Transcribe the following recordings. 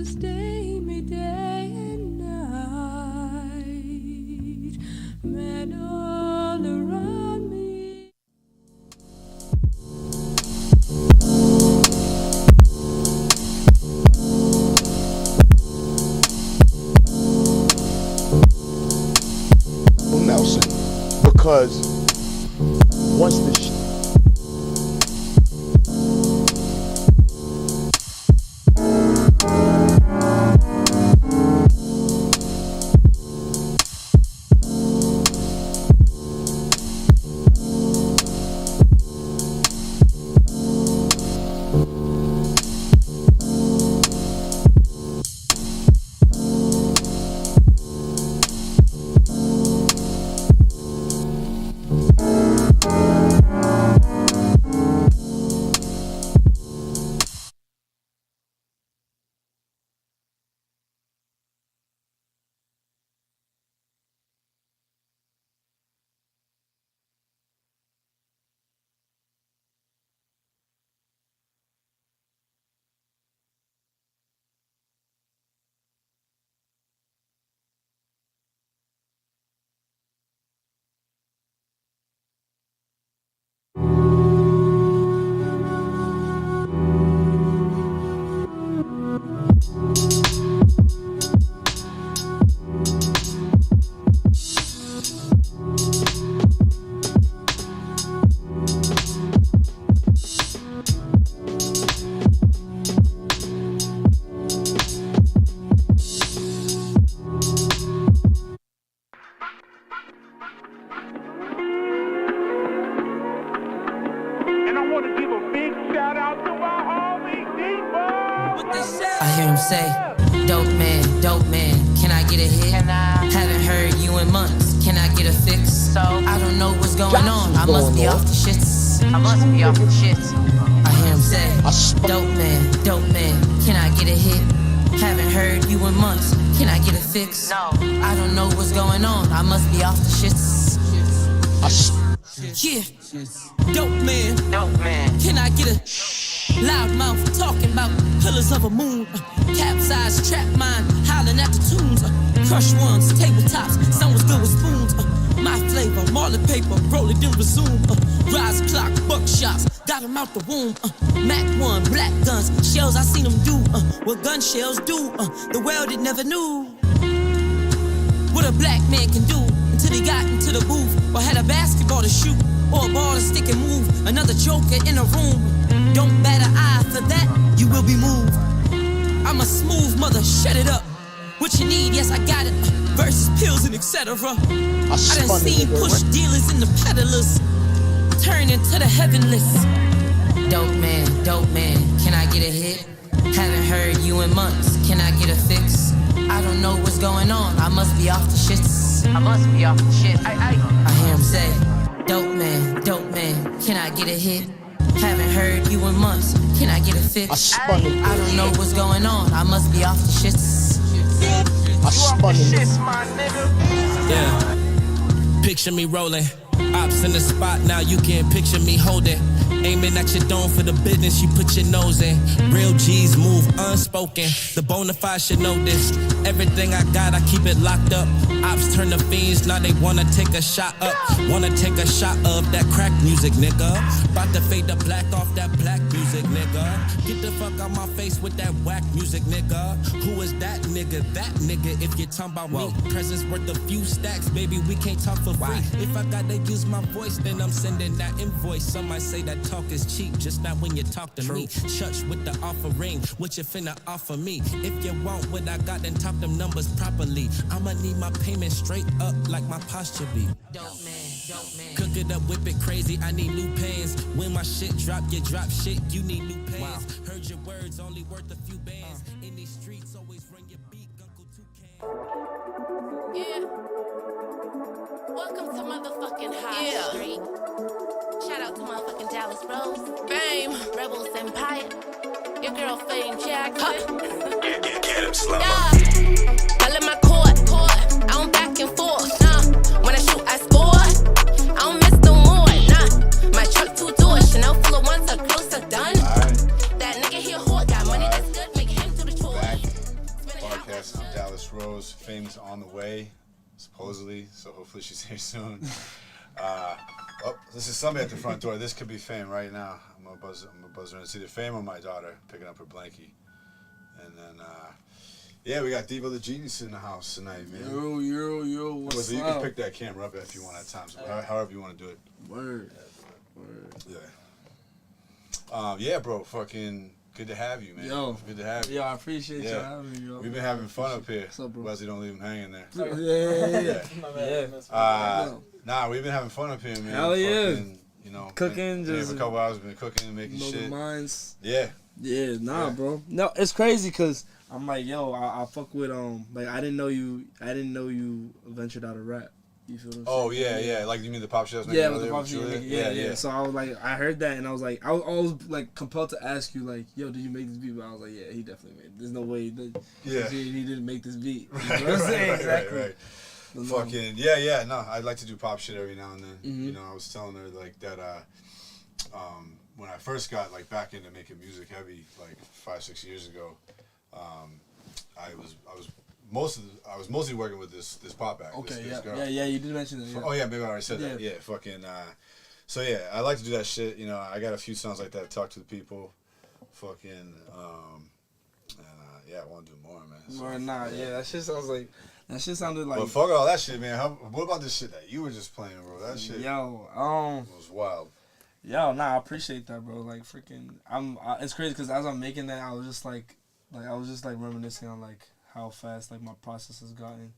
sustain me day and night. Men all around me. Nelson, because once the I hear him say, dope man, can I get a hit? Haven't heard you in months, can I get a fix? So I don't know what's going on, I must be off the shits. I hear him say, dope man, can I get a hit? Haven't heard you in months, can I get a fix? No, I don't know what's going on, I must be off the shits. Yeah, dope man, can I get a loud mouth talking about pillars of a moon, capsized trap mine, howling at the tunes, crush ones, tabletops, some was good with spoons, my flavor, marlin paper, roll it then resume, rise clock, buckshots, got him out the womb, Mac 1, black guns, shells I seen them do, what gun shells do, the world it never knew what a black man can do until he got into the booth, or had a basketball to shoot, or a ball to stick and move, another joker in a room. Don't bat an eye for that, you will be moved. I'm a smooth mother, shut it up. What you need, yes, I got it. Versus pills and etc. I done seen push dealers and the peddlers turn into the heavenless. Dope man, can I get a hit? Haven't heard you in months, can I get a fix? I don't know what's going on, I must be off the shits. I hear him say, dope man, can I get a hit? Haven't heard you in months, can I get a fix? I don't know what's going on, I must be off the shits. Yeah, picture me rolling, ops in the spot, now you can picture me holding. Aiming at your dome for the business you put your nose in. Real G's move unspoken, the bona fide should know this. Everything I got, I keep it locked up. Ops turn to fiends, now they wanna take a shot up. Wanna take a shot of that crack music, nigga. About to fade the black off that black music, nigga. Get the fuck out my face with that whack music, nigga. Who is that nigga? That nigga, if you're talking about me. Presents worth a few stacks, baby, we can't talk for free. If I gotta use my voice, then I'm sending that invoice. Some might say that talk is cheap, just not when you talk to me. Church with the offering, what you finna offer me? If you want what I got, then talk them numbers properly. I'ma need my payment straight up like my posture be. Dope man. Cook it up, whip it crazy, I need new pants. When my shit drop, you drop shit, you need new pants. Heard your words, only worth a few bands. In these streets, always run your beat, Uncle Toucan. Yeah. Welcome to motherfucking High Street. Shout out to motherfucking Dallas Rose, Fame, Rebels Empire, your girl Fame Jackson. Get him slow. Yeah. I let my court. I don't back and forth. Nah. When I shoot, I score. I don't miss the one. Nah. My truck 2 doors, Chanel full of ones, are close to done. That nigga here, whore, got money that's good, make him do the chores. knows fame's on the way, supposedly. So hopefully she's here soon. This is somebody at the front door. This could be Fame right now. I'm gonna buzz her. It's either Fame or my daughter picking up her blankie. And then, yeah, we got DeevoDaGenius in the house tonight, man. Yo, what's You up? can pick that camera up if you want at times, however you want to do it. Word. Yeah. Yeah, bro. Fucking good to have you, man. Yo. Good to have you. Yo, I appreciate you having me, yo. We've been having fun up here. What's up, bro? Wesley, don't leave him hanging there. Yeah. Nah, we've been having fun up here, man. Hell yeah. Fucking, you know, Cooking, been here just for a couple hours. Been cooking and making know the shit. minds. Yeah. Yeah, bro. No, it's crazy because I'm like, yo, I fuck with like I didn't know you ventured out of rap. You feel what I'm saying? Yeah. Like you mean the pop shit I was making Yeah, with the earlier pop with shit. Julia? Yeah. So I was like, I heard that and I was like, I was always like compelled to ask you like, yo, did you make this beat? But I was like, yeah, he definitely made it. There's no way that he didn't make this beat. You know what I'm saying? Exactly. Right. Fucking yeah. No, I'd like to do pop shit every now and then. Mm-hmm. You know, I was telling her like that. When I first got like back into making music heavy, like 5-6 years ago, I was mostly working with this pop act. Okay, this girl. yeah, you did mention that. Yeah. Oh yeah, maybe I already said that. Yeah, fucking. So yeah, I like to do that shit. You know, I got a few songs like that. Talk to the people, fucking. Yeah, I want to do more, man. So, that shit sounds like. That shit sounded like. But fuck all that shit, man. What about this shit that you were just playing, bro? That shit. Was wild. I appreciate that, bro. Like freaking, it's crazy because as I'm making that, I was just like reminiscing on like how fast like my process has gotten,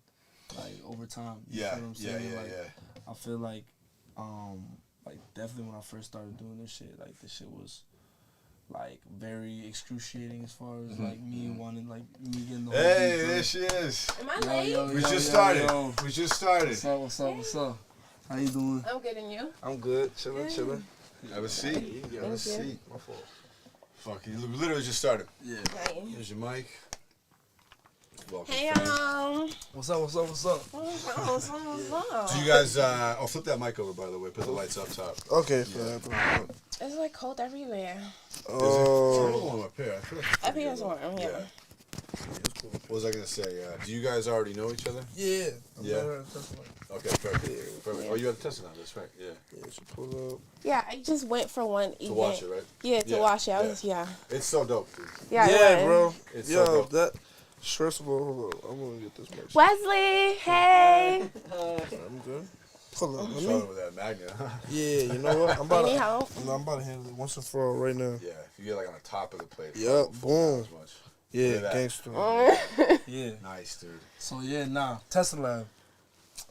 like over time. You feel what I'm saying? I feel like definitely when I first started doing this shit, like this shit was like very excruciating as far as like me wanting like me getting the whole Hey, beat, there she is. Am I late? We just started. What's up? How you doing? I'm good, and you? I'm good. Chilling. Have a seat. Have a seat. My fault. Fuck, you literally just started. Yeah. Here's your mic. Welcome, Hey, fam. y'all. What's up? What's up? So you guys, flip that mic over, by the way. Put the lights up top. Okay. It's like cold everywhere. Oh. Up here. Up here is warm, yeah. What was I gonna say? Do you guys already know each other? Yeah. Okay, perfect. Oh, you have the Tesla now. That's right. Yeah. So pull up. Yeah, I just went for one event. To watch it, right? Yeah, to watch it. I was, It's so dope, dude. Yeah, bro. It's so dope. That stressful. Hold on. I'm gonna get this much. Wesley, hey. I'm good. Hold on. Showing with that magnet. Yeah, you know what? I'm about Any to. help? No, I'm about to handle it once and for all right now. Yeah, if you get like on the top of the plate. Yep, boom. As much. Yeah, Look at that. gangster. Yeah. Nice, dude. So Tesla Lab.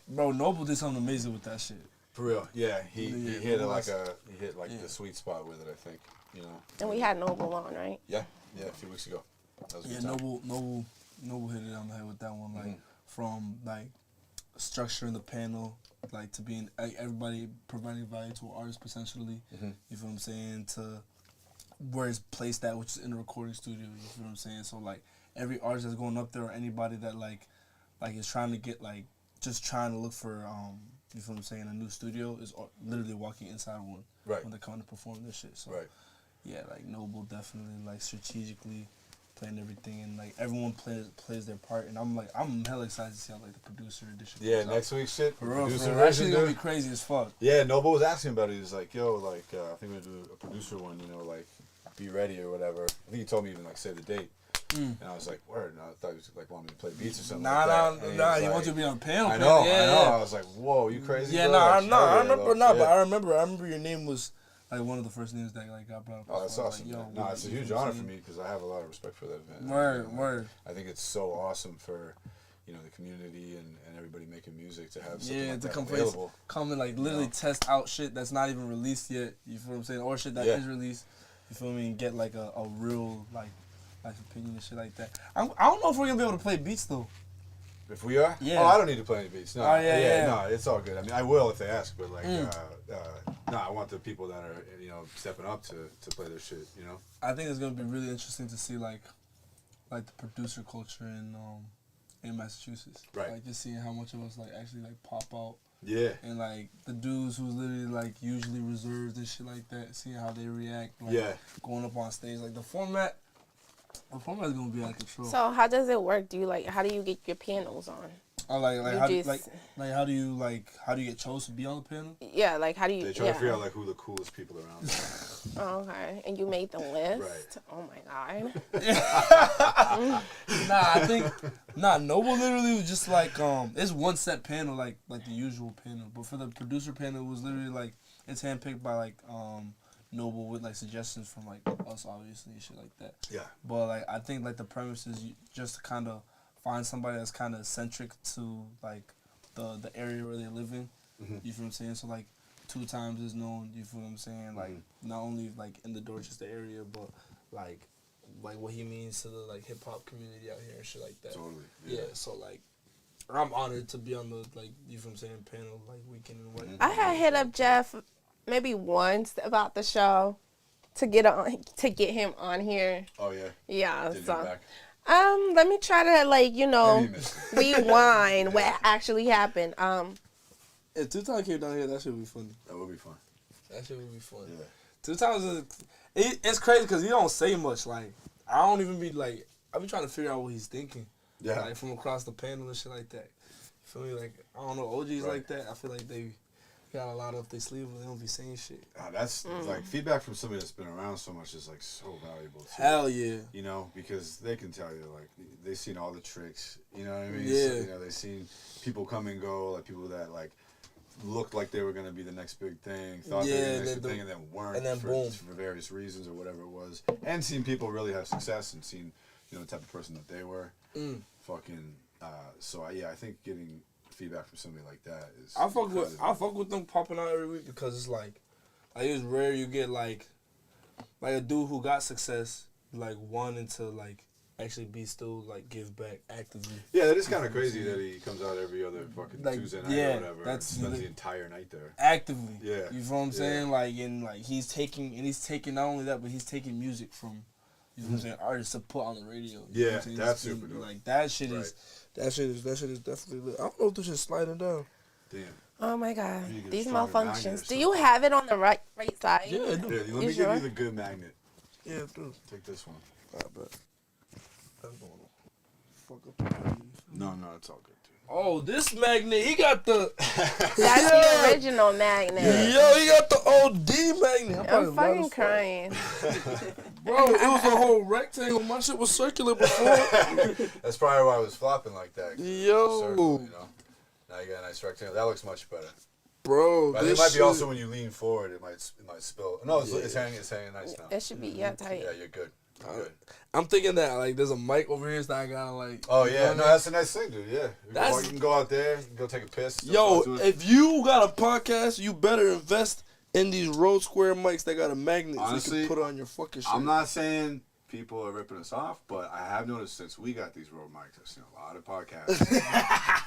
Bro, Noble did something amazing with that shit. For real. Yeah, he hit Yeah. the sweet spot with it, I think. You know. And we had Noble on, right? Yeah, a few weeks ago. That was a good time. Noble hit it on the head with that one. Like from like structuring the panel, like to being like, everybody providing value to an artist potentially. You feel what I'm saying? To where it's placed at, which is in the recording studio. You feel what I'm saying? So like every artist that's going up there, or anybody that like is trying to get like just trying to look for you feel what I'm saying, a new studio is literally walking inside one. Right. When they come to perform this shit. So right. Yeah, like Noble definitely like strategically playing everything, and like everyone plays their part, and I'm hella excited to see how like the producer edition. Yeah, next week's shit. For real, Producer actually gonna be dude. crazy as fuck. Yeah, Noble was asking about it. He was like, yo, like, I think we're gonna do a producer one, you know, like, be ready or whatever. I think he told me even, like, say the date. And I was like, word. And I thought he was, like, wanting me to play beats or something like that. Nah, he he was wants you to be on the panel. I know. Yeah. I was like, whoa, you crazy, Yeah, bro? I Like, remember your name was like one of the first names that like got brought up. Oh, that's awesome. Like, no, it's a huge honor for me because I have a lot of respect for that event. Word. I think it's so awesome for, you know, the community and everybody making music to have something like that available. Come and like literally test out shit that's not even released yet. You feel what I'm saying? Or shit that is released. You feel me? And get like a real like opinion and shit like that. I don't know if we're gonna be able to play beats though. If we are? Yeah. Oh, I don't need to play any beats. No. Oh, yeah. No, it's all good. I mean, I will if they ask, but like, no, I want the people that are, you know, stepping up to play their shit, you know? I think it's gonna be really interesting to see like the producer culture in Massachusetts. Right. Like just seeing how much of us like actually like pop out. Yeah. And like the dudes who's literally like usually reserved and shit like that, seeing how they react. Like, going up on stage, like the format. The format's gonna be out of control. So how does it work? How do you get your panels on? Oh, how do you get chosen to be on the panel? Yeah, like how do you? They try to figure out like who the coolest people around are. Oh, okay, and you made the list. Right. Oh my god. Noble literally was just like it's one set panel like the usual panel, but for the producer panel it was literally like it's handpicked by like Noble with like suggestions from like us obviously and shit like that. Yeah. But like I think like the premise is just to kind of find somebody that's kind of centric to like the area where they live in. Mm-hmm. You feel what I'm saying? So like 2 times is known. You feel what I'm saying? Like not only like in the Dorchester area, but like what he means to the like hip hop community out here and shit like that. Totally. Yeah. So like I'm honored to be on the like you feel what I'm saying panel like weekend and what. I had hit up Jeff maybe once about the show to get him on here. Oh yeah. Yeah. Did you So. back? Let me try to Maybe rewind what actually happened. If 2 times came down here, that should be funny. That would be fun. That shit would be funny. Yeah. 2 times it's crazy because he don't say much. Like I don't even be like I be trying to figure out what he's thinking. Yeah. Like from across the panel and shit like that. You feel me? Like I don't know OGs like that. I feel like they got a lot up their sleeve, but they don't be saying shit. That's like feedback from somebody that's been around so much is like so valuable. Too. Hell yeah. You know, because they can tell you like they've seen all the tricks. You know what I mean? Yeah. So, you know, they've seen people come and go, like people that like looked like they were gonna be the next big thing, thought they were the next big thing, and then weren't. And then for various reasons or whatever it was. And seen people really have success and seen the type of person that they were. Fucking. So I think getting feedback from somebody like that is. I fuck with them popping out every week because it's like it's rare you get like a dude who got success like wanting to like actually be still like give back actively. Yeah, that is kind of crazy that he comes out every other fucking like, Tuesday night yeah, or whatever. That's spends the entire night there. Actively. Yeah. You feel what I'm saying? Like and like he's taking not only that, but he's taking music from you know what I'm saying, artists to put on the radio. You know what I'm saying? That's super dope. Like that shit is definitely lit. I don't know if this is sliding down. Damn. Oh my god, You need to get these a stronger magnet malfunctions. or Do you have it on the right side? Yeah, I do. Yeah, let me You give sure? you the good magnet. Yeah, dude. Take this one. I bet. That's going to fuck up. No, it's all good, dude. Oh, this magnet, he got the That's the original magnet. Yo, he got the OD magnet. I'm fucking crying. Bro, it was a whole rectangle. My shit was circular before. That's probably why I was flopping like that. Yo. Circle, you know. Now you got a nice rectangle. That looks much better. Bro, But it might be also when you lean forward, it might spill. No, it's hanging nice now. It should be tight. Yeah, you're good. Good. I'm thinking that like there's a mic over here, so I gotta like. Oh yeah, no, that's a nice thing, dude. Yeah, That's- you can go out there, you can go take a piss. Yo, if you got a podcast, you better invest in these Rode Square mics that got a magnet Honestly, so you can put on your fucking shit. I'm not saying people are ripping us off, but I have noticed since we got these Rode mics, I've seen a lot of podcasts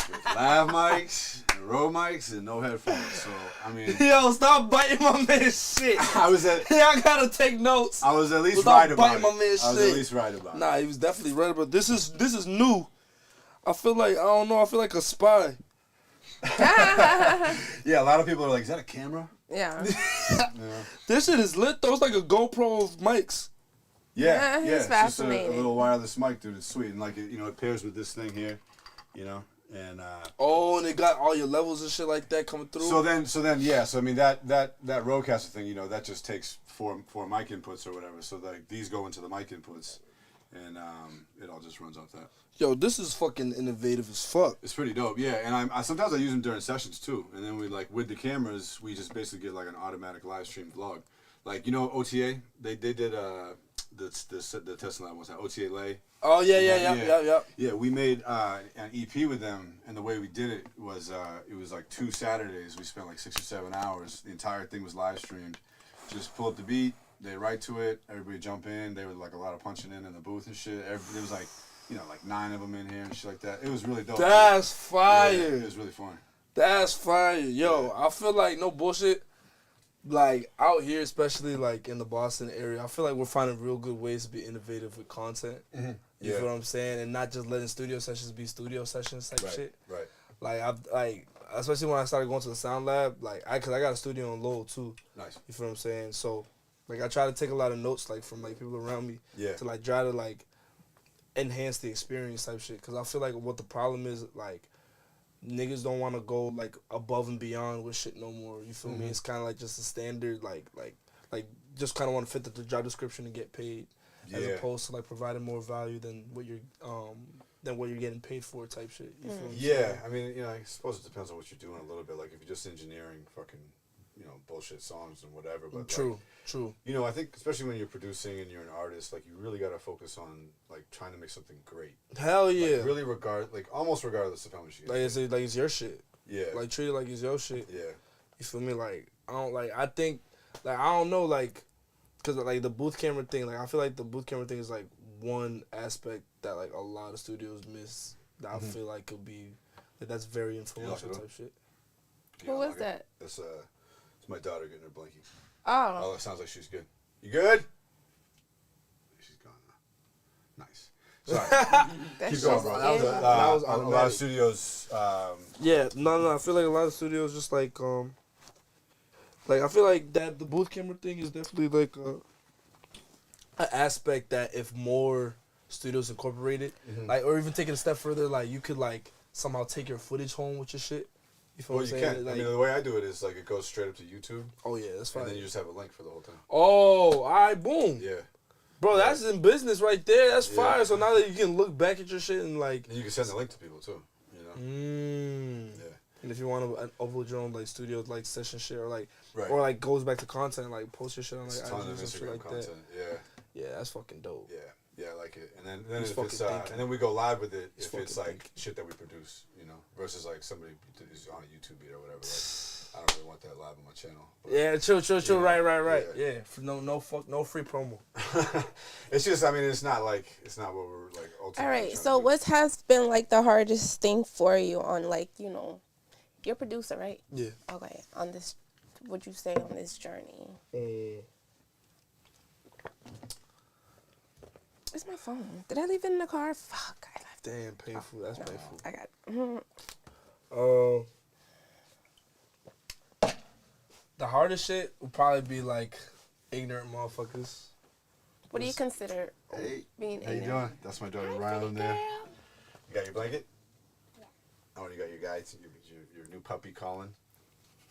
with lav mics and Rode mics and no headphones. So I mean, Yo, stop biting my man's shit. I was at gotta take notes. I was at least Stop right about biting it. my man's I was shit. at least right about it. Nah, he was definitely right about this. Is new. I feel like I feel like a spy. Yeah, a lot of people are like, "Is that a camera?" Yeah. This shit is lit though. It's like a GoPro of mics. Yeah, he's It's just a fascinating. little wireless mic, dude. It's sweet, and like it pairs with this thing here, and Oh, and it got all your levels and shit like that coming through. So then, yeah. So I mean that Rodecaster thing, that just takes four mic inputs or whatever. So like these go into the mic inputs, and it all just runs off that. Yo, this is fucking innovative as fuck. It's pretty dope, yeah. And I sometimes I use them during sessions too. And then we like with the cameras, we just basically get like an automatic live stream vlog. Like OTA, they did the Tesla lab was that OTA Lay. Oh yeah. Yeah, we made an EP with them, and the way we did it was like 2 Saturdays. We spent like 6 or 7 hours. The entire thing was live streamed. Just pull up the beat, they write to it, everybody jump in. There was like a lot of punching in the booth and shit. There was like, like 9 of them in here and shit like that. It was really dope. That's fire. Yeah, it was really fun. That's fire. Yo, I feel like no bullshit. Like out here, especially like in the Boston area, I feel like we're finding real good ways to be innovative with content. Mm-hmm. You feel what I'm saying? And not just letting studio sessions be studio sessions type shit. Right. Like especially when I started going to the sound lab, cause I got a studio in Lowell too. Nice. You feel what I'm saying? So like I try to take a lot of notes like from like people around me. Yeah. To like try to like enhance the experience type shit. Because I feel like what the problem is, like, niggas don't want to go, like, above and beyond with shit no more. You feel me? It's kind of like just a standard, like just kind of want to fit the job description and get paid, as opposed to, like, providing more value than what you're getting paid for type shit. You feel me? Yeah, I mean, you know, I suppose it depends on what you're doing a little bit. Like, if you're just engineering fucking, you know, bullshit songs and whatever. But True. You know, I think especially when you're producing and you're an artist, like, you really got to focus on, like, trying to make something great. Hell yeah. Like, really almost regardless of how much you get. Like it's your shit. Yeah. Like, treat it like it's your shit. Yeah. You feel me? Like, I think, like, I don't know, like, because, like, the booth camera thing, like, I feel like the booth camera thing is, like, one aspect that, like, a lot of studios miss that I feel like could be, like, that's very influential type shit. Who was that? It's my daughter getting her blankie. Oh. Oh, it sounds like she's good. You good? She's gone now. Nice. Sorry. Keep going, bro. That was a lot of studios. Yeah, no. I feel like a lot of studios just like I feel like that the booth camera thing is definitely like an aspect that if more studios incorporate it, like, or even take it a step further, like, you could, like, somehow take your footage home with your shit. You feel what I'm saying? Can. Like, I mean, the way I do it is, like, it goes straight up to YouTube. Oh yeah, that's fine. And then you just have a link for the whole thing. Oh, all right, boom. Yeah. Bro, that's in business right there. That's fire. So now that you can look back at your shit and, like, and you can send the link to people too. You know. Yeah. And if you want to upload your own, like, studio, like, session shit, or like, Right. or like goes back to content, like, post your shit on, like, It's a ton of IGs and shit Instagram like content. that. Yeah, that's fucking dope. Yeah, I like it. And then if fucking it's thinking. and then we go live with it He's if it's fucking like thinking. shit that we produce, you know, versus like somebody is on a YouTube beat or whatever. Like, I don't really want that live on my channel. But, Yeah, chill. Right. Yeah. Yeah, no free promo. It's just, I mean, it's not what we're like ultimately. All right. trying So to do. what has been like the hardest thing for you on, like, you know, you're a producer, right? Yeah. Okay. On this, would you say on this journey? Where's my phone? Did I leave it in the car? Fuck, I left it. Damn, painful. That's painful. I got it. The hardest shit would probably be like ignorant motherfuckers. What do you consider Hey, being how you ignorant? doing? That's my daughter Rylan there. You got your blanket? Yeah. Oh, you got your guy, your new puppy Colin.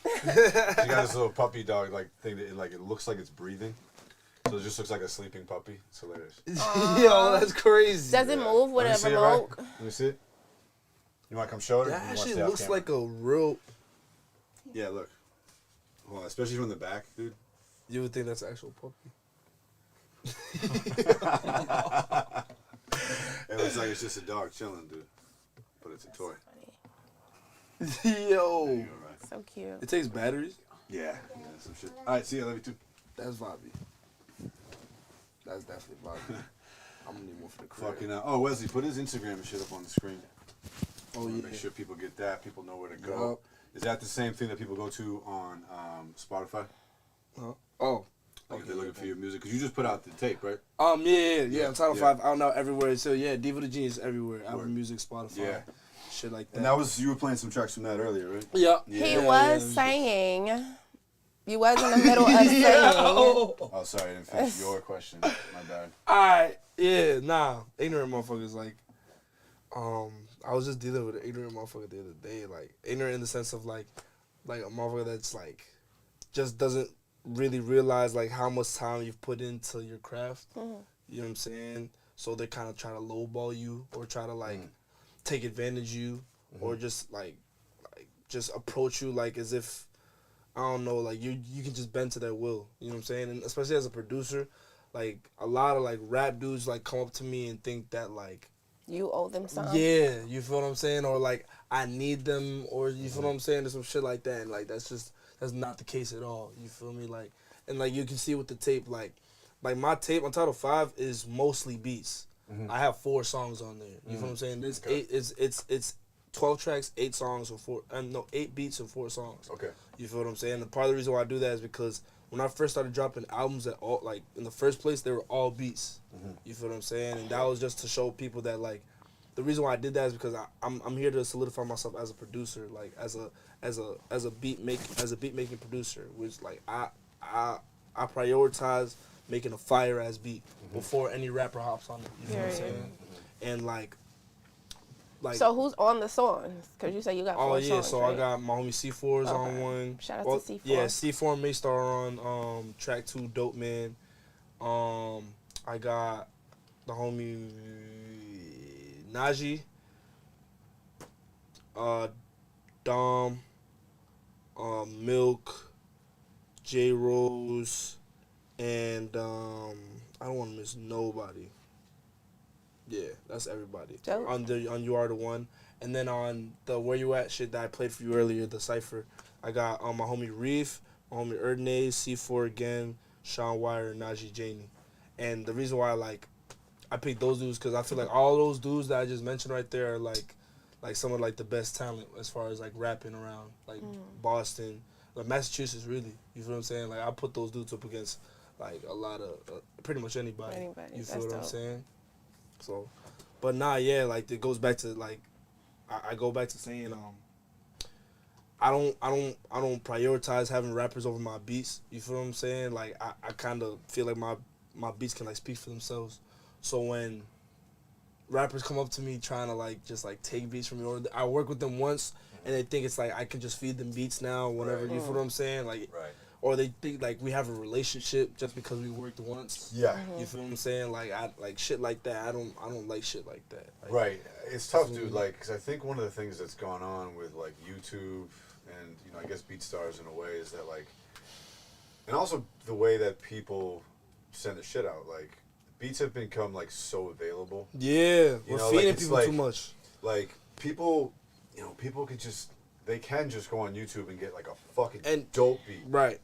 She got this little puppy dog like thing that it looks like it's breathing. So it just looks like a sleeping puppy. It's hilarious. Yo, that's crazy. Does it move with Let me a see it, remote? right? Let me see it. You want to come show it? That actually looks like a real. Yeah, look. Hold on, especially from the back, dude. You would think that's an actual puppy. It looks like it's just a dog chilling, dude. But it's a toy. Yo. There you go, right? So cute. It takes batteries. Yeah, some shit. All right, see you. Love you too. That's Bobby. That's definitely Bobby. I'm gonna need more for the crib. Fucking oh, Wesley, put his Instagram and shit up on the screen. Oh yeah. Make sure people get that. People know where to go. Yup. Is that the same thing that people go to on Spotify? Oh. Like if they're looking for your music, because you just put out the tape, right? Yeah. I'm Title Yeah. 5 out now everywhere. So yeah, DeevoDaGenius everywhere. Apple Music, Spotify. Yeah. Shit like that. And that was you were playing some tracks from that earlier, right? Yeah. He was saying, you was in the middle of saying, Oh, sorry, I didn't finish your question. My bad. Alright, yeah, nah. Ignorant motherfuckers, like, I was just dealing with an ignorant motherfucker the other day. Like, ignorant in the sense of, like a motherfucker that's, like, just doesn't really realize, like, how much time you've put into your craft. You know what I'm saying? So they kind of try to lowball you or try to, like, take advantage of you or just, like, just approach you, like, as if, I don't know, like, you can just bend to their will. You know what I'm saying? And especially as a producer, like, a lot of, like, rap dudes, like, come up to me and think that, like, you owe them something. yeah, you feel what I'm saying? Or, like, I need them, or you feel what I'm saying? Or some shit like that. And, like, that's not the case at all. You feel me? Like, and, like, you can see with the tape, like my tape on Title 5 is mostly beats. I have 4 songs on there. You feel what I'm saying? It's Okay. it's 12 tracks, 8 songs, or 8 beats and 4 songs. Okay. You feel what I'm saying? And part of the reason why I do that is because when I first started dropping albums at all, like, in the first place, they were all beats. You feel what I'm saying? And that was just to show people that, like, the reason why I did that is because I'm here to solidify myself as a producer, like, as a beat making producer, which, like, I prioritize making a fire ass beat before any rapper hops on it. You know what I'm saying? and like. So who's on the songs? Because you say you got 4 songs. Oh yeah, so right? I got my homie C4's on one. Shout out to C4. Yeah, C4 and Maystar on track 2, Dope Man. I got the homie Najee, Dom, Milk, J Rose, and I don't want to miss nobody. Yeah, that's everybody. Dope. On You Are the One. And then on the Where You At shit that I played for you earlier, the Cypher, I got my homie Reef, my homie Erdnase, C4 again, Sean Wire, and Najee Janey. And the reason why I picked those dudes because I feel like all those dudes that I just mentioned right there are like some of like the best talent as far as like rapping around, like Boston, like Massachusetts really. You feel what I'm saying? Like I put those dudes up against like a lot of pretty much anybody. You feel what I'm saying? So, but nah, yeah, like it goes back to like, I go back to saying, I don't prioritize having rappers over my beats. You feel what I'm saying? Like I kind of feel like my beats can like speak for themselves. So when rappers come up to me trying to like just like take beats from me, or I work with them once and they think it's like I can just feed them beats now, whatever. You feel what I'm saying? Like. Or they think like we have a relationship just because we worked once. Yeah. You feel what I'm saying? Like I like shit like that. I don't like shit like that. Like, right. It's tough, dude. Like, because I think one of the things that's gone on with like YouTube and I guess BeatStars in a way is that like, and also the way that people send the shit out. Like, beats have become like so available. Yeah, we're feeding like, people like, too much. Like people, people could just just go on YouTube and get like a fucking dope beat. Right.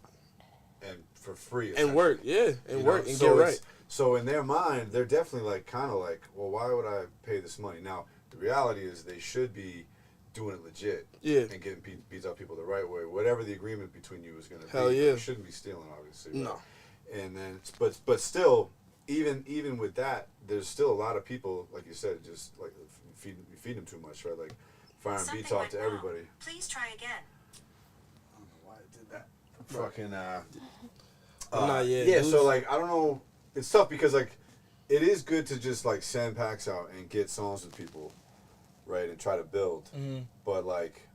And for free. And work, yeah. And work and so get right. So in their mind, they're definitely like kind of like, well, why would I pay this money? Now, the reality is they should be doing it legit. Yeah. And getting beats out people the right way. Whatever the agreement between you is going to be. Hell yeah. You shouldn't be stealing, obviously. Right? No. And then, but still, even with that, there's still a lot of people, like you said, just like feed them too much, right? Like firing beats off to everybody. Please try again. I don't know why I did that. Fucking yeah, so like I don't know, it's tough because like it is good to just like send packs out and get songs with people, right, and try to build. But like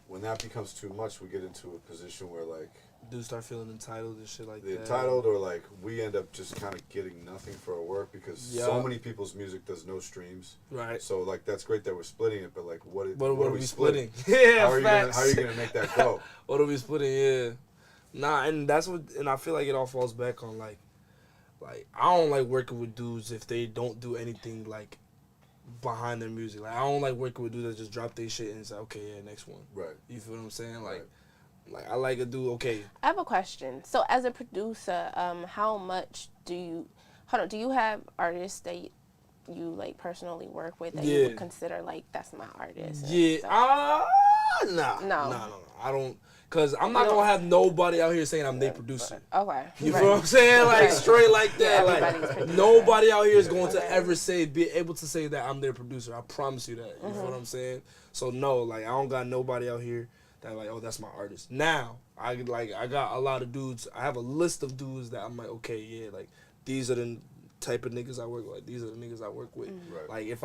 when that becomes too much, we get into a position where like dudes start feeling entitled and shit like that. Entitled, or like we end up just kind of getting nothing for our work because so many people's music does no streams. Right. So like that's great that we're splitting it, but like what are we splitting? Yeah, how facts. are you gonna make that go? What are we splitting? Yeah. Nah, and that's what, and I feel like it all falls back on like I don't like working with dudes if they don't do anything like behind their music. Like I don't like working with dudes that just drop their shit and say, okay, yeah, next one. Right. You feel what I'm saying? Like I like a dude. Okay. I have a question. So as a producer, how much do you have artists that you like personally work with that you would consider like that's my artist? Yeah. No. I don't. Cause I'm not gonna have nobody out here saying I'm their producer. Okay. You feel what I'm saying? Like straight like that. Like nobody out here is going to ever be able to say that I'm their producer. I promise you that. You feel what I'm saying? So no, like I don't got nobody out here that like, oh, that's my artist. Now I got a lot of dudes. I have a list of dudes that I'm like, okay, yeah, like these are the type of niggas I work with. Like, these are the niggas I work with. Right. Like if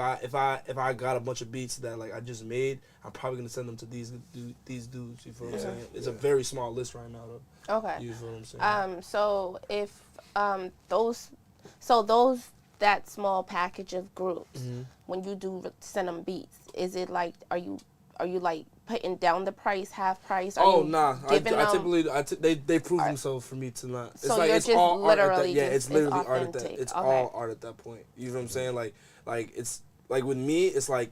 I got a bunch of beats that like I just made, I'm probably gonna send them to these dudes. You feel what I'm saying? It's a very small list right now though. Okay. You feel what I'm saying? So if that small package of groups, when you do send them beats, is it like are you like putting down the price, half price? Nah. They prove themselves for me to not. It's so like you're it's just all literally art at that. Yeah, it's literally it's art at that. It's all art at that point. You know what I'm saying? Like it's like with me, it's like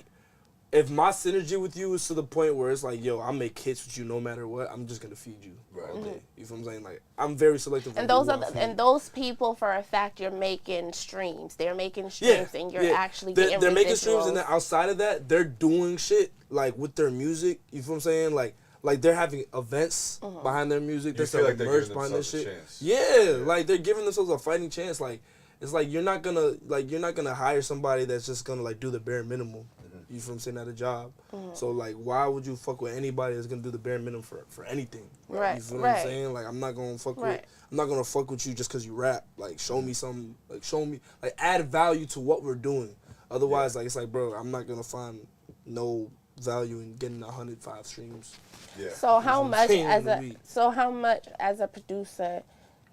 if my synergy with you is to the point where it's like, yo, I make hits with you no matter what, I'm just gonna feed you all day. You feel what I'm saying? Like I'm very selective. And those people, for a fact, you're making streams. They're making streams, and you're actually getting they're making residuals. streams, and then outside of that, they're doing shit like with their music. You feel what I'm saying? Like they're having events behind their music. They're selling merch behind their shit. Yeah, like they're giving themselves a fighting chance. Like it's like you're not gonna hire somebody that's just gonna like do the bare minimum. You feel what I'm saying, at a job. So like why would you fuck with anybody that's gonna do the bare minimum for anything? Right. You feel what I'm saying? Like I'm not gonna fuck with you just cause you rap. Like show me something, like add value to what we're doing. Otherwise, like, it's like, bro, I'm not gonna find no value in getting 105 streams. Yeah. So how much saying as in a a week. producer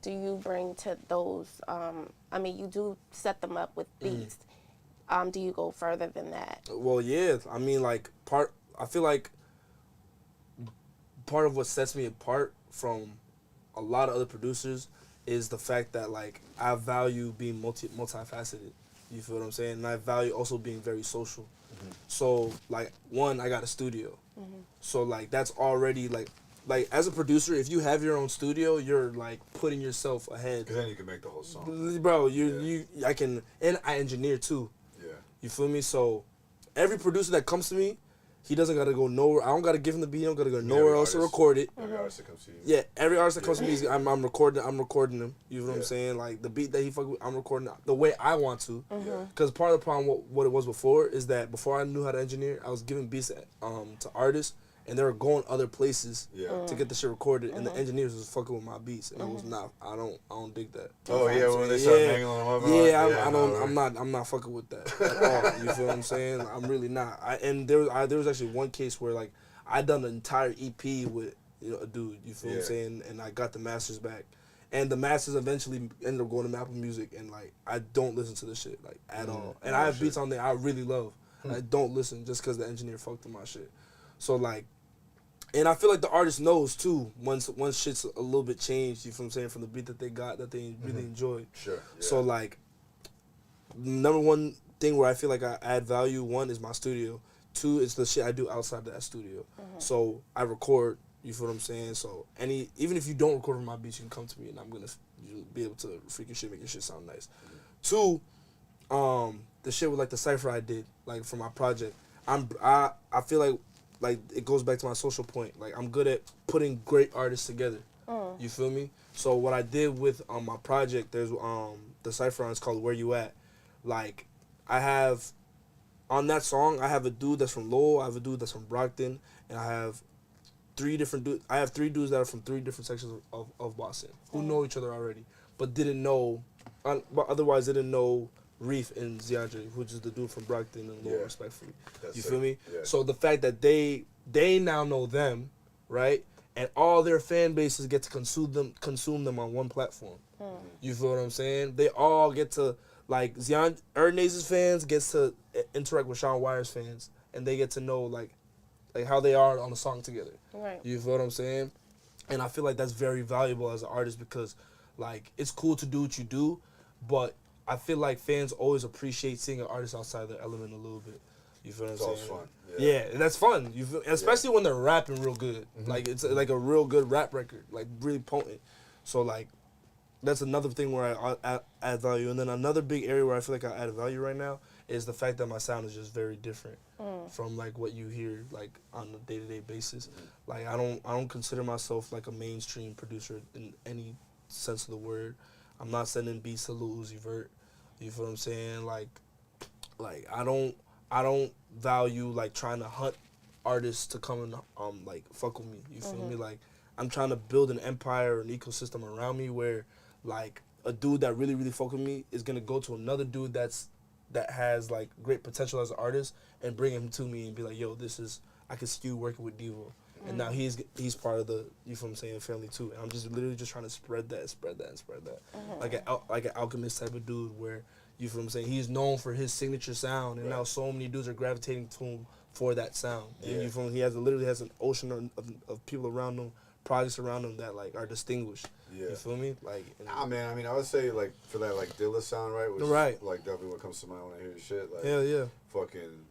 do you bring to those? I mean, you do set them up with beats. Do you go further than that? Well, yeah. I mean, like, I feel like part of what sets me apart from a lot of other producers is the fact that, like, I value being multifaceted. You feel what I'm saying? And I value also being very social. So, like, one, I got a studio. So, like, that's already, like, as a producer, if you have your own studio, you're, like, putting yourself ahead. Because then you can make the whole song. Bro, I can, and I engineer, too. Yeah. You feel me? So, every producer that comes to me, he doesn't gotta go nowhere. I don't gotta give him the beat. I don't gotta go nowhere else to record it. Every artist that comes to you. Yeah, every artist that comes to me, I'm recording them. You know what I'm saying? Like, the beat that he fuck with, I'm recording the way I want to. Because part of the problem, what it was before, is that before I knew how to engineer, I was giving beats to artists, and they were going other places to get the shit recorded, and the engineers was fucking with my beats, and I was not. I don't dig that. Oh yeah, when they start hanging on them up. I'm not fucking with that at all. You feel what I'm saying? I'm really not. There was actually one case where, like, I done an entire EP with a dude. You feel what I'm saying? And I got the masters back, and the masters eventually ended up going to Apple Music, and, like, I don't listen to this shit, like, at all. And I have beats on there I really love. I don't listen just because the engineer fucked with my shit. So, like, and I feel like the artist knows too once shit's a little bit changed, you feel what I'm saying, from the beat that they got that they really enjoyed. Sure. Yeah. So, like, number one thing where I feel like I add value, one is my studio. Two is the shit I do outside of that studio. So I record, you feel what I'm saying? So even if you don't record on my beats, you can come to me and I'm gonna be able to freaking shit, make your shit sound nice. Two, the shit with, like, the cypher I did, like, for my project. I feel like it goes back to my social point. Like, I'm good at putting great artists together. You feel me? So what I did with my project, there's the cypher on, it's called Where You At. Like, I have on that song, I have a dude that's from Lowell, I have a dude that's from Brockton, and I have three dudes that are from 3 different sections of Boston who know each other already, but but otherwise didn't know Reef and Ziadre, which is the dude from Brockton and Lowell, respectfully. You feel me? Yeah. So the fact that they now know them, right? And all their fan bases get to consume them on one platform. You feel what I'm saying? They all get to, like, Ernaz's fans gets to interact with Sean Wire's fans, and they get to know, like how they are on a song together. Right. You feel what I'm saying? And I feel like that's very valuable as an artist because, like, it's cool to do what you do, but I feel like fans always appreciate seeing an artist outside their element a little bit. You feel what I'm saying? It's all fun. Yeah, that's fun. You feel, especially when they're rapping real good. Like, it's like a real good rap record, like, really potent. So, like, that's another thing where I add value. And then another big area where I feel like I add value right now is the fact that my sound is just very different from, like, what you hear, like, on a day-to-day basis. Like, I don't consider myself, like, a mainstream producer in any sense of the word. I'm not sending beats to Lil Uzi Vert. You feel what I'm saying? Like I don't value, like, trying to hunt artists to come and like, fuck with me. You feel me? Like, I'm trying to build an empire, an ecosystem around me where, like, a dude that really, really fuck with me is gonna go to another dude that has, like, great potential as an artist and bring him to me and be like, yo, I can see you working with Devo. And now he's part of the, you feel what I'm saying, family too. And I'm just literally just trying to spread that. Like an Alchemist type of dude where, you feel what I'm saying, he's known for his signature sound, and now so many dudes are gravitating to him for that sound. And you feel me? He literally has an ocean of people around him, projects around him that, like, are distinguished. Yeah. You feel me? Like, nah, man. I mean, I would say, like, for that, like, Dilla sound, right? Which right. Is, like, definitely what comes to mind when I hear your shit. Like, hell yeah. Fucking,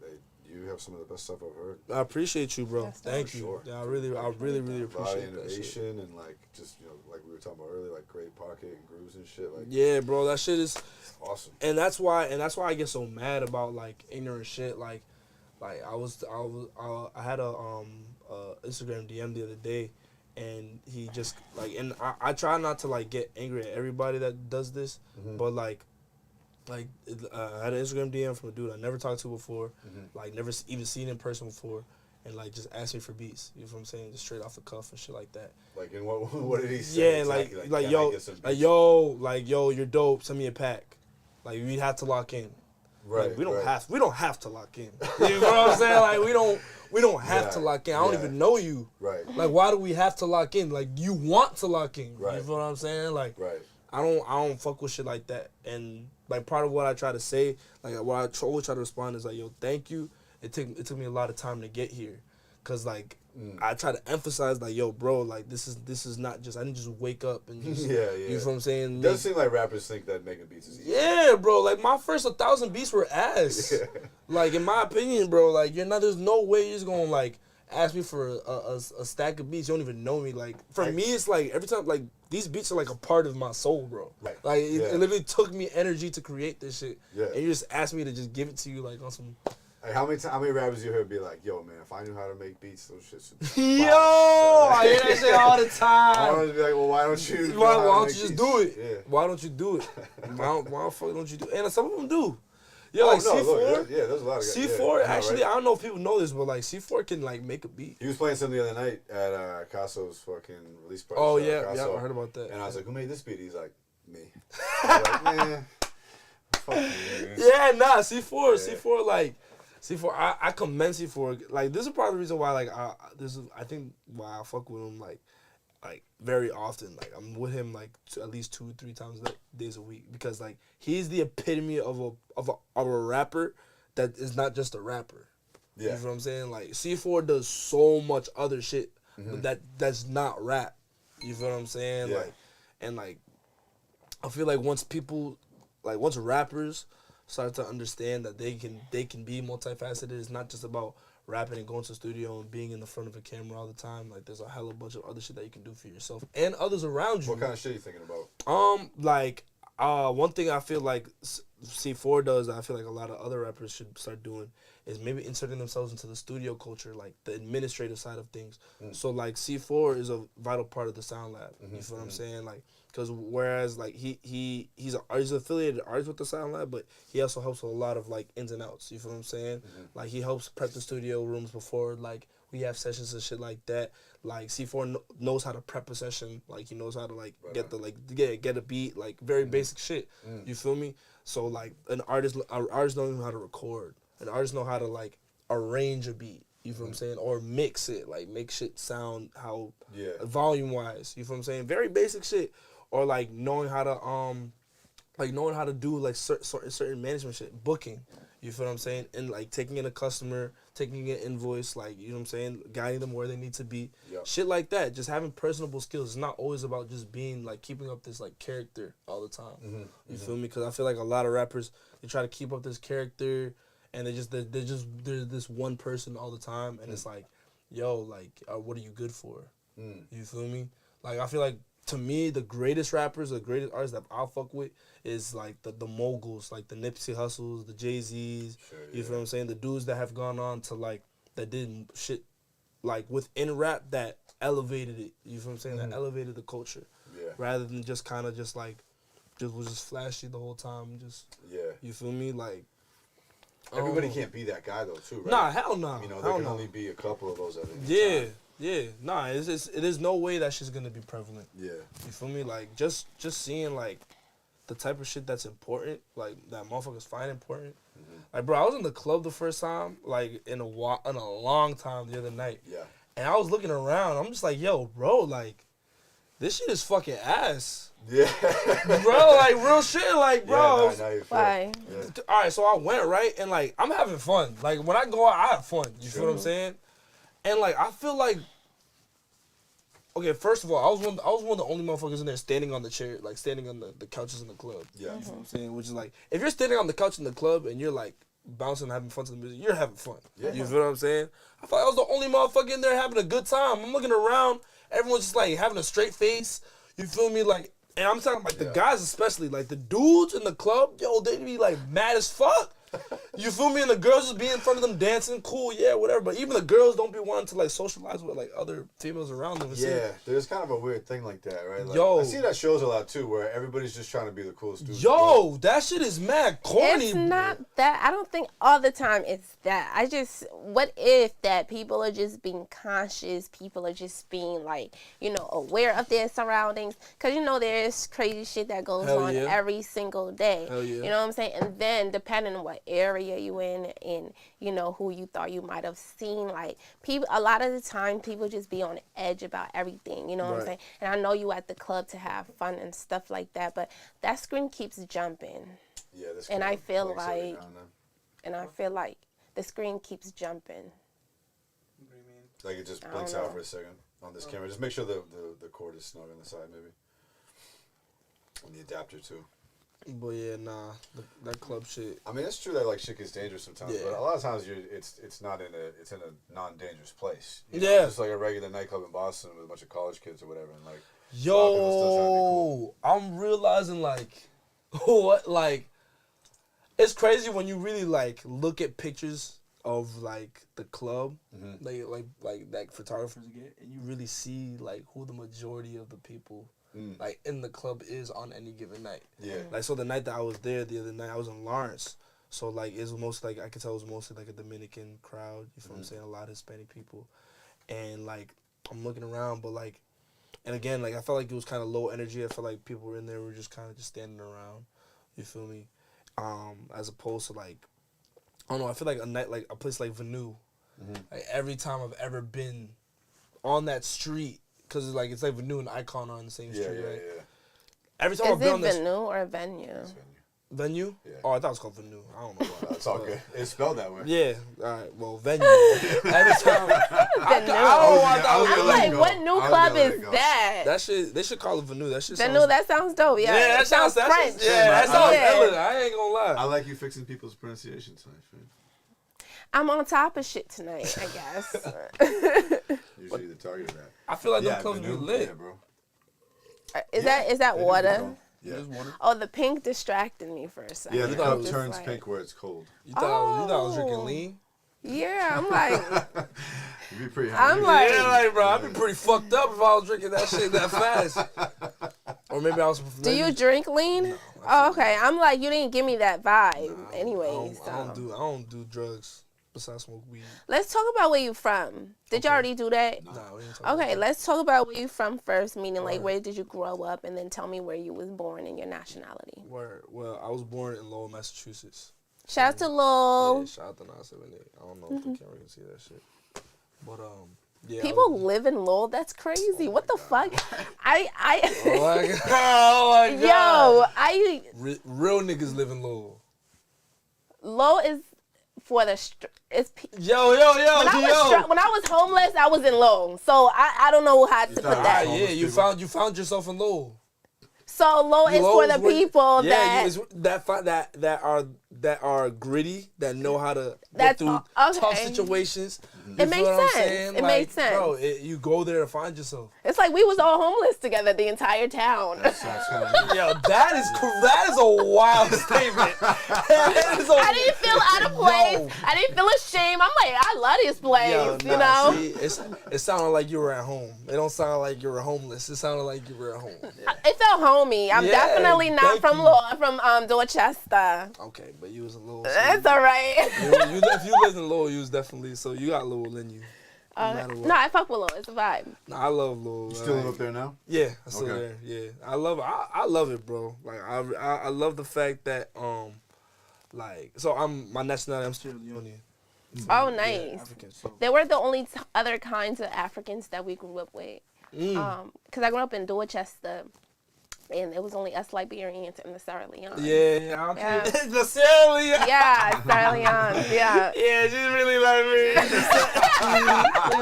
you have some of the best stuff I've heard. I appreciate you, bro. Thank you. Sure. Yeah, I really appreciate that shit. And, like, just, like we were talking about earlier, like, great pocket and grooves and shit. Like, yeah, bro, that shit is awesome. And that's why I get so mad about, like, ignorant shit. Like I had a Instagram DM the other day, and he just, like, and I try not to, like, get angry at everybody that does this, but, like I had an Instagram DM from a dude I never talked to before, like, never even seen in person before, and, like, just asked me for beats. You know what I'm saying? Just straight off the cuff and shit like that. Like, and what did he say? Yeah, exactly? yo, you're dope. Send me a pack. Like, we'd have to lock in. Right. Like, we don't have to lock in. You know what I'm saying? Like we don't have to lock in. I don't even know you. Right. Like, why do we have to lock in? Like, you want to lock in. Right. You feel what I'm saying? Like, right. I don't fuck with shit like that. And like part of what I try to say, like what I always try to respond is like, yo, thank you. It took me a lot of time to get here, cause like I try to emphasize like, yo, bro, like this is not just, I didn't just wake up and just, yeah. You know what I'm saying? It does seem like rappers think that making beats is easy. Yeah, bro. Like my first 1,000 beats were ass. Yeah. Like in my opinion, bro. Like there's no way you're just gonna like ask me for a stack of beats. You don't even know me. Like for me, it's like every time like these beats are like a part of my soul, bro. Right. Like it literally took me energy to create this shit. Yeah. And you just asked me to just give it to you like on some. Like how many rappers you heard be like, yo, man, if I knew how to make beats, those shits would be Yo, I hear that shit all the I time. always be like, well, why don't you? Why don't you just beats? do it? Yeah. Why don't you do it? Why the fuck don't you do it? And some of them do. Yeah, like no, C4. look, there's a lot of guys. C4 actually, right? I don't know if people know this, but like C4 can like make a beat. He was playing something the other night at Caso's fucking release party. Oh show yeah, at Caso. I heard about that. And I was like, who made this beat? He's like, me. I was like, man, fuck you, man. Yeah, nah, C4, like C4. I commend C4. Like this is part of the reason why like I think why I fuck with him like very often. Like I'm with him like at least 2-3 times days a week, because like he's the epitome of a rapper that is not just a rapper. Yeah. You know what I'm saying? Like C4 does so much other shit, but that's not rap. You feel what I'm saying? Yeah. Like, and like I feel like once rappers start to understand that they can be multifaceted, it's not just about rapping and going to the studio and being in the front of a camera all the time. Like there's a hella bunch of other shit that you can do for yourself and others around you. What kind of shit are you thinking about? One thing I feel like C4 does that I feel like a lot of other rappers should start doing is maybe inserting themselves into the studio culture, like the administrative side of things. So like C4 is a vital part of the Sound Lab. You feel what I'm saying? Like, because whereas like he's an affiliated artist with the Sound Lab, but he also helps with a lot of like ins and outs. You feel what I'm saying? Like he helps prep the studio rooms before like we have sessions and shit like that. Like C4 knows how to prep a session. Like he knows how to like get a beat, like very basic shit. You feel me? So like an artist don't know how to record. An artist know how to like arrange a beat. You feel what I'm saying? Or mix it, like make shit sound how volume wise. You feel what I'm saying? Very basic shit. Or like knowing how to do like certain management shit, booking. You feel what I'm saying? And like taking in a customer, taking an invoice, like, you know what I'm saying, guiding them where they need to be. Yep. Shit like that. Just having personable skills. It's not always about just being like keeping up this like character all the time. You feel me? Because I feel like a lot of rappers, they try to keep up this character and they're this one person all the time, and it's like, yo, like, what are you good for? You feel me? Like I feel like, to me, the greatest rappers, the greatest artists that I'll fuck with is like the moguls, like the Nipsey Hussles, the Jay-Z's, you feel what I'm saying? The dudes that have gone on to like, that did shit like within rap that elevated it, you feel what I'm saying? That elevated the culture. Rather than just kind of just like, was just flashy the whole time, you feel me? Like, everybody can't be that guy though, too, right? Nah, hell nah. You know, there can only be a couple of those at any time. Yeah, nah, it is no way that shit's gonna be prevalent. Yeah. You feel me? Like, just seeing, like, the type of shit that's important, like, that motherfuckers find important. Like, bro, I was in the club the first time, like, in a long time the other night. Yeah. And I was looking around, I'm just like, yo, bro, like, this shit is fucking ass. Yeah. Bro, like, real shit, like, bro. Why? Yeah. All right, so I went, right? And, like, I'm having fun. Like, when I go out, I have fun. You feel what I'm saying? And, like, I feel like, okay, first of all, I was one of the only motherfuckers in there standing on the chair, like, standing on the couches in the club. Yeah. You know what I'm saying? Which is, like, if you're standing on the couch in the club and you're, like, bouncing and having fun to the music, you're having fun. Yeah. You feel what I'm saying? I thought I was the only motherfucker in there having a good time. I'm looking around, everyone's just, like, having a straight face. You feel me? Like, and I'm talking, like, the guys especially, like, the dudes in the club, yo, they be, like, mad as fuck. You feel me? And the girls just be in front of them dancing, cool, yeah, whatever. But even the girls don't be wanting to like socialize with like other females around them. Yeah, there's kind of a weird thing like that, right? Like, Yo. I see that shows a lot too, where everybody's just trying to be the coolest dude. Yo, that shit is mad corny. It's not that. I don't think all the time it's that. What if that people are just being conscious, people are just being like, aware of their surroundings? Because, there's crazy shit that goes on every single day. Hell yeah. You know what I'm saying? And then depending on what area you in and, who you thought you might have seen, like, people, a lot of the time people just be on edge about everything, you know what I'm saying? And I know you at the club to have fun and stuff like that, but that screen keeps jumping. Yeah, this and I feel like the screen keeps jumping. Like it just blinks out for a second on this camera. Just make sure the cord is snug on the side, maybe. And the adapter too. But yeah, nah, that club shit. I mean, it's true that like shit gets dangerous sometimes, but a lot of times it's not in a non-dangerous place. It's just like a regular nightclub in Boston with a bunch of college kids or whatever, and like. Yo, I'm realizing like, it's crazy when you really like look at pictures of like the club, like that photographers get, and you really see like who the majority of the people like in the club is on any given night. Yeah. Like so the night that I was there, the other night I was in Lawrence, so like it was mostly like I could tell it was mostly like a Dominican crowd. You feel what I'm saying? A lot of Hispanic people, and like I'm looking around, but like. And again, like I felt like it was kind of low energy. I felt like people were in there, were just kind of just standing around. You feel me? As opposed to like, I don't know. I feel like a night, like a place like Venu. Like every time I've ever been on that street, because it's like Venu and Icon are on the same street, right? Yeah. Every time I've been on this. Is it Venu or Venue? Venue? Yeah. Oh, I thought it was called Venue. I don't know why. It's all good. It's spelled that way. Yeah. All right. Well, Venue. Every time. I'm like, what new club is that? That shit. They should call it Venue. That shit. Venue. That sounds dope. Yeah. Yeah. That sounds French. That sounds Ellen. I ain't gonna lie. I like you fixing people's pronunciation tonight, friend. I'm on top of shit tonight, I guess. Usually the target of that. I feel like them clubs be lit, yeah, bro. Is that water? Yeah. Oh, the pink distracted me for a second. Yeah, the cup turns pink where it's cold. You thought I was drinking lean? Yeah, I'm like. You'd be pretty hungry. I'm like. Yeah, like, bro, I'd be pretty fucked up if I was drinking that shit that fast. Or maybe I was. Do you drink lean? No, oh, okay. I'm like, you didn't give me that vibe. Anyways, I don't do drugs. Besides smoke weed. Let's talk about where you from. Did you already do that? No, we didn't talk Okay, let's talk about where you from first, meaning like where did you grow up, and then tell me where you was born and your nationality. Word. Well, I was born in Lowell, Massachusetts. Shout out to Lowell. Yeah, shout out to 978. I don't know if the camera can see that shit. But yeah. People live in Lowell. That's crazy. What the fuck? Oh my god. Yo, real niggas live in Lowell. Lowell is for the it's yo. When I was homeless, I was in Lowell, so I don't know how to put that. Yeah, you found yourself in Lowell. So Lowell is for the people that are gritty, that know how to get through tough situations. It makes sense. It makes sense. Bro, you go there to find yourself. It's like we was all homeless together, the entire town. Yo, that is a wild statement. I didn't feel out of place. I didn't feel ashamed. I'm like, I love this place, you know? See, it sounded like you were at home. It don't sound like you were homeless. It sounded like you were at home. Yeah. It felt homey. I'm definitely not from Dorchester. Okay, but you was in Lowell. That's all right. If you lived in Lowell, you was definitely, so you got Lowell in you. No, I fuck with Lowell. It's a vibe. No, I love Lowell. You still live up there now? Yeah, I'm still there. Yeah, I love it, bro. Like I love the fact that so my nationality, I'm Sierra Leonean. Oh, nice. Yeah, African, so. They were the only other kinds of Africans that we grew up with. Because I grew up in Dorchester. And it was only us Liberians and the Sierra Leones. Yeah. The Sierra Leones. Yeah, Sierra Leones. Yeah. Yeah, she's really Liberian. She's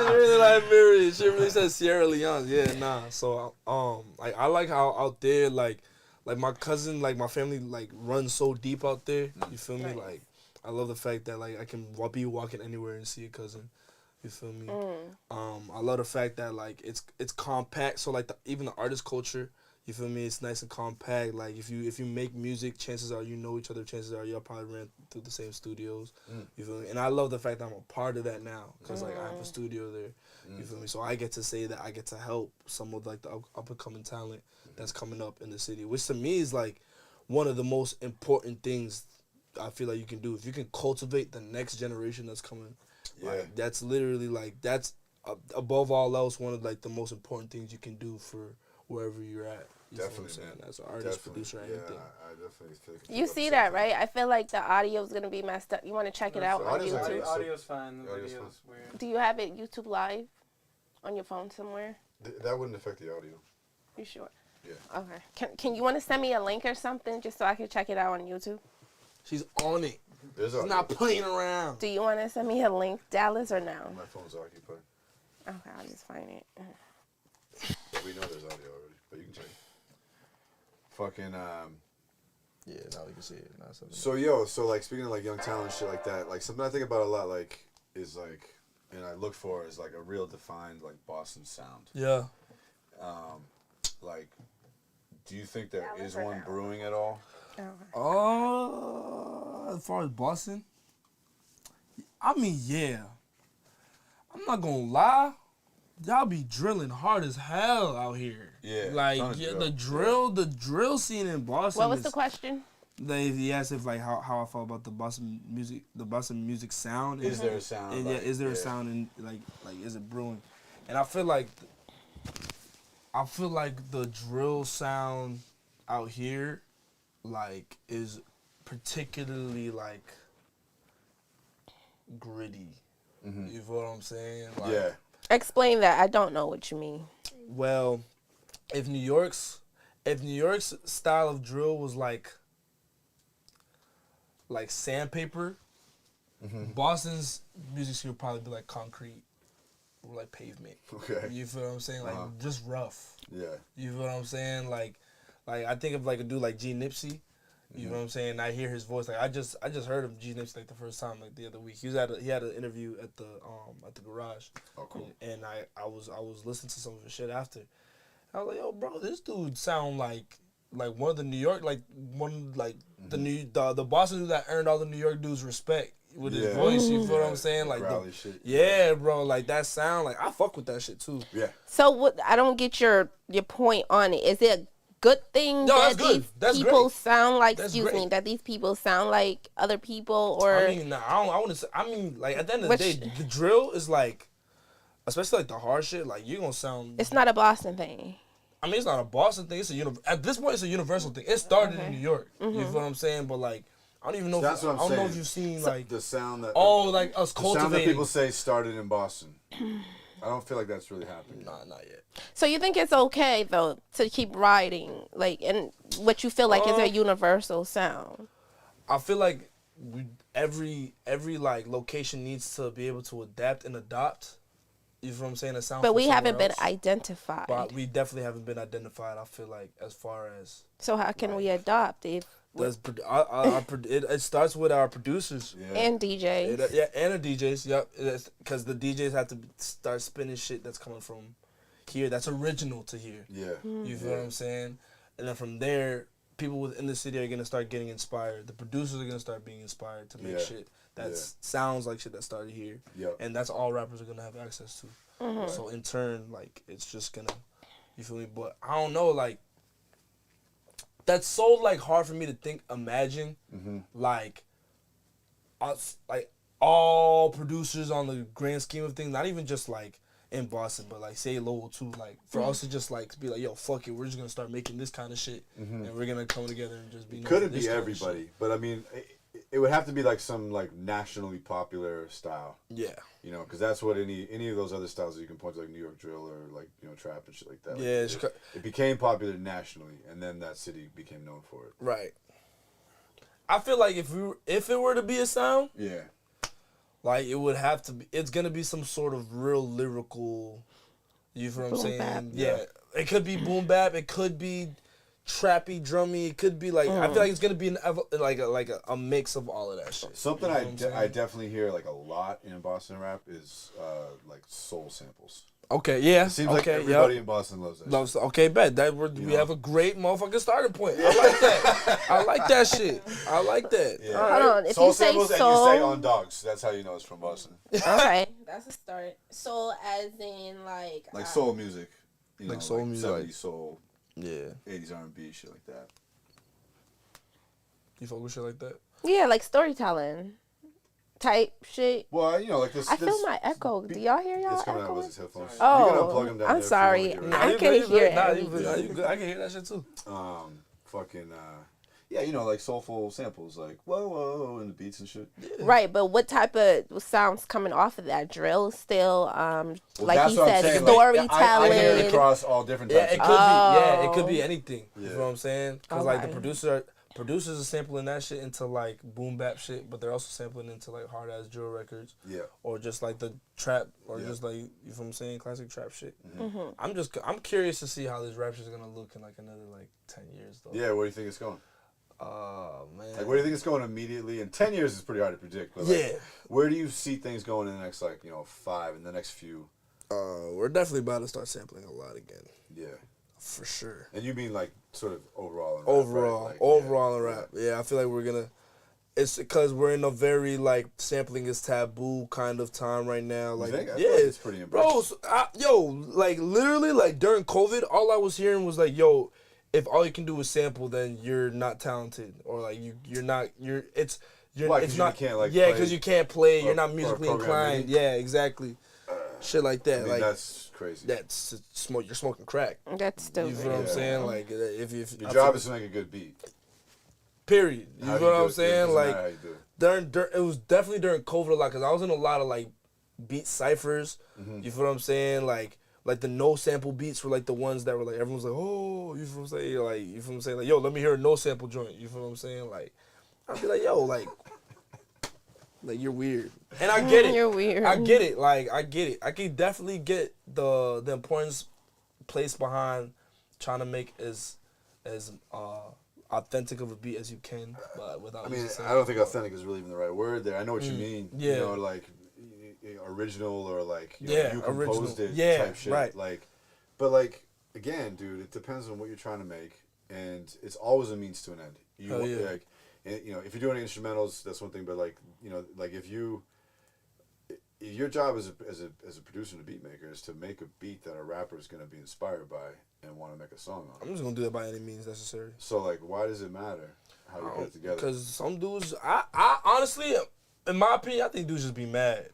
really Liberian. She really says Sierra Leones. Yeah, nah. So I like how out there like my cousin, like my family like runs so deep out there. You feel me? Like I love the fact that like I can be walking anywhere and see a cousin. You feel me? I love the fact that like it's compact. So like even the artist culture. You feel me? It's nice and compact. Like if you make music, chances are you know each other. Chances are y'all probably ran through the same studios. You feel me? And I love the fact that I'm a part of that now because like I have a studio there. You feel me? So I get to say that I get to help some of like the up and coming talent that's coming up in the city, which to me is like one of the most important things I feel like you can do. If you can cultivate the next generation that's coming, like that's literally like that's above all else one of like the most important things you can do for wherever you're at. You Definitely, man. As an artist, producer, anything. I definitely think You see that, right? I feel like the audio is gonna be messed up. You want to check it out on YouTube? Audio's fine. The video's weird. Do you have it YouTube Live on your phone somewhere? That wouldn't affect the audio. You sure? Yeah. Okay. Can you want to send me a link or something just so I can check it out on YouTube? She's on it. She's not playing around. Do you want to send me a link, Dallas, or no? My phone's occupied. Okay, I'll just find it. But we know there's audio already, but you can check. Fucking Yeah, now we can see it. So like speaking of like young talent and shit like that, like something I think about a lot like is like, and I look for is like a real defined like Boston sound. Yeah. Like, do you think there is one brewing at all? As far as Boston, I mean, yeah. I'm not gonna lie, y'all be drilling hard as hell out here. Yeah, like the drill scene in Boston. What was the question? He asked if like how I felt about the Boston music sound. Is there a sound? And, is there a sound and like is it brewing? And I feel like the drill sound out here, like, is particularly like gritty. You feel what I'm saying? Like, yeah. Explain that. I don't know what you mean. Well, if New York's style of drill was like sandpaper, Boston's music scene would probably be like concrete or like pavement. Okay. You feel what I'm saying? Like just rough. Yeah. You feel what I'm saying? Like I think of like a dude like G Nipsey. You know what I'm saying? I hear his voice. Like I just heard of G Nipsey like the first time like the other week. He had an interview at the garage. Oh, cool. And I was listening to some of his shit after. I was like, yo, bro, this dude sound like one of the New York the Boston dude that earned all the New York dudes respect with his voice. You feel what I'm saying? Like shit. Yeah, bro. Like that sound. Like I fuck with that shit too. Yeah. So what? I don't get your point on it. Is it a good thing that these people sound like? That these people sound like other people, or I mean, I want to say. I mean, like at the end of the day, the drill is like, especially like the hard shit. Like you're gonna sound. It's not a Boston thing. I mean, it's not a Boston thing. It's at this point, it's a universal thing. It started in New York. You feel what I'm saying? But like, I don't even know. That's what I'm saying. I don't know if you've seen like the sound that. Like us cultivating. The sound that people say started in Boston. I don't feel like that's really happening. Nah, not yet. So you think it's okay though to keep riding, like, and what you feel like is a universal sound? I feel like every like location needs to be able to adapt and adopt. You feel what I'm saying? A sound. But we haven't been identified. But we definitely haven't been identified. I feel like as far as. So how can we adopt if? It starts with our producers and DJs. And the DJs. Yep, because the DJs have to start spinning shit that's coming from here. That's original to here. Yeah. You feel what I'm saying? And then from there, people within the city are gonna start getting inspired. The producers are gonna start being inspired to make shit that sounds like shit that started here. Yep. And that's all rappers are gonna have access to. So in turn, like it's just gonna, you feel me? But I don't know, like. That's so like hard for me to imagine, like us, like all producers on the grand scheme of things, not even just like in Boston, but like say Lowell too, like for us to just like be like, yo, fuck it, we're just gonna start making this kind of shit, and we're gonna come together and just be. Couldn't be everybody, but I mean, it would have to be like some like nationally popular style. Yeah. You know, because that's what any of those other styles that you can point to, like New York drill or like trap and shit like that. Yeah. Like, it became popular nationally, and then that city became known for it. Right. I feel like if it were to be a sound, like it would have to be. It's gonna be some sort of real lyrical. You feel what I'm saying? Bap. Yeah. It could be boom bap. It could be trappy, drummy. It could be like I feel like it's gonna be a mix of all of that shit. Something I definitely hear like a lot in Boston rap is like soul samples. Okay, yeah. It seems like everybody in Boston loves that. Okay, bet we have a great motherfucking starting point. I like that. I like that shit. I like that. Yeah. Hold on. If Soul you say samples soul, and you say on dogs, that's how you know it's from Boston. okay, that's a start. Soul, as in like soul music, like soul music, 70s soul, yeah, 80s R&B, shit like that. You fuck with shit like that? Yeah, like storytelling type shit. Well, like this. I feel my echo. Do y'all hear y'all? It's coming out echoing? of his headphones. Oh, you can unplug them down I'm there sorry. if you want I to can hear it. You good. I can hear that shit too. Like soulful samples, like whoa, whoa, and the beats and shit. Yeah. Right, but what type of sounds coming off of that? Drill still, like he said, storytelling. I hear it across all different types. It could be. Yeah, it could be anything. Yeah. You know what I'm saying? Because like the producers are sampling that shit into like boom bap shit, but they're also sampling into like hard ass drill records. Yeah. Or just like the trap, or just like, you know what I'm saying, classic trap shit. Mm-hmm. I'm curious to see how this rap shit is gonna look in like another like 10 years though. Yeah, where do you think it's going? Oh man. Like, where do you think it's going immediately? In 10 years is pretty hard to predict. But where do you see things going in the next 5, in the next few? We're definitely about to start sampling a lot again. Yeah. For sure. And you mean like sort of overall in rap, overall, right? overall in rap. Yeah, I feel like we're gonna. It's because we're in a very like sampling is taboo kind of time right now. Like, it's pretty impressive. Bro, like literally, like during COVID, all I was hearing was like, yo, if all you can do is sample, then you're not talented, or like you're not. It's not. Because you can't play. You're not musically inclined. Yeah, exactly. Shit like that. I mean, like that's crazy. That's you're smoking crack. That's stupid. You know what I'm saying? Like if your job is to make a good beat. Period. You know what I'm saying? Like it was definitely during COVID a lot, because I was in a lot of like beat ciphers. Mm-hmm. You feel what I'm saying? Like the no sample beats were like the ones that were like everyone's like, oh, you feel what I'm saying? Like, you feel what I'm saying? Like, yo, let me hear a no sample joint. You feel what I'm saying? Like, I'd be like, yo, like you're weird. And I get it. You're weird. I get it. Like, I get it. I can definitely get the importance placed behind trying to make as authentic of a beat as you can, but without. I mean, I don't think authentic is really even the right word there. I know what you mean. Yeah. You know, like original, or like you composed it type shit. Right. Like, but like again, dude, it depends on what you're trying to make, and it's always a means to an end. Like, if you're doing instrumentals, that's one thing. But like, like if your job as a producer and a beat maker is to make a beat that a rapper is going to be inspired by and want to make a song on. I'm just going to do that by any means necessary. So like, why does it matter how you get it together? Because some dudes, I honestly, in my opinion, I think dudes just be mad.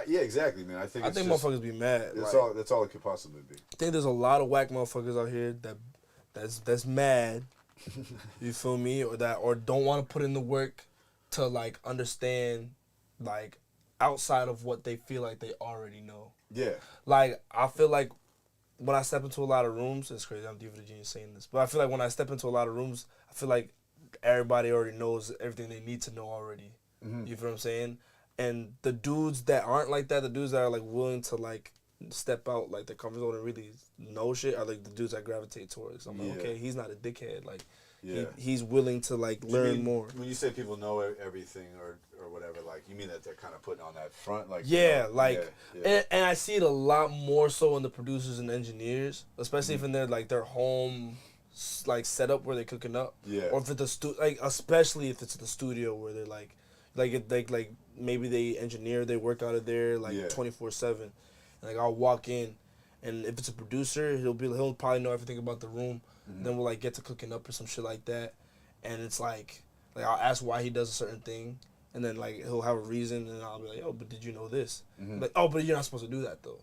Yeah, exactly, man. I think motherfuckers be mad. That's all it could possibly be. I think there's a lot of whack motherfuckers out here that's mad. You feel me? Or don't want to put in the work to like understand like outside of what they feel like they already know. Yeah. Like, I feel like when I step into a lot of rooms, it's crazy, I'm DeevoDaGenius saying this, but I feel like when I step into a lot of rooms, I feel like everybody already knows everything they need to know already. Mm-hmm. You feel what I'm saying? And the dudes that aren't like that, the dudes that are like willing to like step out like their comfort zone and really know shit, are like the dudes I gravitate towards. I'm like, okay, he's not a dickhead. Like, he's willing to like learn more. When you say people know everything or whatever, like you mean that they're kind of putting on that front, like and I see it a lot more so in the producers and engineers, especially if in their home like setup where they're cooking up, or if it's especially if it's the studio where they're like maybe they engineer, they work out of there 24/7. Like, I'll walk in, and if it's a producer, he'll probably know everything about the room. Mm-hmm. Then we'll like get to cooking up or some shit like that, and it's like I'll ask why he does a certain thing, and then like he'll have a reason, and I'll be like, oh, but did you know this? Mm-hmm. Like, oh, but you're not supposed to do that though.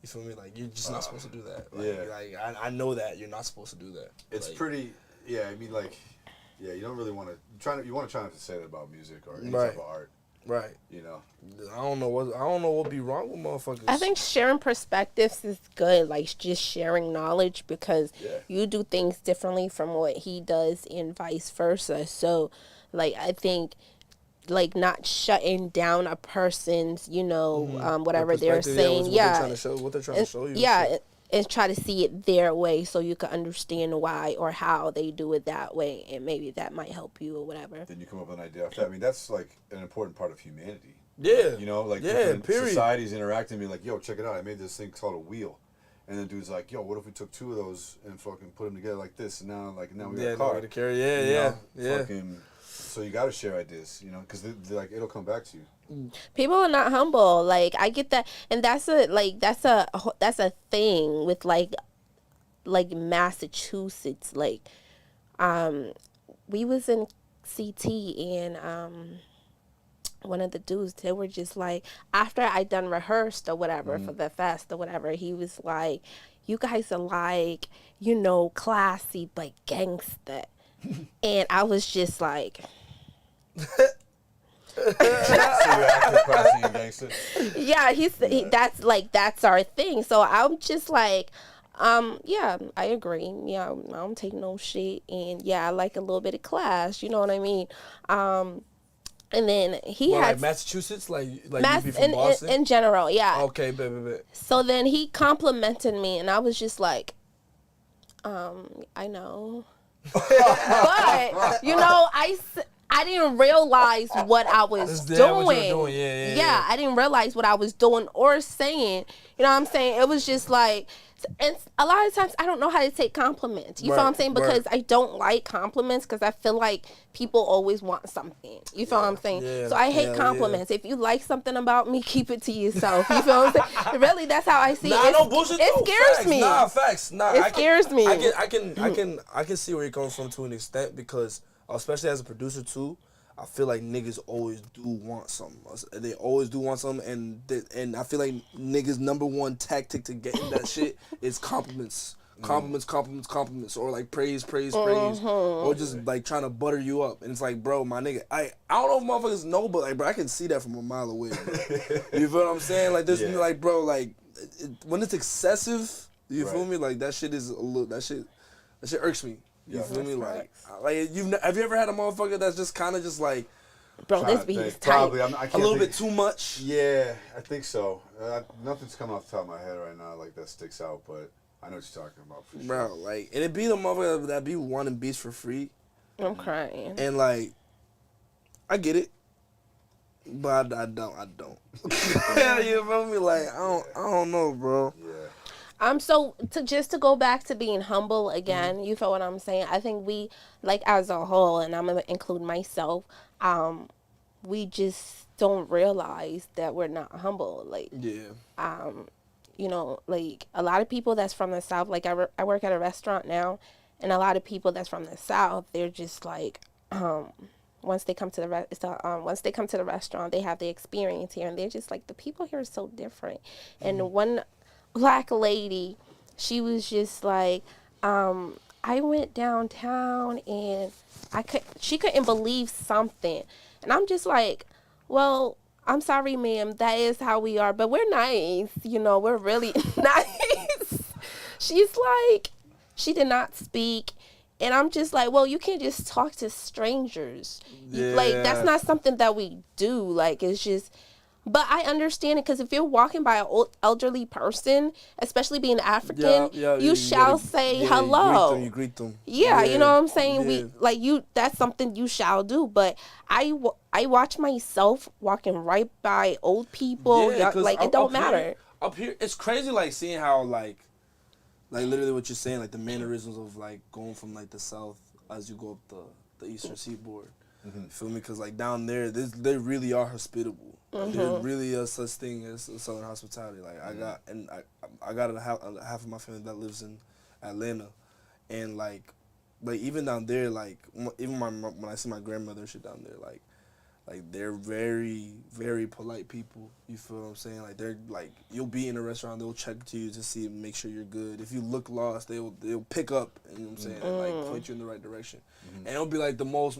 You feel me? Like, you're just not supposed to do that. Like, I know that you're not supposed to do that. It's like, pretty. Yeah, I mean, like, you don't really want to. You want to try not to say that about music or any type of art. Right. I don't know what be wrong with motherfuckers. I think sharing perspectives is good, like just sharing knowledge, because you do things differently from what he does and vice versa. So like, I think like not shutting down a person's, whatever they're saying. What they're trying to show you. Yeah. And try to see it their way so you can understand why or how they do it that way, and maybe that might help you or whatever. Then you come up with an idea after that. I mean, that's like an important part of humanity. You know, like different period. societies interacting, being like, yo, check it out, I made this thing called a wheel. And then dude's like, yo, what if we took 2 of those and fucking put them together like this, and now we got a car. To carry. Yeah. Fucking, so you got to share ideas, you know, because they're like, it'll come back to you. People are not humble. Like, I get that, and that's a thing with like Massachusetts. Like, we was in CT and one of the dudes, they were just like, after I done rehearsed or whatever for the fest or whatever, he was like, you guys are like, you know, classy but gangster. And I was just like, yeah, that's our thing. So I'm just like, yeah, I agree. Yeah, I don't take no shit, and yeah, I like a little bit of class. You know what I mean? And then he had like Massachusetts, like you be from Boston? In general, yeah. Okay, baby. So then he complimented me, and I was just like, I know, but you know, I didn't realize what I was doing. Yeah, I didn't realize what I was doing or saying. You know what I'm saying? It was just like, and a lot of times I don't know how to take compliments. You feel what I'm saying? Because I don't like compliments because I feel like people always want something. You feel what I'm saying? Yeah, so I hate compliments. If you like something about me, keep it to yourself. You feel what I'm saying? Really, that's how I see it. No bullshit. It scares me. Facts. It scares me. I can see where you're coming from to an extent, because especially as a producer too, I feel like niggas always do want something. They always do want something, and I feel like niggas' number one tactic to getting that shit is compliments. Compliments, or like praise, or just like trying to butter you up. And it's like, bro, my nigga, I don't know if motherfuckers know, but like, bro, I can see that from a mile away. Bro. You feel what I'm saying? Like, there's like, bro, like when it's excessive, you feel me? Like that shit is a little, that shit irks me. You feel me? Like have you ever had a motherfucker that's just kind of just like, bro, this beat is tight. Probably, a little bit too much? Yeah, I think so. Nothing's coming off the top of my head right now like that sticks out, but I know what you're talking about for sure. Bro, like, and it be the motherfucker that be wanting beats for free. I'm crying. And like, I get it, but I don't. You feel me? Like, I don't know, bro. Yeah. So to go back to being humble again, you feel what I'm saying? I think we, like, as a whole, and I'm gonna include myself, we just don't realize that we're not humble. Like, you know, like a lot of people that's from the South, like I work at a restaurant now, and a lot of people that's from the South, they're just like, once they come to the restaurant, they have the experience here, and they're just like, the people here are so different. And one Black lady, she was just like, I went downtown and she couldn't believe something. And I'm just like, well, I'm sorry, ma'am, that is how we are, but we're nice, you know, we're really nice. She's like, she did not speak. And I'm just like, well, you can't just talk to strangers. Yeah. Like, that's not something that we do. Like, it's just, but I understand it, because if you're walking by an elderly person, especially being African, you shall say hello. You greet them. Yeah, you know what I'm saying? Yeah. That's something you shall do. But I watch myself walking right by old people. Yeah, like, it don't matter. Up here, it's crazy, like, seeing how, like literally what you're saying, like, the mannerisms of, like, going from, like, the South as you go up the Eastern Seaboard. You feel me? Because, like, down there, they really are hospitable. There really is such thing as Southern hospitality. Like, I got half of my family that lives in Atlanta, and like even down there, like even when I see my grandmother shit down there, like they're very, very polite people. You feel what I'm saying? Like, they're like, you'll be in a restaurant, they'll check to you to see, make sure you're good. If you look lost, they'll pick up, you know what I'm saying, and like point you in the right direction. And it'll be like the most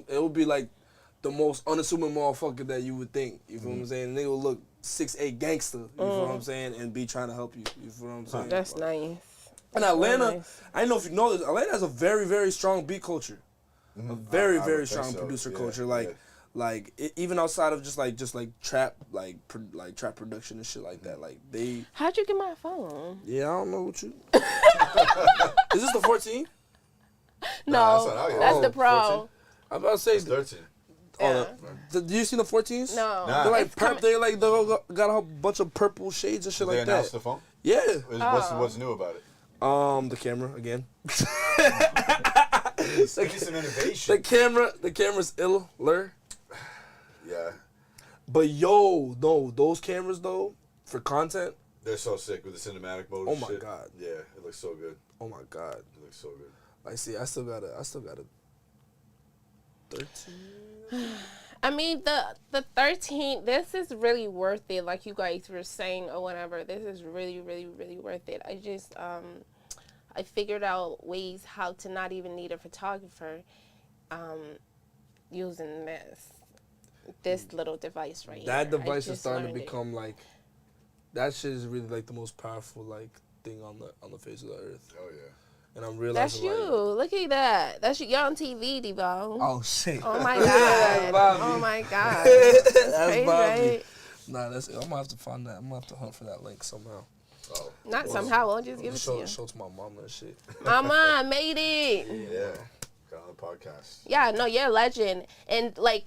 unassuming motherfucker that you would think. You feel what I'm saying? And they will look 6'8" gangster. You feel what I'm saying? And be trying to help you. You feel what I'm saying? That's nice. And Atlanta, I don't know if you know this, Atlanta has a very, very strong beat culture. A very, very strong producer culture. Like even outside of just like trap, like trap production and shit like that. Like, they. How'd you get my phone? Yeah, I don't know what you. Is this the 14? No, that's the Pro. 14? I'm about to say it's 13. Yeah. Do you see the 14s? No. Nah. They're like they got a whole bunch of purple shades and shit Did like they announce that. the phone? Yeah. What's new about it? The camera again. Give me some innovation. The camera's iller. Yeah. But yo, no, those cameras though, for content. They're so sick with the cinematic mode. Oh and my shit. God. Yeah, it looks so good. Oh my God. It looks so good. I see. I still got a 13. I mean, the 13, this is really worth it, like you guys were saying or whatever. This is really, really, really worth it. I just, I figured out ways how to not even need a photographer using this little device right here. That device is starting to learned it. become like, that shit is really like the most powerful like thing on the face of the earth. Oh yeah. And I'm realizing That's you. Look at that. That's you. You're on TV, Devo. Oh shit. Oh my God. Oh my God. That's crazy, Bobby. right? Nah, I'm gonna have to find that. I'm gonna have to hunt for that link somehow. Oh. Not somehow. I'll just give it to Show you. it to my mama and shit. Mama, I made it. Yeah. Got on the podcast. Yeah, no, you're a legend. And like,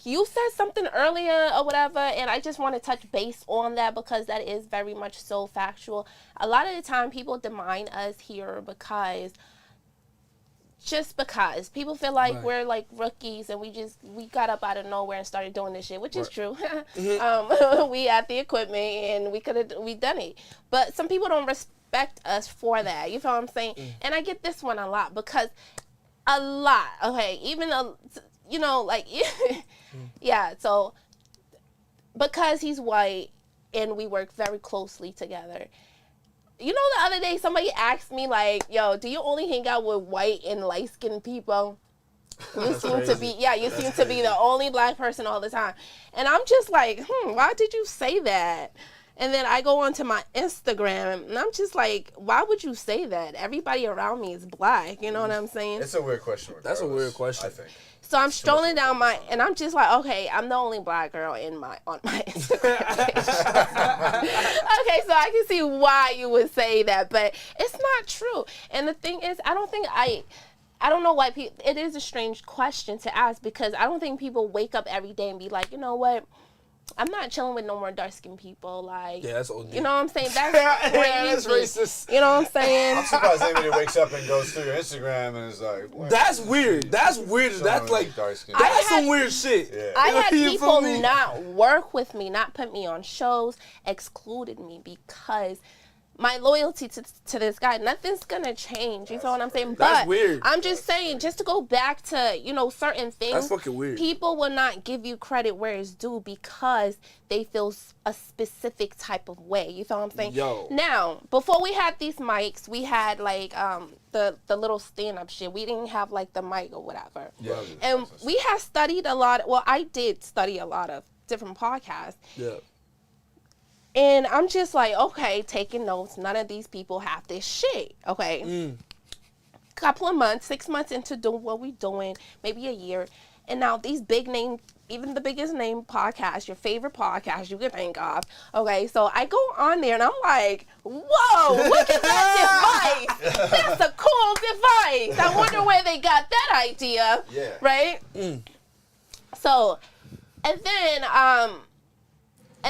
you said something earlier or whatever, and I just want to touch base on that because that is very much so factual. A lot of the time people demand us here because people feel like Right. we're like rookies and we got up out of nowhere and started doing this shit, which is true. We had the equipment and we done it. But some people don't respect us for that. You feel what I'm saying? And I get this one a lot because even yeah, so because he's white and we work very closely together. You know, the other day somebody asked me like, yo, do you only hang out with white and light-skinned people? You seem to be the only black person all the time. And I'm just like, why did you say that? And then I go onto my Instagram and I'm just like, why would you say that? Everybody around me is black. You know what I'm saying? It's a weird question. That's a weird question. I think. So I'm strolling down and I'm just like, okay, I'm the only black girl on my Instagram page. Okay, so I can see why you would say that, but it's not true. And the thing is, I don't know why people, it is a strange question to ask because I don't think people wake up every day and be like, you know what? I'm not chilling with no more dark-skinned people. Like, yeah, that's OD. You know what I'm saying? That's crazy. That's racist. You know what I'm saying? I'm surprised anybody wakes up and goes through your Instagram and is like, what? That's weird. That's weird. That's like, that's some weird shit. Yeah. I had You people feel me? not work with me, not put me on shows, excluded me because my loyalty to this guy, nothing's gonna change. You feel what I'm saying? That's But weird. I'm just saying, just to go back to, certain things. That's fucking weird. People will not give you credit where it's due because they feel a specific type of way. You feel what I'm saying? Yo. Now, before we had these mics, we had like the little stand-up shit. We didn't have like the mic or whatever. Yeah. And we have studied a lot. Well, I did study a lot of different podcasts. Yeah. And I'm just like, okay, taking notes. None of these people have this shit, okay? Couple of months, 6 months into doing what we're doing, maybe a year. And now these big name, even the biggest name podcast, your favorite podcast you can think of, okay? So I go on there and I'm like, whoa, look at that device. That's a cool device. I wonder where they got that idea, right? So, and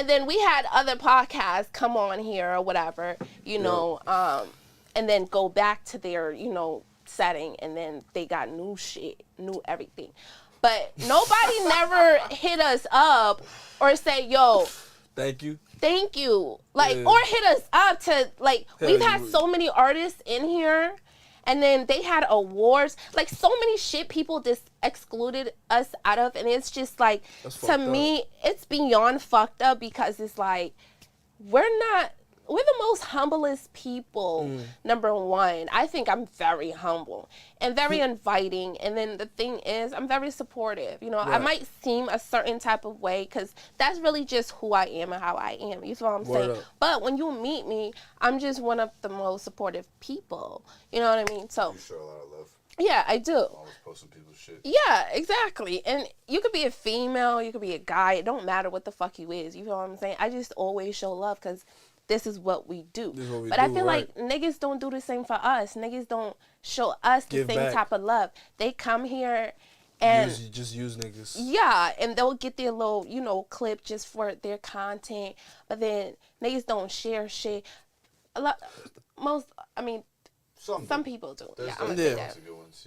then we had other podcasts come on here or whatever, and then go back to their, setting, and then they got new shit, new everything. But nobody never hit us up or say, yo, thank you. Like, or hit us up to, like, we've had so many artists in here. And then they had awards, like so many shit people just excluded us out of. And it's just like, to me, it's beyond fucked up because it's like, we're the most humblest people, number one. I think I'm very humble and very inviting. And then the thing is, I'm very supportive. I might seem a certain type of way because that's really just who I am and how I am. You feel what I'm saying? But when you meet me, I'm just one of the most supportive people. You know what I mean? So you show a lot of love. Yeah, I do. Always posting people's shit. Yeah, exactly. And you could be a female, you could be a guy. It don't matter what the fuck you is. You feel what I'm saying? I just always show love because this is what we do. But I feel like niggas don't do the same for us. Niggas don't show us the same type of love. They come here And just use niggas. Yeah, and they'll get their little, clip just for their content, but then niggas don't share shit. Some people do. Yeah, I'm gonna say that. Good ones,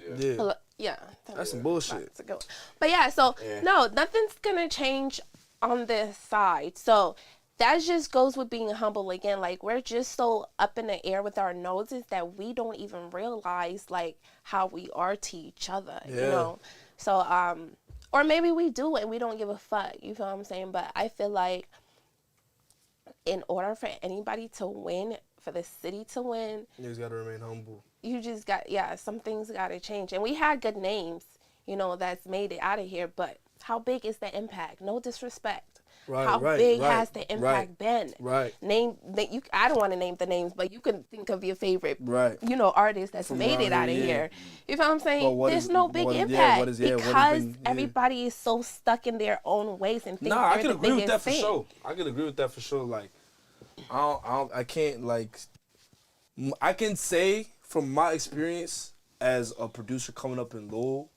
Yeah, that's some bullshit. That's a good one. But yeah, so no, nothing's gonna change on this side. So that just goes with being humble again. Like, we're just so up in the air with our noses that we don't even realize like how we are to each other. So or maybe we do and we don't give a fuck. You feel what I'm saying? But I feel like in order for anybody to win, for the city to win, you just gotta remain humble. You just some things gotta change. And we had good names, that's made it out of here. But how big is the impact? No disrespect. How big has the impact been? Right. I don't want to name the names, but you can think of your favorite, artist that's made it out of here. You know what I'm saying? There's no big impact because everybody is so stuck in their own ways and think I they're can the agree with that biggest for thing. sure. I can agree with that for sure. Like, I can't like. I can say from my experience as a producer coming up in Lowell,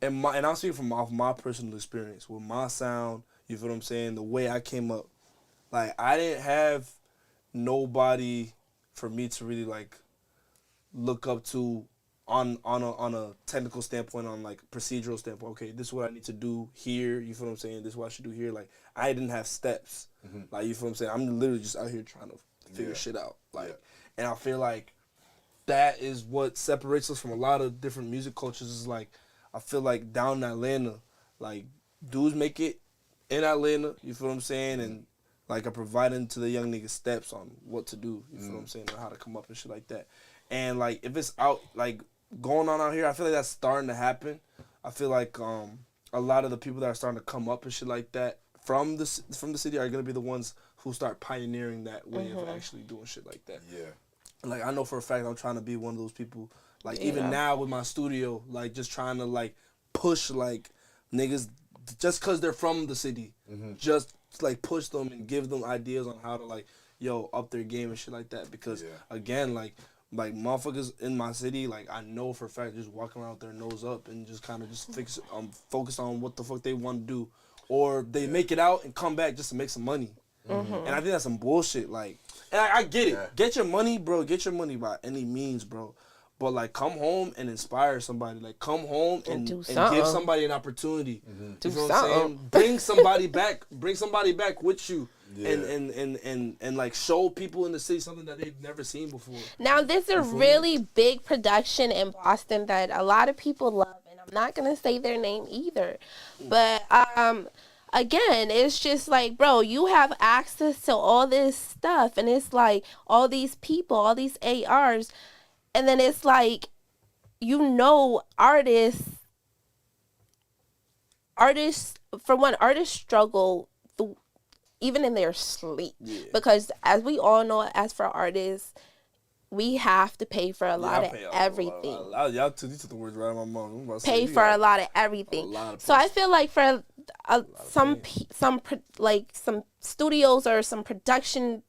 and I'm speaking from my personal experience with my sound. You feel what I'm saying? The way I came up, like, I didn't have nobody for me to really like look up to on a technical standpoint, on like procedural standpoint. Okay, this is what I need to do here. You feel what I'm saying? This is what I should do here. Like, I didn't have steps. Like, you feel what I'm saying? I'm literally just out here trying to figure shit out. Like, and I feel like that is what separates us from a lot of different music cultures. Is like, I feel like down in Atlanta, like, dudes make it in Atlanta, you feel what I'm saying? And, like, are providing to the young niggas steps on what to do, you feel what I'm saying? Or how to come up and shit like that. And, like, if it's out, like, going on out here, I feel like that's starting to happen. I feel like a lot of the people that are starting to come up and shit like that from the city are going to be the ones who start pioneering that way of actually doing shit like that. Yeah. Like, I know for a fact I'm trying to be one of those people. Like, even now with my studio, like, just trying to, like, push, like, niggas just because they're from the city. Just, like, push them and give them ideas on how to, like, up their game and shit like that. Because, again, like, motherfuckers in my city, like, I know for a fact just walking around with their nose up and just kind of just focus on what the fuck they want to do. Or they make it out and come back just to make some money. And I think that's some bullshit. Like, and I get it. Get your money, bro. Get your money by any means, bro. But, like, come home and inspire somebody. Like, come home and give somebody an opportunity. Do you know something. what I'm saying? Bring somebody back. Bring somebody back with you. And like, show people in the city something that they've never seen before. Now, there's a really big production in Boston that a lot of people love, and I'm not going to say their name either. But, again, it's just like, bro, you have access to all this stuff, and it's like all these people, all these ARs. And then it's like, artists, for one, artists struggle even in their sleep. Because as we all know, as for artists, we have to pay for a lot of everything. Y'all took the words right out of my mouth. Pay for a lot of everything. So I feel like for some studios or some production,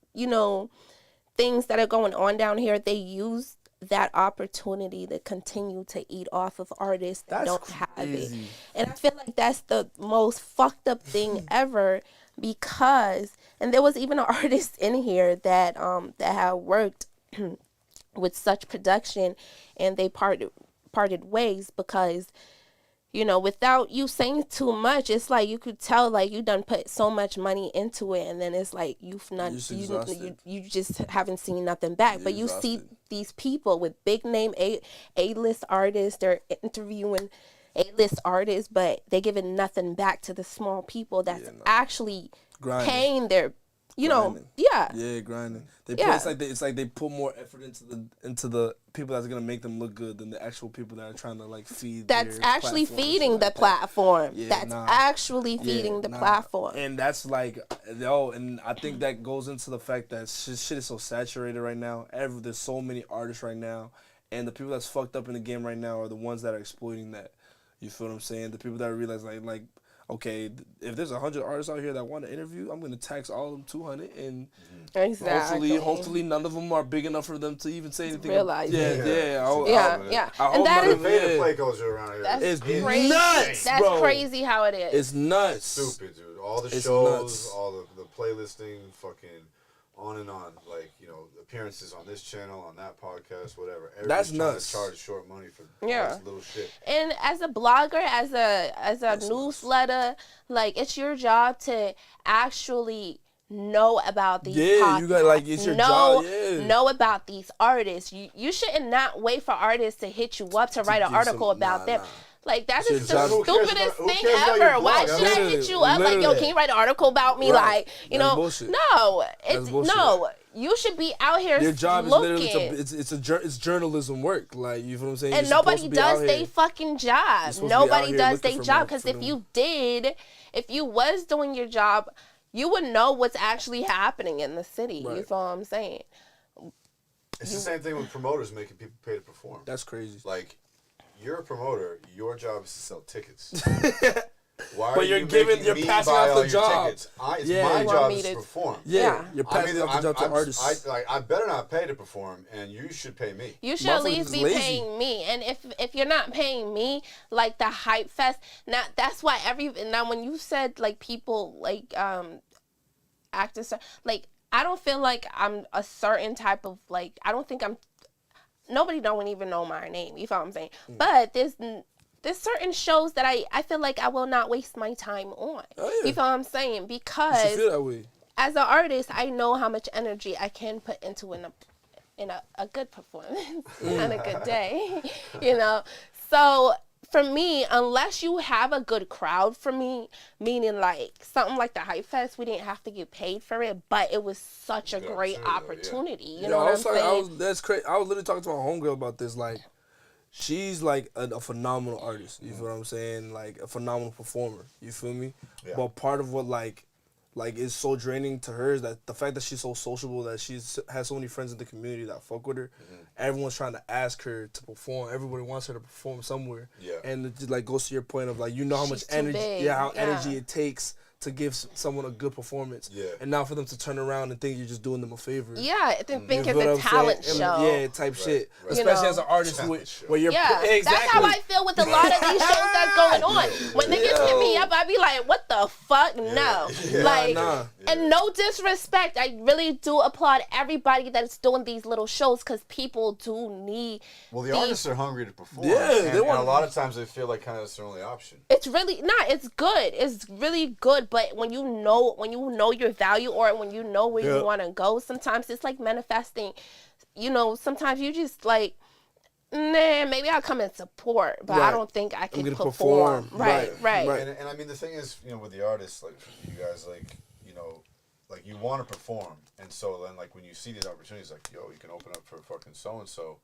things that are going on down here, they use that opportunity to continue to eat off of artists that don't have it. And I feel like that's the most fucked up thing ever, because, and there was even an artist in here that had worked with such production, and they parted ways because, without you saying too much, it's like you could tell, like, you done put so much money into it, and then it's like you just haven't seen nothing back. But you see these people with big name A-list artists, they're interviewing A-list artists, but they giving nothing back to the small people that's actually paying their grinding. It's like they put more effort into the people that's gonna make them look good than the actual people that are trying to, like, feed. That's actually feeding the platform. Actually feeding the platform. And that's like, and I think that goes into the fact that shit is so saturated right now. There's so many artists right now, and the people that's fucked up in the game right now are the ones that are exploiting that. You feel what I'm saying? The people that realize like okay, if there's 100 artists out here that want to interview, I'm gonna tax all of them 200, and hopefully none of them are big enough for them to even say anything. Realize yeah. And that is pay play culture around here. That's crazy. Nuts, That's bro. crazy how it is. It's nuts. It's stupid, dude. All the shows, all the playlisting, fucking on and on. Like, you know, appearances on this channel, on that podcast, whatever. That's trying nuts. to charge short money for all this little shit. And as a blogger, as a newsletter, like, it's your job to actually know about these podcasts. You got, like, it's your job. Know about these artists. You shouldn't not wait for artists to hit you up to write an article about them. Like, that is the stupidest thing ever. Why should I hit you up? Like, yo, can you write an article about me? Like, you know, no. You should be out here. Your job looking. is literally it's journalism work. Like, you know what I'm saying? And nobody does their fucking job. Nobody does their job, because if you was doing your job, you would know what's actually happening in the city. You feel what I'm saying? It's the same thing with promoters making people pay to perform. That's crazy. Like, you're a promoter. Your job is to sell tickets. But you're passing off the job. It's my job is to perform. You're passing off the job to artists. I better not pay to perform, and you should pay me. You should at least be paying me. And if you're not paying me, like the Hype Fest, now that's why now when you said like people like actors, like, I don't feel like I'm a certain type of, like, I don't think I'm. Nobody don't even know my name. You feel what I'm saying? But there's certain shows that I feel like I will not waste my time on. You feel what I'm saying? Because you should feel that way. As an artist, I know how much energy I can put into a good performance on a good day. You know? So for me, unless you have a good crowd for me, meaning like something like the Hype Fest, we didn't have to get paid for it, but it was such a great opportunity. You know what I'm saying? That's crazy. I was literally talking to my homegirl about this. Like, she's like a phenomenal artist. You feel what I'm saying? Like, a phenomenal performer. You feel me? Yeah. But part of what like is so draining to her is that the fact that she's so sociable, that has so many friends in the community that fuck with her. Everyone's trying to ask her to perform. Everybody wants her to perform somewhere. And it just, like, goes to your point of, like, you know how much energy, energy it takes to give someone a good performance. And now for them to turn around and think you're just doing them a favor. I think it's a talent show. Type shit. Especially as an artist where you're... Exactly. That's how I feel with a lot of these shows that's going on. When niggas hit me up, I be like, what the fuck? No. And no disrespect, I really do applaud everybody that's doing these little shows, because people do need... Well, the artists are hungry to perform. And a lot of times they feel like kind of it's their only option. It's really not. It's good. It's really good. But when you know your value, or when you know where you want to go, sometimes it's like manifesting. You know, sometimes you just like, nah, maybe I'll come and support, but I don't think I can perform. Right. And I mean, the thing is, you know, with the artists, like, you guys, like, you know, like, you want to perform, and so then, like, when you see these opportunities, like, yo, you can open up for fucking so and so,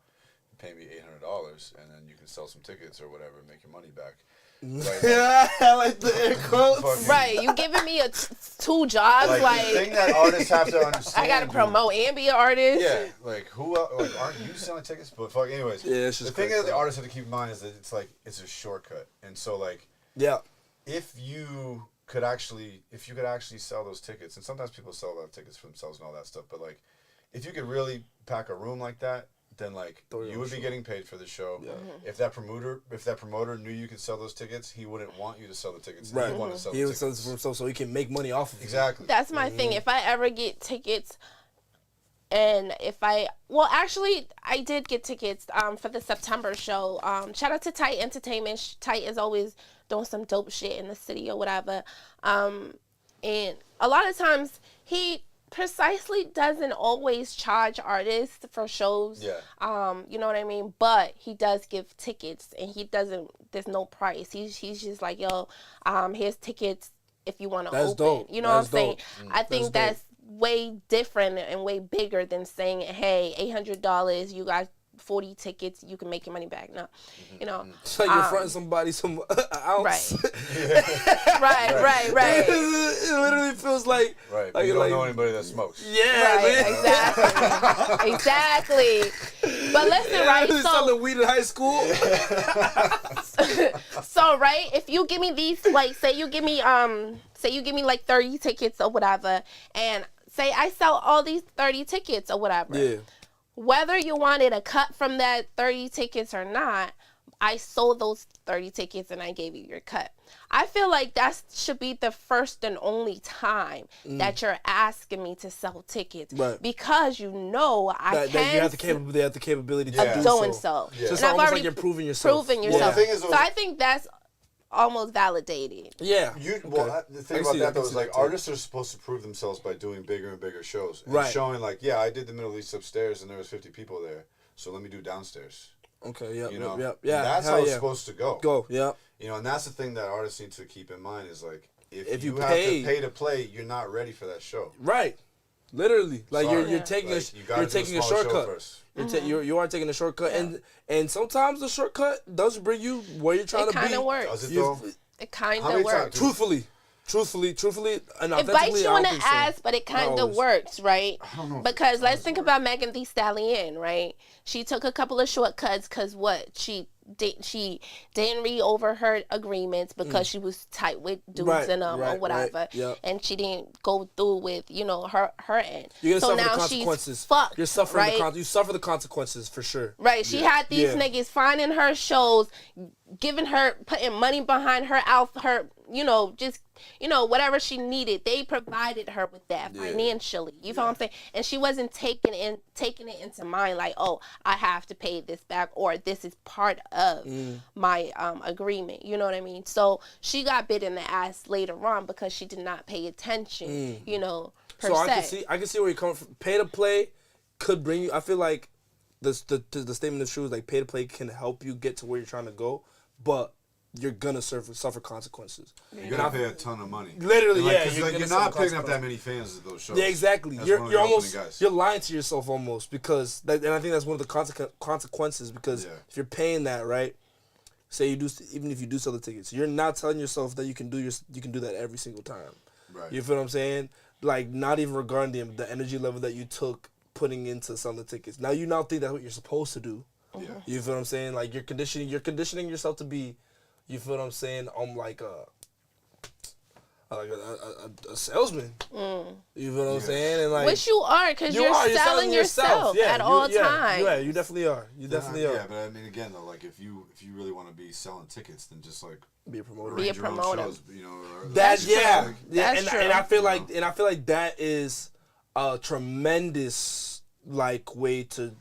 pay me $800, and then you can sell some tickets or whatever, and make your money back. I like the air quotes. Right, you giving me two jobs, like the thing that artists have to understand. I gotta promote and be an artist. Yeah, like who else? Like, aren't you selling tickets? But fuck, anyways. Yeah, it's just the thing that the artists have to keep in mind is that it's like it's a shortcut, and so like if you could actually sell those tickets, and sometimes people sell the tickets for themselves and all that stuff, but like if you could really pack a room like that, then like you would be getting paid for the show. If that promoter knew you could sell those tickets, he wouldn't want you to sell the tickets. He would want to sell the tickets. He would sell it for himself so he can make money off of it. Exactly. That's my thing. If I ever get tickets, and I did get tickets for the September show. Shout out to Tight Entertainment. Tight is always doing some dope shit in the city or whatever. And a lot of times he precisely doesn't always charge artists for shows. You know what I mean? But he does give tickets, and there's no price. He's just like, yo, here's tickets if you want to open. Dope. You know what I'm saying? I think that's way different and way bigger than saying, hey, $800, you got 40 tickets, you can make your money back. No, you know. It's like you're fronting somebody some ounce. Right. It literally feels like... Right, but you don't know anybody that smokes. Exactly. But listen, right, so... selling weed in high school? So right, if you give me these, like, say you give me like 30 tickets or whatever, and say I sell all these 30 tickets or whatever. Yeah. Whether you wanted a cut from that 30 tickets or not, I sold those 30 tickets and I gave you your cut. I feel like that should be the first and only time that you're asking me to sell tickets, because you know I can. That you have the capability to do doing so. Yeah. So it's almost like you're proving yourself. Well, the thing is, so I think that's almost validated. Yeah. Well, the thing about that though is like artists are supposed to prove themselves by doing bigger and bigger shows, and showing like, yeah, I did the Middle East upstairs and there was 50 people there, so let me do downstairs. Okay, yeah, you know, yeah. That's how it's supposed to go. Yeah. You know, and that's the thing that artists need to keep in mind is like, if you have pay, to pay to play, you're not ready for that show. Right. Literally, like you're taking like, you're taking a shortcut. You are taking a shortcut, and sometimes the shortcut does bring you where you're trying to be. It kind of works. Does it though? It kind of works. Truthfully, and it bites you in the ass, but it kind of works, right? Because let's think about Megan Thee Stallion, right? She took a couple of shortcuts because she didn't read over her agreements because she was tight with dudes and or whatever, and she didn't go through with her end. You're gonna so suffer now the consequences. She's fucked. You're suffering right? you suffer the consequences for sure. Right. She had these niggas finding her shows, putting money behind her whatever she needed. They provided her with that financially. You feel what I'm saying? And she wasn't taking it into mind like, oh, I have to pay this back, or this is part of my agreement. You know what I mean? So she got bit in the ass later on because she did not pay attention. Per se. I can see where you're coming from. Pay to play could bring you. I feel like the statement is true. Is like pay to play can help you get to where you're trying to go, but you're gonna suffer consequences. You're gonna pay a ton of money. Literally, you're not picking up that many fans at those shows. Yeah, exactly. You're almost you're lying to yourself almost because and I think that's one of the consequences because if you're paying that, right? Say you do, even if you do sell the tickets, you're not telling yourself that you can do that every single time. Right. You feel what I'm saying? Like not even regarding the energy level that you took putting into selling the tickets. Now you think that's what you're supposed to do. Yeah. You feel what I'm saying? Like you're conditioning yourself to be. You feel what I'm saying? I'm like a salesman. You feel what I'm saying? And like, which you are, because you're selling yourself at all times. Yeah, you definitely are. You definitely are. Yeah, but I mean, again though, like if you really want to be selling tickets, then just like be a promoter. Be a promoter. Shows, That's true. That's true. And I feel like that is a tremendous like way to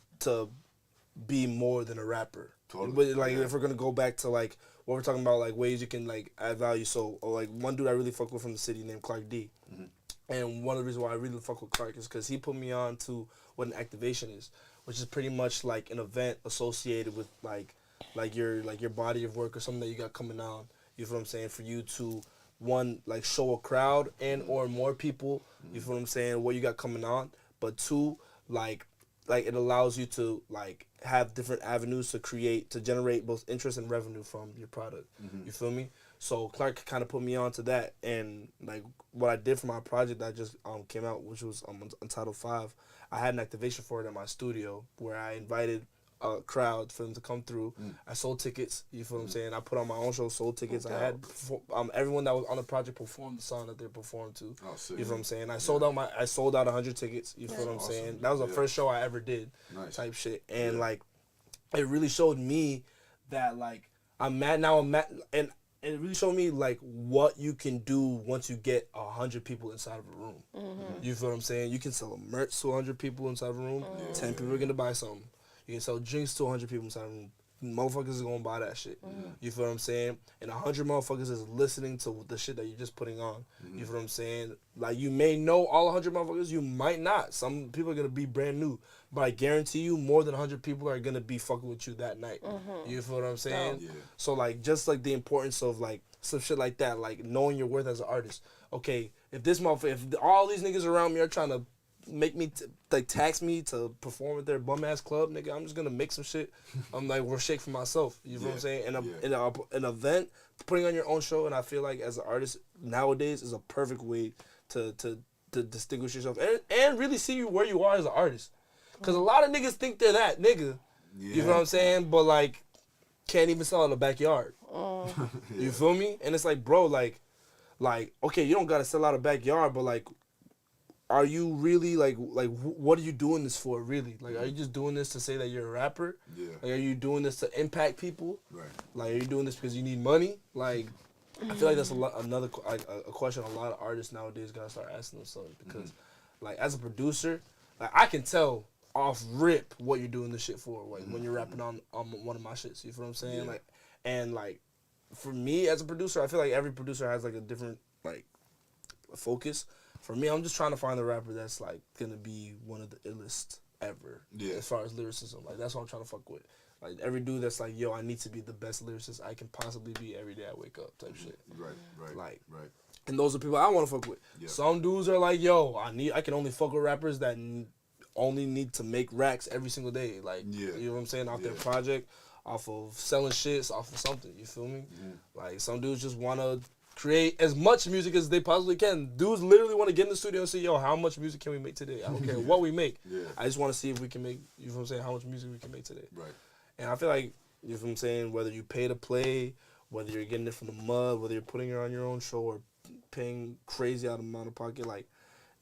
be more than a rapper. Totally. But like if we're gonna go back to like what we're talking about, like ways you can like add value. So like one dude I really fuck with from the city named Clark D. And one of the reasons why I really fuck with Clark is because he put me on to what an activation is, which is pretty much like an event associated with like your body of work or something that you got coming on. You feel what I'm saying? For you to one, like show a crowd and or more people, you feel what I'm saying, what you got coming on. But two, like it allows you to like have different avenues to generate both interest and revenue from your product. You feel me? So Clark kind of put me on to that, and like what I did for my project that just came out, which was Untitled 5, I had an activation for it in my studio where I invited a crowd for them to come through. I sold tickets. You feel what I'm saying? I put on my own show, sold tickets. I had everyone that was on the project performed the song that they performed to. Oh, sick. You feel what I'm saying? I sold out 100 tickets. You feel what I'm saying? That was the first show I ever did. Nice. Type shit, and like it really showed me that like I'm mad now. And it really showed me like what you can do once you get 100 people inside of a room. You feel what I'm saying? You can sell a merch to 100 people inside of a room. 10 people are gonna buy something. You can sell drinks to 100 people inside of a room. Motherfuckers is gonna buy that shit. You feel what I'm saying? And 100 motherfuckers is listening to the shit that you're just putting on. You feel what I'm saying? Like you may know all 100 motherfuckers, you might not. Some people are gonna be brand new, but I guarantee you more than 100 people are gonna be fucking with you that night. You feel what I'm saying? Yeah. So like just like the importance of like some shit like that, like knowing your worth as an artist. Okay, if all these niggas around me are trying to make me tax me to perform at their bum ass club, nigga, I'm just gonna make some shit. I'm like, we're shake for myself. You know what I'm saying? And an event, putting on your own show, and I feel like as an artist nowadays is a perfect way to distinguish yourself and really see where you are as an artist. Cause a lot of niggas think they're that nigga. You know what I'm saying? But like, can't even sell in the backyard. You feel me? And it's like, bro, like, okay, you don't gotta sell out a backyard, but like, are you really like what are you doing this for? Really, like, are you just doing this to say that you're a rapper? Yeah. Like, are you doing this to impact people? Right. Like, are you doing this because you need money? Like, I feel like that's another a question a lot of artists nowadays gotta start asking themselves because, like, as a producer, like, I can tell off rip what you're doing this shit for. Like, when you're rapping on one of my shits, you feel what I'm saying? Yeah. Like, and like, for me as a producer, I feel like every producer has like a different like focus. For me, I'm just trying to find a rapper that's like gonna be one of the illest ever. Yeah. As far as lyricism, like that's what I'm trying to fuck with. Like every dude that's like, yo, I need to be the best lyricist I can possibly be every day I wake up, type shit. Right. Like, right. And those are people I want to fuck with. Yeah. Some dudes are like, yo, I can only fuck with rappers that only need to make racks every single day. Like, you know what I'm saying, off their project, off of selling shits, off of something. You feel me? Like some dudes just want to create as much music as they possibly can. Dudes literally want to get in the studio and say, yo, how much music can we make today? I don't care what we make. I just want to see if we can make, you know what I'm saying, how much music we can make today. Right. And I feel like, you know what I'm saying, whether you pay to play, whether you're getting it from the mud, whether you're putting it on your own show or paying crazy out of pocket, like,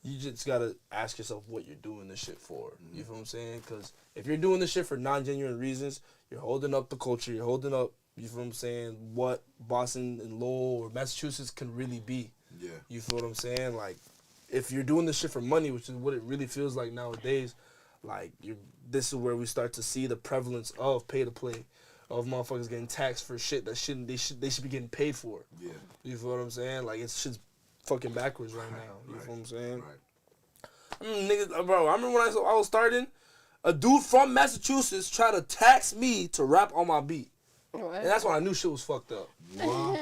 you just got to ask yourself what you're doing this shit for. You feel what I'm saying? Because if you're doing this shit for non-genuine reasons, you're holding up the culture, you're holding up, you feel what I'm saying, what Boston and Lowell or Massachusetts can really be. Yeah. You feel what I'm saying? Like, if you're doing this shit for money, which is what it really feels like nowadays, like, this is where we start to see the prevalence of pay to play, of motherfuckers getting taxed for shit that they should be getting paid for. Yeah. You feel what I'm saying? Like, it's shit's fucking backwards right now. You feel what I'm saying? Right. Niggas, bro, I remember when I was starting, a dude from Massachusetts tried to tax me to rap on my beat. What? And that's when I knew shit was fucked up. Wow.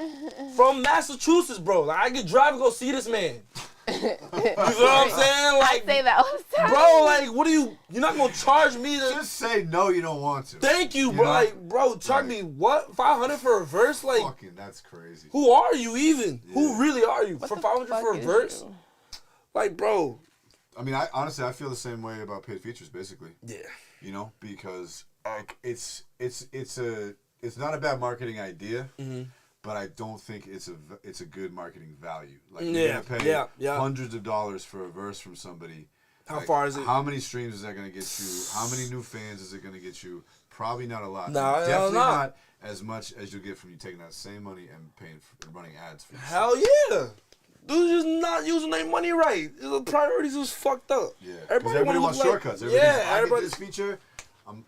From Massachusetts, bro. Like, I could drive and go see this man. You feel what I'm saying? Like, I say that all the time. bro, like, what are you're not gonna charge me to just say no, you don't want to. Thank you, bro. know? Like, bro, charge me what? 500 for a verse? Like, Fucking, that's crazy. who are you even? Yeah. Who really are you? What For the 500 fuck for a is verse? you? Like, bro. I mean, I honestly, I feel the same way about paid features, basically. Yeah. You know, because like it's not a bad marketing idea, but I don't think it's a good marketing value. Like, you're gonna pay hundreds of dollars for a verse from somebody. How far is it? How many streams is that gonna get you? How many new fans is it gonna get you? Probably not a lot. No, definitely not. not as much as you'll get from you taking that same money and paying and running ads for yourself. Hell yeah. Dude's just not using their money right. The priorities was fucked up. Yeah. Everybody wants like, shortcuts. Everybody. This feature,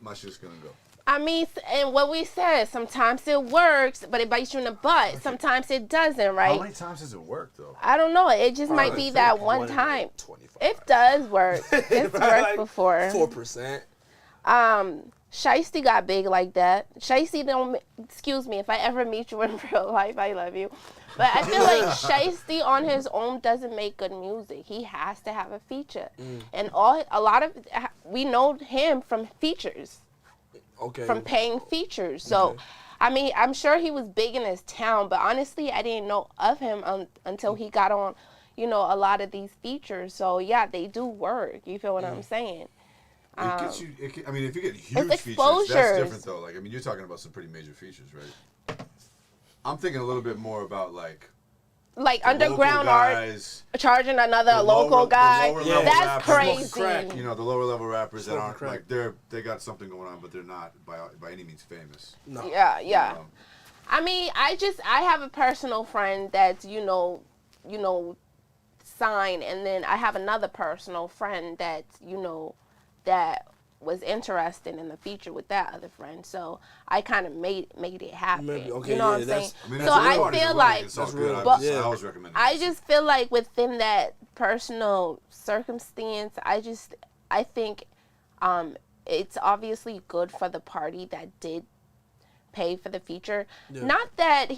my shit's gonna go. I mean, and what we said, sometimes it works, but it bites you in the butt. Sometimes it doesn't, right? How many times does it work, though? I don't know. It just might be that one time. It does work. It's worked like before. 4%. Shiesty got big like that. Shiesty don't, excuse me, if I ever meet you in real life, I love you. But I feel like Shiesty on his own doesn't make good music. He has to have a feature. And we know him from features. Okay. From paying features. So, I mean, I'm sure he was big in his town, but honestly, I didn't know of him until he got on, a lot of these features. So, yeah, they do work. You feel what I'm saying? It gets you. I mean, if you get huge features, exposures. that's different though. Like, I mean, you're talking about some pretty major features, right? I'm thinking a little bit more about like underground art, charging another local guy. That's crazy. You know, the lower level rappers that aren't like they got something going on, but they're not by any means famous. No. Yeah. I mean, I have a personal friend that's signed, and then I have another personal friend that's that was interested in the feature with that other friend, so I kind of made it happen. Maybe, okay, you know what I'm saying? I So I feel like, I always recommend it. I just feel like within that personal circumstance, I think it's obviously good for the party that did pay for the feature. Yeah. Not that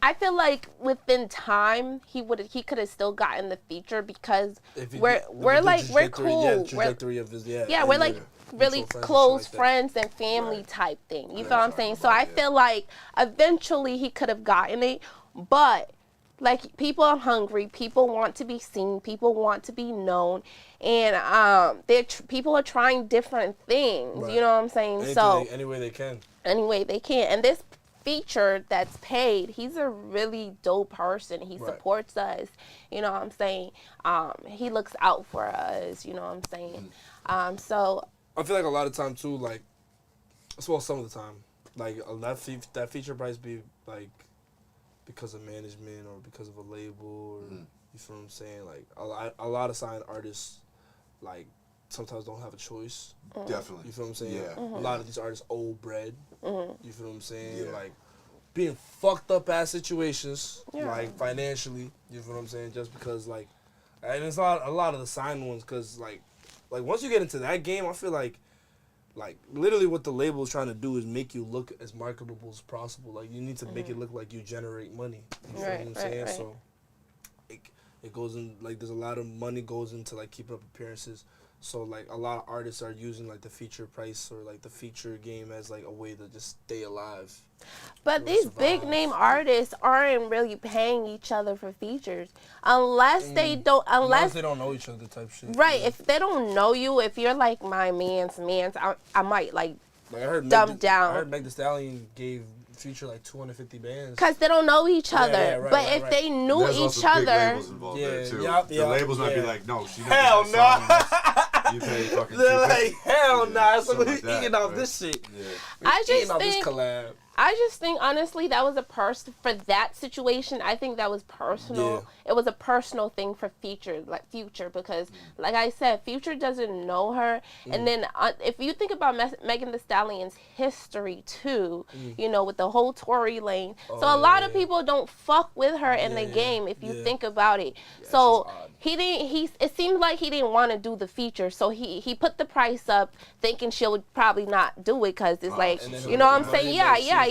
I feel like within time he could have still gotten the feature because we're cool. Yeah, the trajectory of his we're like really close friends and family type thing. You feel what I'm saying? So I feel like eventually he could have gotten it, but like people are hungry, people want to be seen, people want to be known, and people are trying different things. Right. You know what I'm saying? Any way they can. And this Feature that's paid, he's a really dope person. He supports us, you know what I'm saying? He looks out for us, you know what I'm saying? So I feel like a lot of time too, like, well, some of the time, like that feature price be like because of management or because of a label, or you feel what I'm saying? Like a lot of signed artists, like, sometimes don't have a choice. Definitely. You feel what I'm saying? Yeah. A lot of these artists owe bread. You feel what I'm saying? Yeah. Like, being fucked up ass situations, like, financially. You feel what I'm saying? Just because, like, and it's a lot of the signed ones, because, like, once you get into that game, I feel like, literally what the label is trying to do is make you look as marketable as possible. Like, you need to make it look like you generate money. You feel what I'm saying? Right. So, it goes in, like, there's a lot of money goes into, like, keeping up appearances. So, like, a lot of artists are using, like, the feature price or, like, the feature game as, like, a way to just stay alive. But these big name artists aren't really paying each other for features unless they don't know each other type shit. Right. If they don't know you, if you're like my man's, I might like I heard dumb down. I heard Meg Thee Stallion gave Future like 250 bands. Because they don't know each other. Right, but if they knew There's each also big other. labels involved there too. The labels might be like, no, she doesn't hell have no. songs. You pay fucking They're like, hell nah. So something he's like that, eating off right? this shit. Yeah. I just off this think collab. I just think, honestly, that was for that situation, I think that was personal. Yeah. It was a personal thing for Future, because, like I said, Future doesn't know her. And then if you think about Megan Thee Stallion's history, too, you know, with the whole Tory Lane. So a lot of people don't fuck with her in the game, if you think about it. So it seemed like he didn't want to do the feature. So he put the price up thinking she would probably not do it because it's like, you know what I'm saying? Yeah.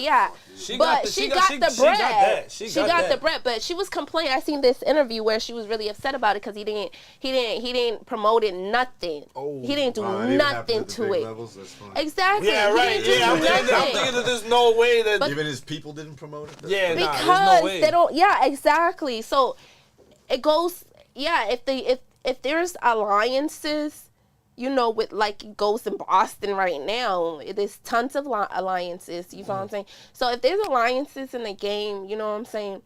She got the bread. She got the bread, but she was complaining. I seen this interview where she was really upset about it because he didn't promote it, nothing. He didn't do nothing to it. Exactly. Yeah, right. I'm thinking that there's no way that even his people didn't promote it. Yeah, because there's no way. they don't. Yeah, exactly. So it goes. Yeah, if there's alliances. You know, with like it goes in Boston right now, there's tons of alliances. You feel what I'm saying? So if there's alliances in the game, you know what I'm saying?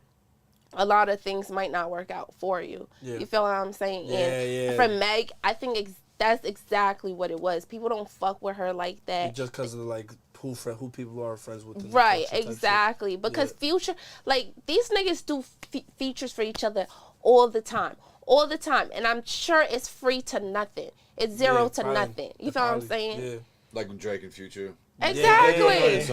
A lot of things might not work out for you. Yeah. You feel what I'm saying? Yeah. For Meg, I think that's exactly what it was. People don't fuck with her like that. Just because of like who people are friends with. Right, exactly. Because Future, like these niggas do features for each other all the time. And I'm sure it's free to nothing. It's zero to nothing. You feel what I'm saying? Yeah. Like when Drake and Future. Exactly.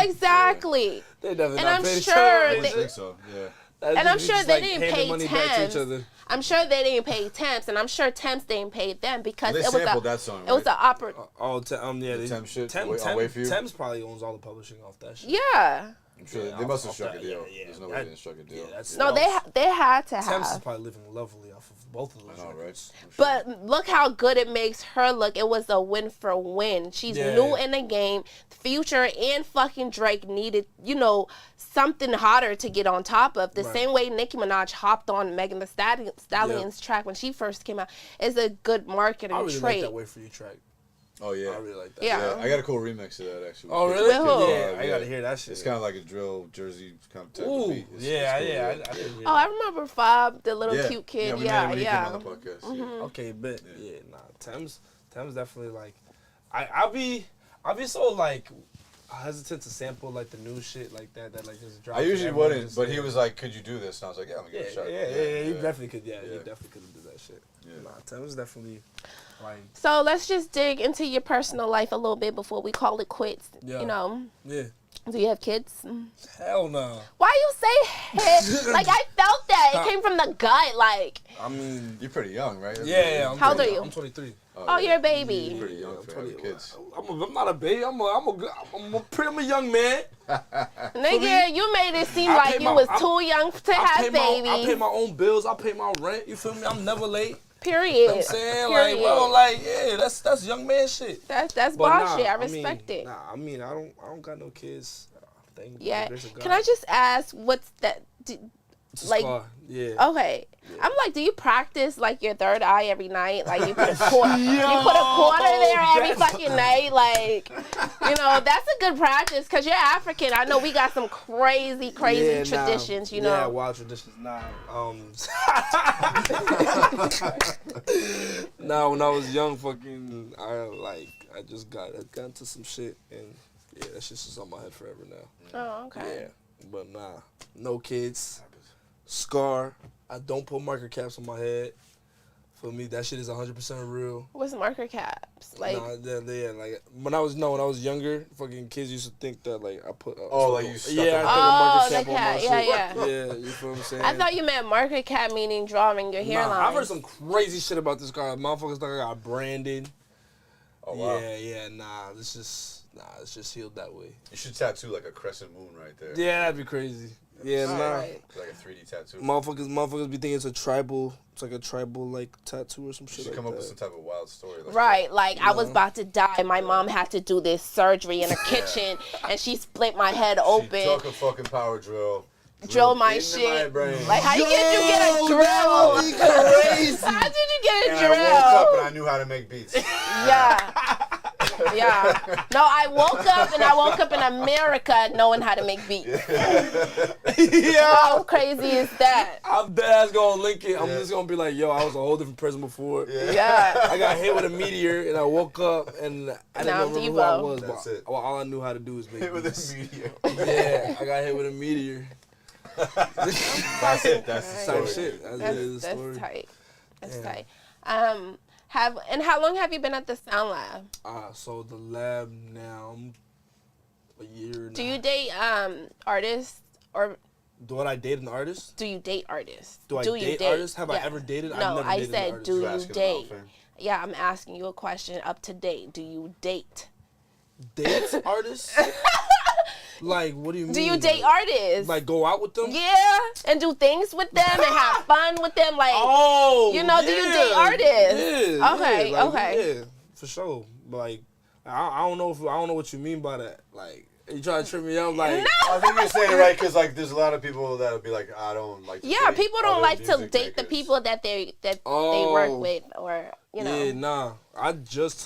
Exactly. They never and I'm sure I think so. Yeah. And I'm sure they didn't pay money back to each Temps. other. I'm sure they didn't pay Temps, and I'm sure Temps didn't pay them because They it was sampled that song, it was an opera. The Temps shit. I'll wait for you. Temps probably owns all the publishing off that shit. Yeah. I'm sure they must have struck a deal. There's no way they didn't struck a deal. No, they had to have. Temps is probably living lovely off of both of those. I know, right? But look how good it makes her look. It was a win for win. She's new in the game. Future and fucking Drake needed, you know, something hotter to get on top of. The same way Nicki Minaj hopped on Megan Thee Stallion's track when she first came out. Is a good marketing I really trait. like that Way For You track. Oh yeah, I really like that. Yeah. I got a cool remix of that actually. Oh really? Yeah, I gotta hear that shit. It's kind of like a drill Jersey kind of type Ooh, of beat. It's I cool, Oh, I remember Fob, the little cute kid. We made him when he came on the podcast. Okay, but Thames definitely like, I'll be so like hesitant to sample like the new shit like that like just drop. I usually wouldn't, but he was like, "Could you do this?" And I was like, "Yeah, I'm gonna give it a shot." Yeah, he definitely could. Yeah, he definitely could do that shit. Yeah. Thames definitely like. So let's just dig into your personal life a little bit before we call it quits. Yeah. You know. Yeah. Do you have kids? Hell no. Why you say like I felt that it came from the gut, like. I mean, you're pretty young, right? Yeah. How old are you? I'm 23. Oh, you're a baby. You're pretty young for having kids. I'm not a baby. I'm a young man. Nigga, you made it seem like you was too young to have babies. I pay my own bills. I pay my rent. You feel me? I'm never late. Period. You know what I'm saying? Period. Like, well, like, yeah, that's young man shit. That's bullshit. I respect it. Nah, I mean, I don't got no kids. Thank yeah. you. Can I just ask, what's that? Like, yeah. Okay. Yeah. I'm like, do you practice like your third eye every night? Like you put a quarter, there every fucking night. Like, you know, that's a good practice because you're African. I know we got some crazy traditions. You know. Yeah, wild traditions. Nah, nah. When I was young, fucking, I just got into some shit, and yeah, that shit's just on my head forever now. Oh, okay. Yeah, but nah, no kids. Scar. I don't put marker caps on my head. For me, that shit is 100% real. What's marker caps? Like, yeah, like when I was younger, fucking kids used to think that like I put. Like you stuck I put a marker cap on my yeah. Yeah, you feel what I'm saying? I thought you meant marker cap meaning drawing your hairline. I've heard some crazy shit about this car. Motherfuckers thought I got branded. Oh wow. Yeah, nah, it's just healed that way. You should tattoo like a crescent moon right there. Yeah, that'd be crazy. Yeah, like a 3D tattoo. Motherfuckers be thinking it's a tribal. It's like a tribal like tattoo or some shit. You should come up with some type of wild story. Right, like I was about to die. My mom had to do this surgery in her kitchen, and she split my head open. She took a fucking power drill. Drill my shit. Like how did you get a drill? Crazy. How did you get a drill? I woke up and I knew how to make beats. Yeah. Yeah. No, I woke up in America knowing how to make beats. Yeah. How crazy is that? I'm dead ass gonna link it. I'm just gonna be like, yo, I was a whole different person before. Yeah. I got hit with a meteor and I woke up and I didn't remember who I was. That's it. All I knew how to do was make hit beats. with a meteor. Yeah, I got hit with a meteor. That's it. That's the story. Shit. That's tight. That's tight. How long have you been at the Sound Lab? So the lab now, a year now. Do you date artists or? Do I date an artist? Do you date artists? Do I date artists? Have I ever dated? No, I've never I dated said, an artist. do you date? Yeah, I'm asking you a question up to date. Do you date? Date artists? Like, what do you mean? Do you date artists? Like, go out with them? Yeah, and do things with them and have fun with them. Like, do you date artists? Yeah. Okay, okay. Yeah, for sure. Like, I don't know what you mean by that. Like, you trying to trip me up? Like, no. I think you're saying it right because like there's a lot of people that'll be like, I don't like. To date people don't like to date makers. the people that they work with, or you know. Yeah, nah. I just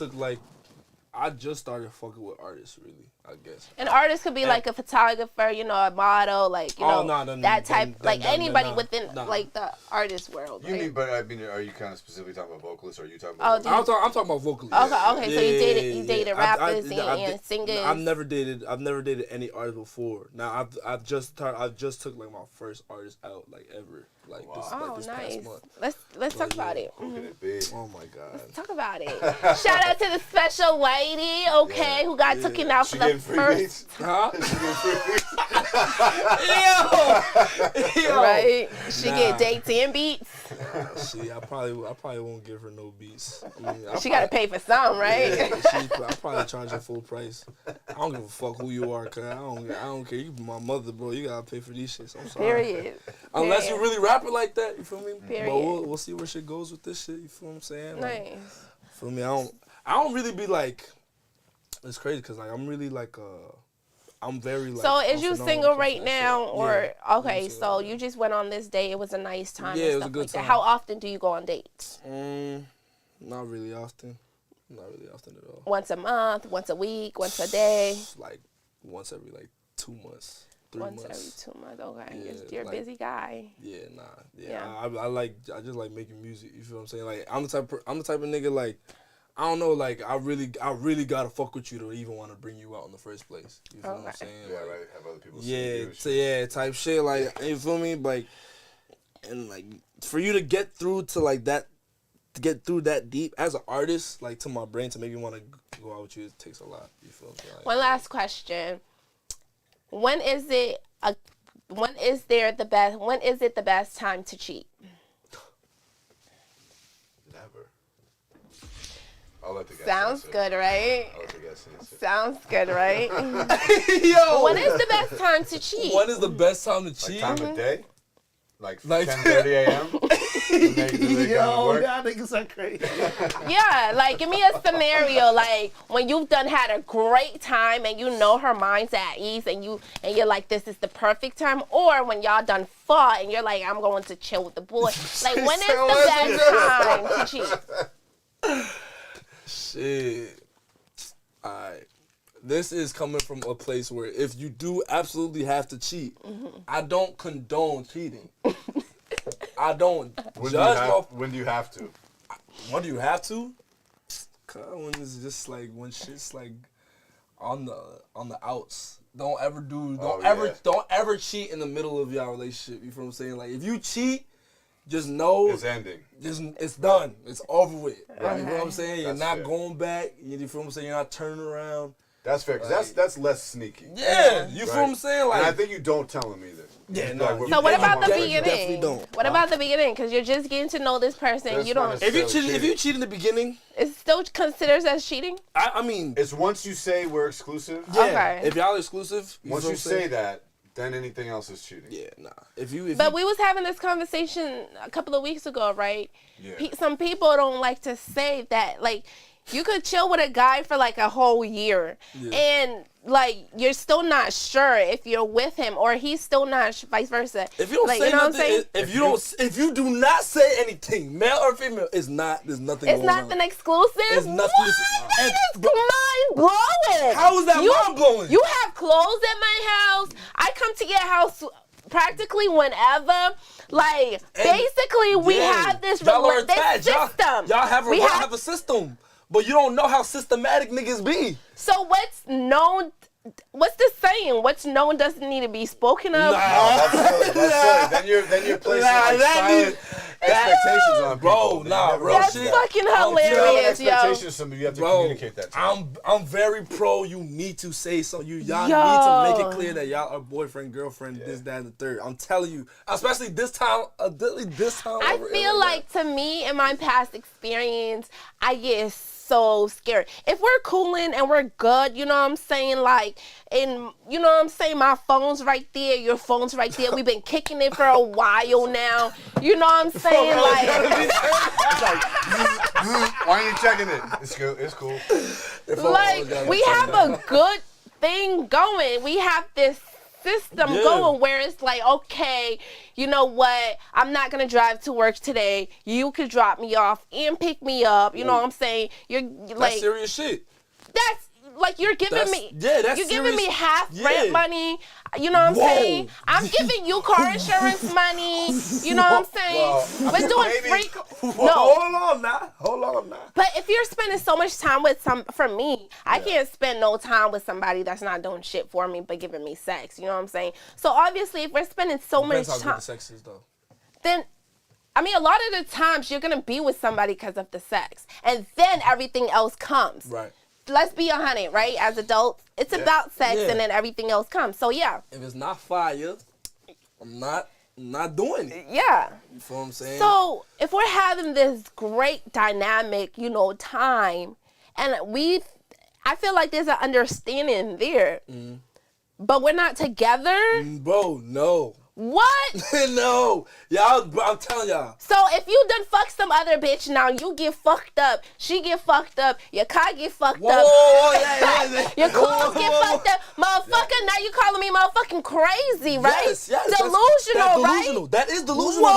started fucking with artists, really, I guess. An artist could be like a photographer, you know, a model, like, you know, that type, like anybody within like the artist world. You mean, but I mean, are you kind of specifically talking about vocalists, or are you talking about? I'm talking about vocalists. Okay, so you dated rappers and singers. I've never dated any artist before. Now I've just took like my first artist out like ever. Like this nice. past month. Let's talk about it. Who can it be? Oh my God. Let's talk about it. Shout out to the special lady, who got taken out for the first. Huh? Yo. Right? She get dates and beats. I probably won't give her no beats. She gotta pay for some, right? Yeah, I'll probably charge her full price. I don't give a fuck who you are, cause I don't care. You be my mother, bro. You gotta pay for these shits. I'm sorry. Period. Unless you really rap it like that, you feel me? Period. But we'll see where shit goes with this shit. You feel what I'm saying? Like, Nice. Feel me? I don't really be like. It's crazy because like I'm really like I'm very like. So is you single right now, or yeah, okay? So you just went on this date. It was a nice time. Yeah, and it was stuff a good like time. That. How often do you go on dates? Not really often. Not really often at all. Once a month, once a week, once a day. Like once every like 2 months. 3 Once months. every 2 months. Okay, Yeah, you're a like, busy guy. Yeah, nah. Yeah. I just like making music. You feel what I'm saying? Like I'm the type of nigga like. I don't know, like I really gotta fuck with you to even want to bring you out in the first place. You feel what I'm saying? Yeah, like, right. Have other people see you. Type shit. Like you feel me? Like, and like for you to get through to like that, to get through that deep as an artist, like to my brain to make me want to go out with you, it takes a lot. You feel me? Like, One last question: When is it the best time to cheat? Never. I'll let the guys Sounds answer. good, right? I'll let the guys answer. Sounds good, right? Yo! When is the best time to cheat? When is the best time to cheat? Like time of day? Like 10:30 a.m.? Yo, y'all niggas are crazy. Yeah, like give me a scenario like when you've done had a great time and you know her mind's at ease and you're like this is the perfect time, or when y'all done fought and you're like I'm going to chill with the boy. Like when is the best time to cheat? Shit. Alright. This is coming from a place where if you do absolutely have to cheat, I don't condone cheating. I don't judge. When do you have to? When do you have to? When it's just like when shit's like on the outs. Don't ever cheat in the middle of your relationship. You feel what I'm saying? Like if you cheat, just know it's ending. It's done. It's over with. Right? You know what I'm saying? You're That's not fair. going back. You feel what I'm saying? You're not turning around. That's fair, because that's less sneaky. Yeah, you feel what I'm saying? Like, and I think you don't tell them either. Yeah, no. So what about the Definitely beginning? don't. What about the beginning? Because you're just getting to know this person. That's You not don't. If you cheat in the beginning, It still considers as cheating. I mean, it's once you say we're exclusive. yeah. Okay. If y'all are exclusive, Once you say that, then anything else is cheating. yeah, nah. If you But we was having this conversation a couple of weeks ago, right? Yeah. Some people don't like to say that. Like, you could chill with a guy for like a whole year, and like you're still not sure if you're with him, or he's still not, vice versa. If you don't like, say you know nothing, what I'm saying? if you do not say anything, male or female, there's nothing. It's going not on. an exclusive. It's nothing. What? It's mind blowing. How is that mind blowing? You have clothes at my house. I come to your house practically whenever. Like, basically, we have this y'all are this attached. system. Y'all have a system, but you don't know how systematic niggas be. So what's known? What's the saying? What's known doesn't need to be spoken of. That's silly. Then you're placing silent expectations on people. That's shit. fucking You have hilarious, yo. expectations, somebody you have to communicate that to. I'm very pro. You need to say so. Y'all need to make it clear that y'all are boyfriend, girlfriend, this, that, and the third. I'm telling you, especially this time. I feel like, to me, in my past experience, I get so scared. If we're cooling and we're good, you know what I'm saying? Like, and you know what I'm saying? My phone's right there, your phone's right there. We've been kicking it for a while now. You know what I'm saying? Like, why are you checking it? It's cool. It's cool. Like, we have a good thing going. We have this system going where it's like, okay, you know what? I'm not gonna drive to work today. You could drop me off and pick me up. You know what I'm saying? You're like, that's serious shit. That's like you're giving me. That's you're giving me serious. half rent money. You know what I'm saying? I'm giving you car insurance money. You know what I'm saying? We're doing free. Hold on now. But if you're spending so much time with for me, I can't spend no time with somebody that's not doing shit for me but giving me sex. You know what I'm saying? So obviously, if we're spending so much Depends how time, good the sex is, though. then I mean, a lot of the times you're gonna be with somebody because of the sex, and then everything else comes. Right. Let's be 100, right? As adults, it's about sex, and then everything else comes. So yeah. If it's not fire, I'm not doing it. Yeah. You feel what I'm saying? So if we're having this great dynamic, time, and I feel like there's an understanding there, but we're not together. Bro, no. What? No. Y'all, I'm telling y'all. So if you done fuck some other bitch, now you get fucked up, she get fucked up, your car get fucked up. Your clothes get fucked up. Motherfucker, now you calling me motherfucking crazy, right? Yes. Delusional, right? That is delusional.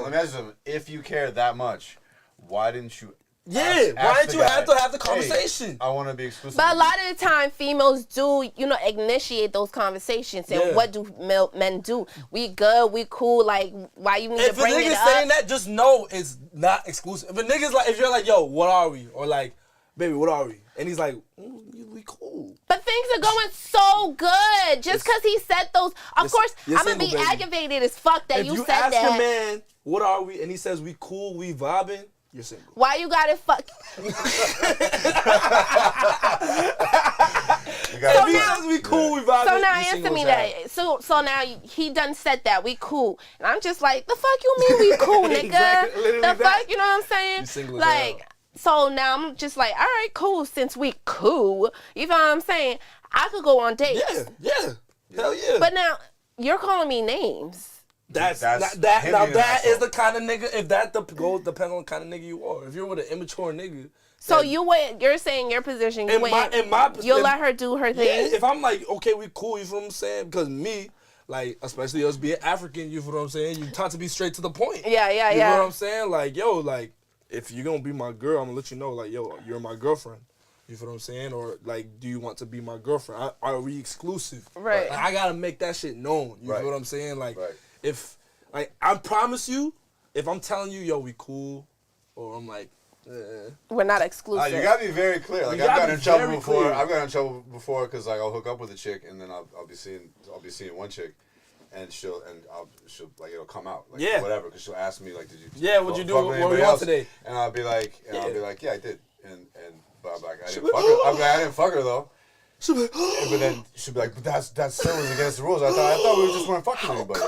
Let me ask you something. If you care that much, why didn't you? Why didn't you have to have the conversation? Hey, I want to be exclusive. But a lot of the time, females do, initiate those conversations. And what do men do? We good, we cool. Like, why you need to bring it up? If a nigga's saying that, just know it's not exclusive. If a nigga's like, if you're like, yo, what are we? Or like, baby, what are we? And he's like, we cool. But things are going so good. Just because he said those, of course, I'm going to be aggravated as fuck that you said that. If you ask a man, what are we? And he says, we cool, we vibing. You're single. Why you got it fuck? So now answer me that. So now he done said that we cool, and I'm just like, the fuck you mean we cool, nigga? Exactly, the fuck, you know what I'm saying? Like, so now I'm just like, all right, cool. Since we cool, you know what I'm saying? I could go on dates. Yeah, hell yeah. But now you're calling me names. That is the kind of nigga. If that goes depends on the kind of nigga you are. If you're with an immature nigga. So you're saying your position. You'll let her do her thing. Yeah, if I'm like, okay, we cool. You feel what I'm saying? Because me, like, especially us being African, you feel what I'm saying? You taught to be straight to the point. Yeah. You know what I'm saying? Like, yo, like, if you're gonna be my girl, I'm gonna let you know, like, yo, you're my girlfriend. You feel what I'm saying? Or, like, do you want to be my girlfriend? Are we exclusive? Right. Like, I gotta make that shit known. You feel what I'm saying? Like, if, like, I promise you, if I'm telling you, yo, we cool, or I'm like, we're not exclusive. You gotta be very clear. Like, I've gotten in trouble before. I've gotten in trouble before because, like, I'll hook up with a chick and then I'll be seeing one chick. And she'll like, it'll come out, like, whatever, because she'll ask me, like, did you what'd you do, what were you on today? And I'll be like, yeah, I did, but I'm like, I didn't fuck her. I didn't fuck her though. She'll be like, but then she'll be like, but that still was against the rules. I thought we just weren't fucking anybody.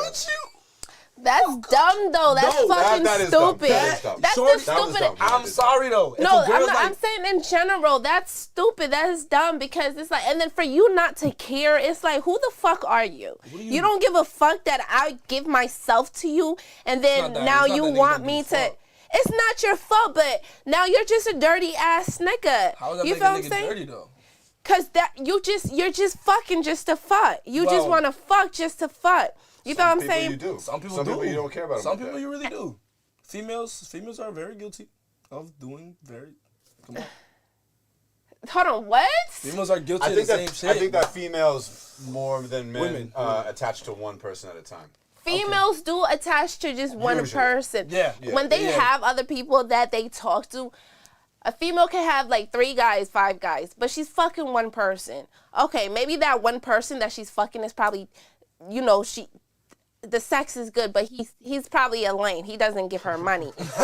That's dumb though. That's fucking that is stupid. Dumb. That's the stupid. I'm sorry though. No, I'm saying in general, that's stupid. That is dumb because it's like, and then for you not to care, it's like, who the fuck are you? You don't give a fuck that I give myself to you, and then now you want me to. It's not your fault, but now you're just a dirty ass nigga. How is that you feel what I'm saying? Dirty though? Cause you're just fucking just to fuck. You just want to fuck just to fuck. You feel what I'm saying? Some people you don't care about. Some people you really do. Females are very guilty of doing very. Come on. Hold on, what? Females are guilty of the same shit. I think that females more than men women. Attach to one person at a time. Females do attach to just one person. Yeah. When they have other people that they talk to, a female can have like 3 guys, 5 guys, but she's fucking one person. Okay, maybe that one person that she's fucking is probably, the sex is good, but he's probably a lame. He doesn't give her money. So, you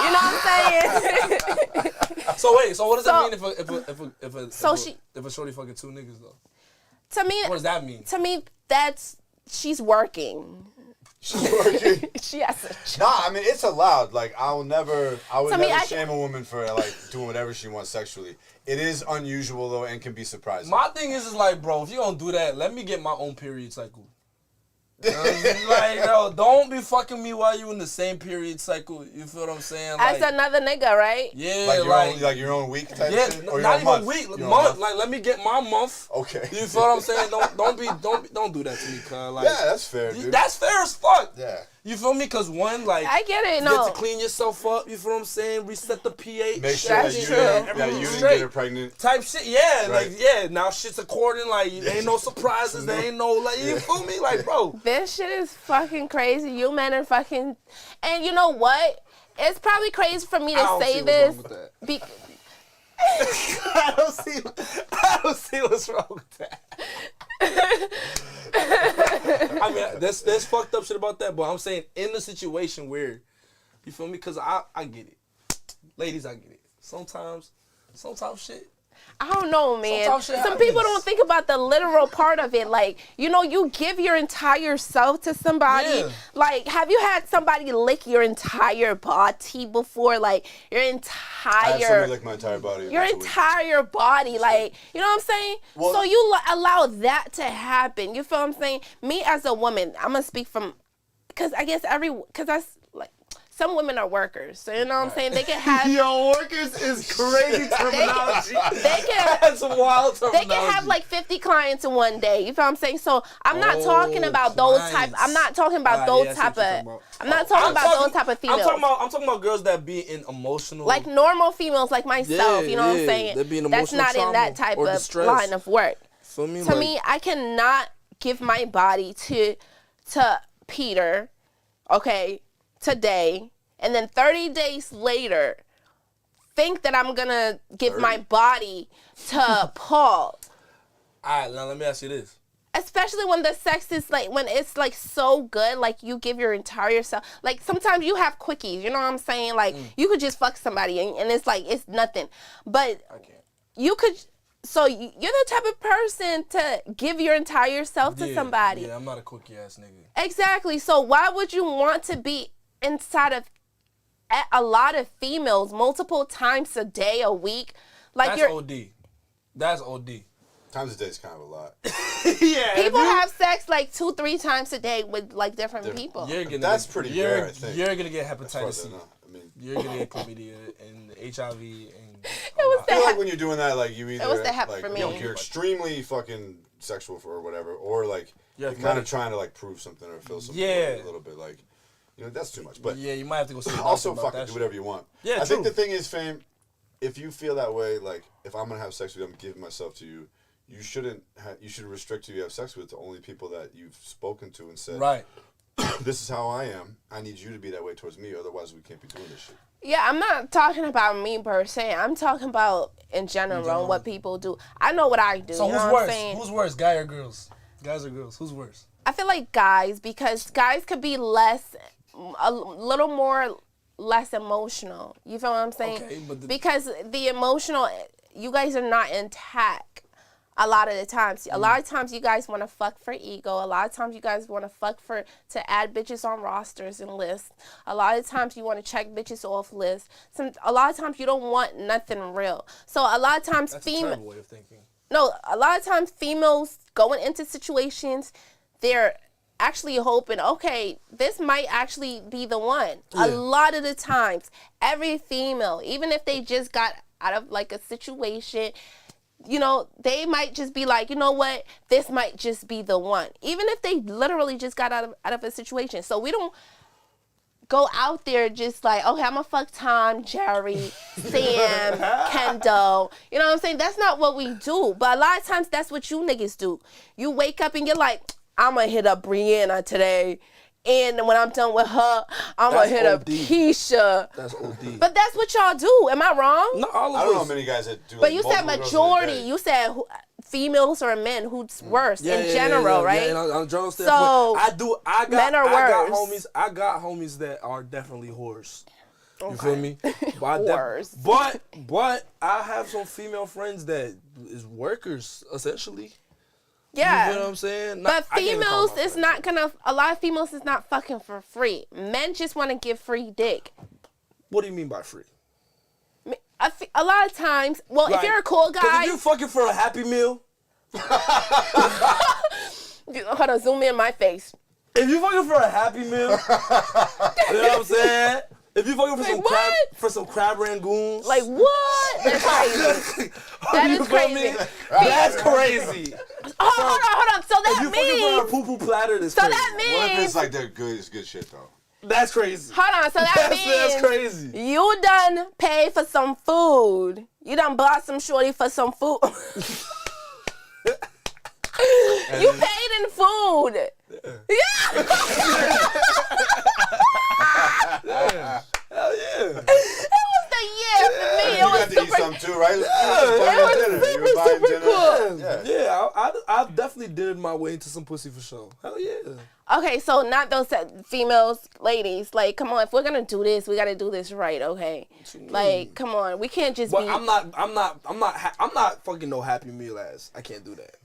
know what I'm saying? So wait, so what does that mean if a shorty fucking 2 niggas though? To me, what does that mean? To me, that's she's working. She's working. She has to. Nah, I mean, it's allowed. Like, I would never shame a woman for, like, doing whatever she wants sexually. It is unusual though, and can be surprising. My thing is like, bro, if you gonna do that, let me get my own period cycle. Like, yo, don't be fucking me while you in the same period cycle. You feel what I'm saying? Like, as another nigga, right? Yeah, like your own week type shit? Or not even month? week, month. Like, let me get my month. Okay. You feel what I'm saying? Don't do that to me, cuz. Like, yeah, that's fair, dude. That's fair as fuck. Yeah. You feel me? Cause one, like, I get it. You get to clean yourself up. You feel what I'm saying? Reset the pH. Make sure that you didn't get her pregnant. Type shit. Yeah, right. Like, yeah. Now shit's according. Like, there ain't no surprises. There ain't no, like, you feel me? Like, bro. This shit is fucking crazy. You men are fucking, and you know what? It's probably crazy for me to say this. I don't see what's wrong with that. I mean, there's fucked up shit about that, but I'm saying in the situation where, you feel me? Because I get it. Ladies, I get it. Sometimes shit. I don't know, man. Some people don't think about the literal part of it. Like, you give your entire self to somebody. Yeah. Like, have you had somebody lick your entire body before? Like, your entire... I had somebody lick my entire body. Your entire body. Like, you know what I'm saying? Well, so you allow that to happen. You feel what I'm saying? Me as a woman, I'm going to speak from... Because I guess that's... like. Some women are workers, so you know what I'm saying? They can have... Yo, workers is crazy terminology. That's wild terminology. They can have like 50 clients in one day, you feel what I'm saying? So I'm not talking about those type... I'm not talking about those type of... I'm not talking about those type of females. I'm talking about girls that be in emotional... Like normal females like myself, you know what I'm saying? They be in that's not in that type of distress. line of work. For me, to me, I cannot give my body to Peter, okay, today, and then 30 days later think that I'm gonna give my body to Paul. Alright, now let me ask you this. Especially when the sex is like, when it's like so good, like you give your entire self. Like sometimes you have quickies, you know what I'm saying? Like you could just fuck somebody and it's like, it's nothing. But you could, so you're the type of person to give your entire self to somebody. Yeah, I'm not a quickie ass nigga. Exactly. So why would you want to be inside of a lot of females multiple times a day, a week? Like that's OD. That's OD. times a day is kind of a lot. Yeah. People have sex like 2-3 times a day with like different people. That's pretty rare, I think. You're gonna get hepatitis C. I mean, you're gonna get chlamydia and HIV and. I feel like when you're doing that, like you either it was the hep like for me. you're extremely fucking sexual or whatever, or like you're kind of trying to like prove something or feel something a little bit like, that's too much. But yeah, you might have to go. See also, fucking do whatever you want. Yeah, I think the thing is, fame. If you feel that way, like if I'm gonna have sex with you, I'm giving myself to you. You shouldn't. You should restrict who you have sex with to only people that you've spoken to and said, right. This is how I am. I need you to be that way towards me. Otherwise, we can't be doing this shit. Yeah, I'm not talking about me per se. I'm talking about in general what people do. I know what I do. So you know who's what worse? I'm saying? Who's worse, guy or girls? Guys or girls? Who's worse? I feel like guys, because guys could be a little more less emotional. You feel what I'm saying? Okay, but because the emotional, you guys are not intact. A lot of the times. A lot of times you guys want to fuck for ego. A lot of times you guys want to fuck to add bitches on rosters and lists. A lot of times you want to check bitches off lists. A lot of times you don't want nothing real. So a lot of times That's a terrible way of thinking. No, a lot of times females going into situations, they're actually hoping, okay, this might actually be the one. Yeah. A lot of the times, every female, even if they just got out of like a situation, they might just be like, you know what, this might just be the one. Even if they literally just got out of a situation. So we don't go out there just like, okay, I'm gonna fuck Tom, Jerry, Sam, Kendall. You know what I'm saying? That's not what we do. But a lot of times that's what you niggas do. You wake up and you're like, I'm gonna hit up Brianna today. And when I'm done with her, I'm going to hit up Keisha. That's OD. But that's what y'all do. Am I wrong? No, all of us. I don't know many guys that do. But you said majority. You said females or men who's worse in general, right? Yeah, and on a general so standpoint, I got homies that are definitely whores. You feel me? Whores. But I have some female friends that is workers, essentially. Yeah. You know what I'm saying? But females is not gonna, a lot of females is not fucking for free. Men just want to give free dick. What do you mean by free? A lot of times, well, if you're a cool guy. If you're fucking for a Happy Meal. Hold on, zoom in my face. If you're fucking for a Happy Meal, you know what I'm saying? If you fucking for some crab rangoons. Like what? That's crazy. That is crazy. That's crazy. Hold on. So that means. If you fucking for a poo-poo platter, that's so crazy. That means. What if it's like they're good? It's good shit though. That's crazy. Hold on. So that means. That's crazy. You done pay for some food. You done bought some shorty for some food. You paid in food. Yeah. Hell yeah. It was the year for me. You got to eat some too, right? It was super cool. Yeah, I definitely did my way into some pussy for sure. Hell yeah. Okay, so not those females, ladies. Like, come on, if we're gonna do this, we gotta do this right, okay? Like, come on, we can't just. But I'm not fucking no Happy Meal ass. I can't do that.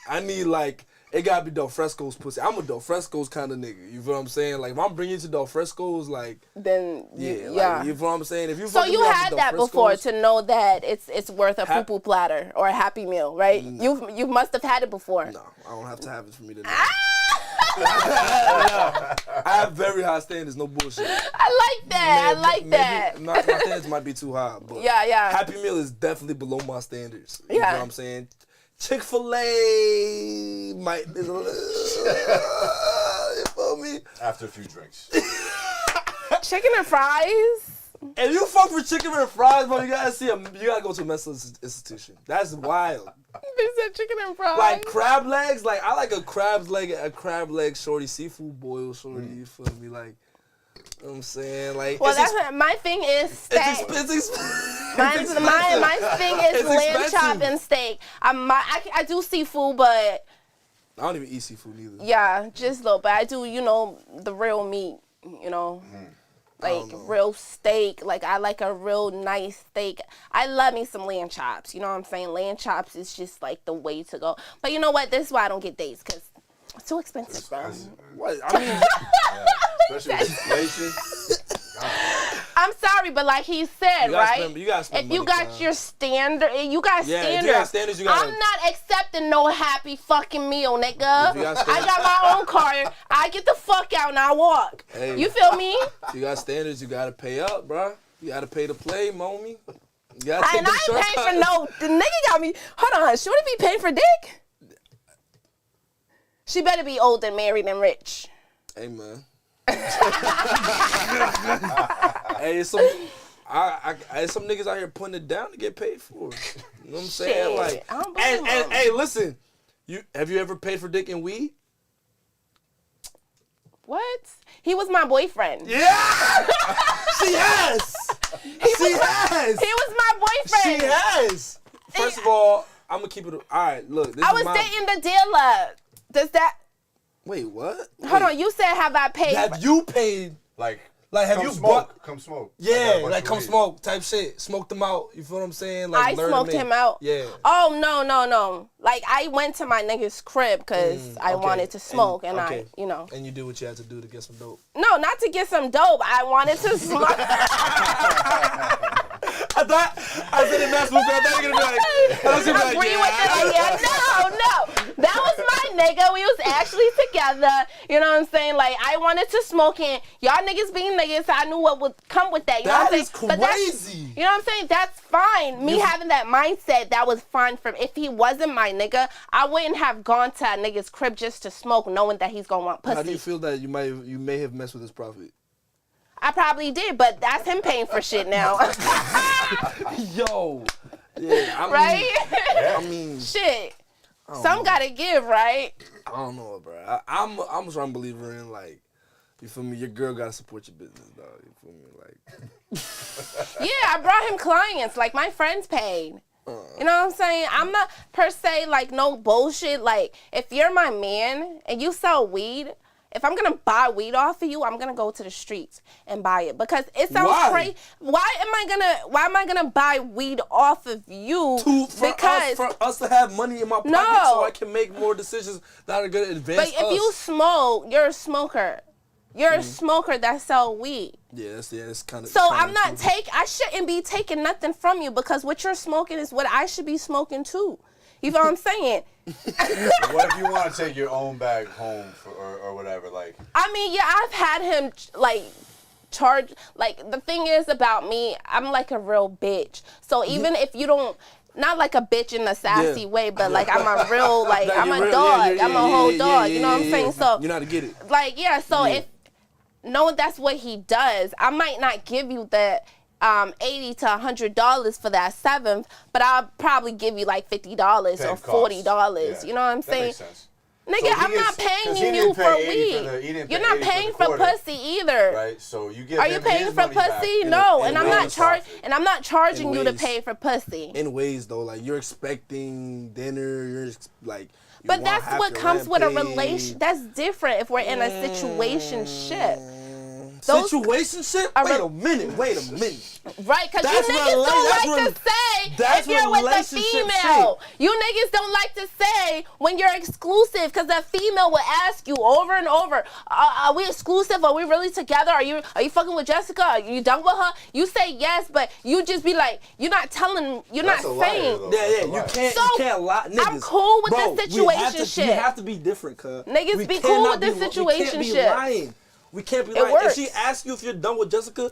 I need like. It gotta be Del Fresco's pussy. I'm a Del Fresco's kind of nigga. You feel what I'm saying? Like, if I'm bringing you to Del Fresco's, like... Then, yeah. Like, you feel what I'm saying? If you so you had that before to know that it's worth a poo-poo platter or a Happy Meal, right? No. You must have had it before. No, I don't have to have it for me to know. I have very high standards, no bullshit. I like that. My standards might be too high, but yeah. Happy Meal is definitely below my standards. You know what I'm saying? Chick-fil-A might you feel me? After a few drinks. Chicken and fries? If you fuck with chicken and fries, bro, you gotta go to a mental institution. That's wild. They said chicken and fries. Like crab legs, like I like a crab leg shorty, seafood boil shorty, you feel me? Like, you know what I'm saying? Like, well, my thing is steak. My thing is lamb chop and steak. I do seafood, but I don't even eat seafood either. Yeah, just though, but I do, the real meat, like real steak. Like I like a real nice steak. I love me some lamb chops. You know what I'm saying? Lamb chops is just like the way to go. But you know what? This is why I don't get dates, because it's too expensive, bro. What? I mean, especially with inflation. I'm sorry, but like he said, right? You gotta spend if money, you got time. your standard, you got Yeah, standards. if you got standards, you gotta. I'm not accepting no happy fucking meal, nigga. If you got I standards- got my own car. I get the fuck out and I walk. Hey. You feel me? You got standards, you gotta pay up, bro. You gotta pay to play, momie. You gotta take And them I ain't paying for shortcuts. no. The nigga got me. Hold on. Shorty be paying for dick? She better be old and married and rich. Hey, man. Hey, some niggas out here putting it down to get paid for. You know what I'm saying? Shit, Like, I don't blame them. and hey, listen. Have you ever paid for dick and weed? What? He was my boyfriend. Yeah! She has! She has! He was my boyfriend. She has! First of all, I'm gonna keep it. All right, look. This I is was my, dating the dealer. Does that? Wait, what? Hold on. You said have I paid? Have you paid? Like have come you smoke? bought? Come smoke. I got a Yeah, bunch like of come weed. smoke type shit. Smoked them out. You feel what I'm saying? I Like learn smoked to make- him out. Yeah. Oh no. Like I went to my nigga's crib because I okay. wanted to smoke, and okay. I, you know. And you did what you had to do to get some dope. No, not to get some dope. I wanted to smoke. I said it mess with me. I thought you were gonna be like, Agree with it. Like, yeah, no. That was my nigga. We was actually together. You know what I'm saying? Like, I wanted to smoke, and y'all niggas being niggas, so I knew what would come with that. You know what I'm That saying? is crazy. You know what I'm saying? That's fine. Me having that mindset, that was fine for me. If he wasn't my nigga, I wouldn't have gone to a nigga's crib just to smoke, knowing that he's gonna want pussy. How do you feel that you may have messed with his profit? I probably did, but that's him paying for shit now. Yo. Yeah, I mean, Right? I mean, Shit. I don't Some know. gotta give, right? I don't know, bro. I'm a strong believer in, like, you feel me? Your girl gotta support your business, dog. You feel me? Like, Yeah, I brought him clients. Like, my friends paid. You know what I'm saying? I'm not per se like no bullshit. Like, if you're my man and you sell weed, if I'm gonna buy weed off of you, I'm gonna go to the streets and buy it, because it sounds Why? crazy. Why am I gonna buy weed off of you? for us to have money in my pocket so I can make more decisions that are gonna advance But if us. you smoke, you're a smoker. You're a smoker that sell weed. Yeah, that's kind of. So I shouldn't be taking nothing from you, because what you're smoking is what I should be smoking too. You know what I'm saying? What if you want to take your own bag home or whatever? Like, I mean, yeah, I've had him like charge. Like, the thing is about me, I'm like a real bitch. So even if you don't. Not like a bitch in a sassy way, but like I'm a real, like I'm a dog. I'm a whole dog. You know what I'm saying? So you know how to get it. Like, yeah. So if knowing that's what he does, I might not give you the $80 to $100 for that seventh, but I'll probably give you like $50 or $40. Yeah. You know what I'm that saying? makes sense. Nigga, So he I'm not gets- 'cause he paying didn't you pay for 80 weed. he didn't You're pay not 80 paying the for quarter, pussy either. Right? So you give Are him you paying his for money back pussy? in No, a- and in I'm a not profit. charging In you to ways. pay for pussy. In ways though, like you're expecting dinner, like. You But want that's half what your comes rent with a paid. relation. That's different if we're in a situationship. Situationship? A Wait a minute. Right, because you That's niggas don't like to say that's if you're with a relationship female. You niggas don't like to say when you're exclusive, because a female will ask you over and over, are we exclusive? Are we really together? Are you fucking with Jessica? Are you done with her? You say yes, but you just be like, you're not telling, you're That's not a liar, saying. though. Yeah, That's a you lie. can't lie. Niggas, I'm cool with bro, this we situationship. have to be different, cuz. Niggas We be cool cannot with this We can't be situationship. lying. We can't be It lying. works. If she asks you if you're done with Jessica,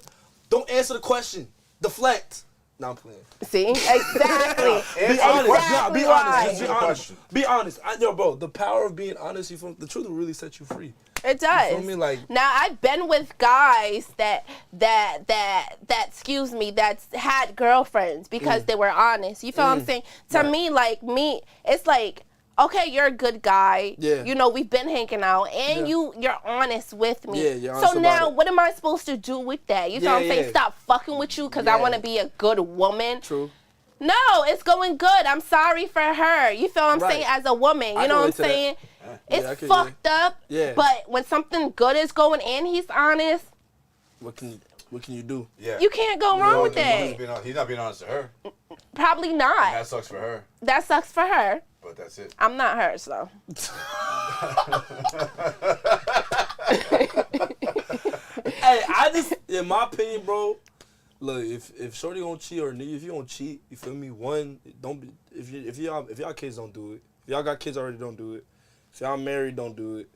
don't answer the question. Deflect. No, I'm playing. See? Exactly. Be honest. Exactly Be why. honest. Just be honest. Be honest. Yo, bro, the power of being honest, the truth will really set you free. It does. You feel me? Like, now I've been with guys that excuse me, that's had girlfriends because they were honest. You feel what I'm saying? To me, it's like, okay, you're a good guy. Yeah. You know, we've been hanging out, and you're honest with me. Yeah, you're honest so about now, it. what am I supposed to do with that? You feel what I'm saying? Stop fucking with you because I want to be a good woman. True. No, it's going good. I'm sorry for her. You feel what I'm saying? As a woman, you know what I'm saying? It's fucked up. Yeah. But when something good is going and he's honest, what can you do? Yeah. you can't go wrong with that. He's not being honest to her. Probably And not. that sucks for her. That sucks for her. But that's it. I'm not her, so. Hey, in my opinion, bro, Look, if Shorty gonna cheat or if you gonna cheat, you feel me? One, don't be if y'all kids don't do it. If y'all got kids already, don't do it. If y'all married, don't do it.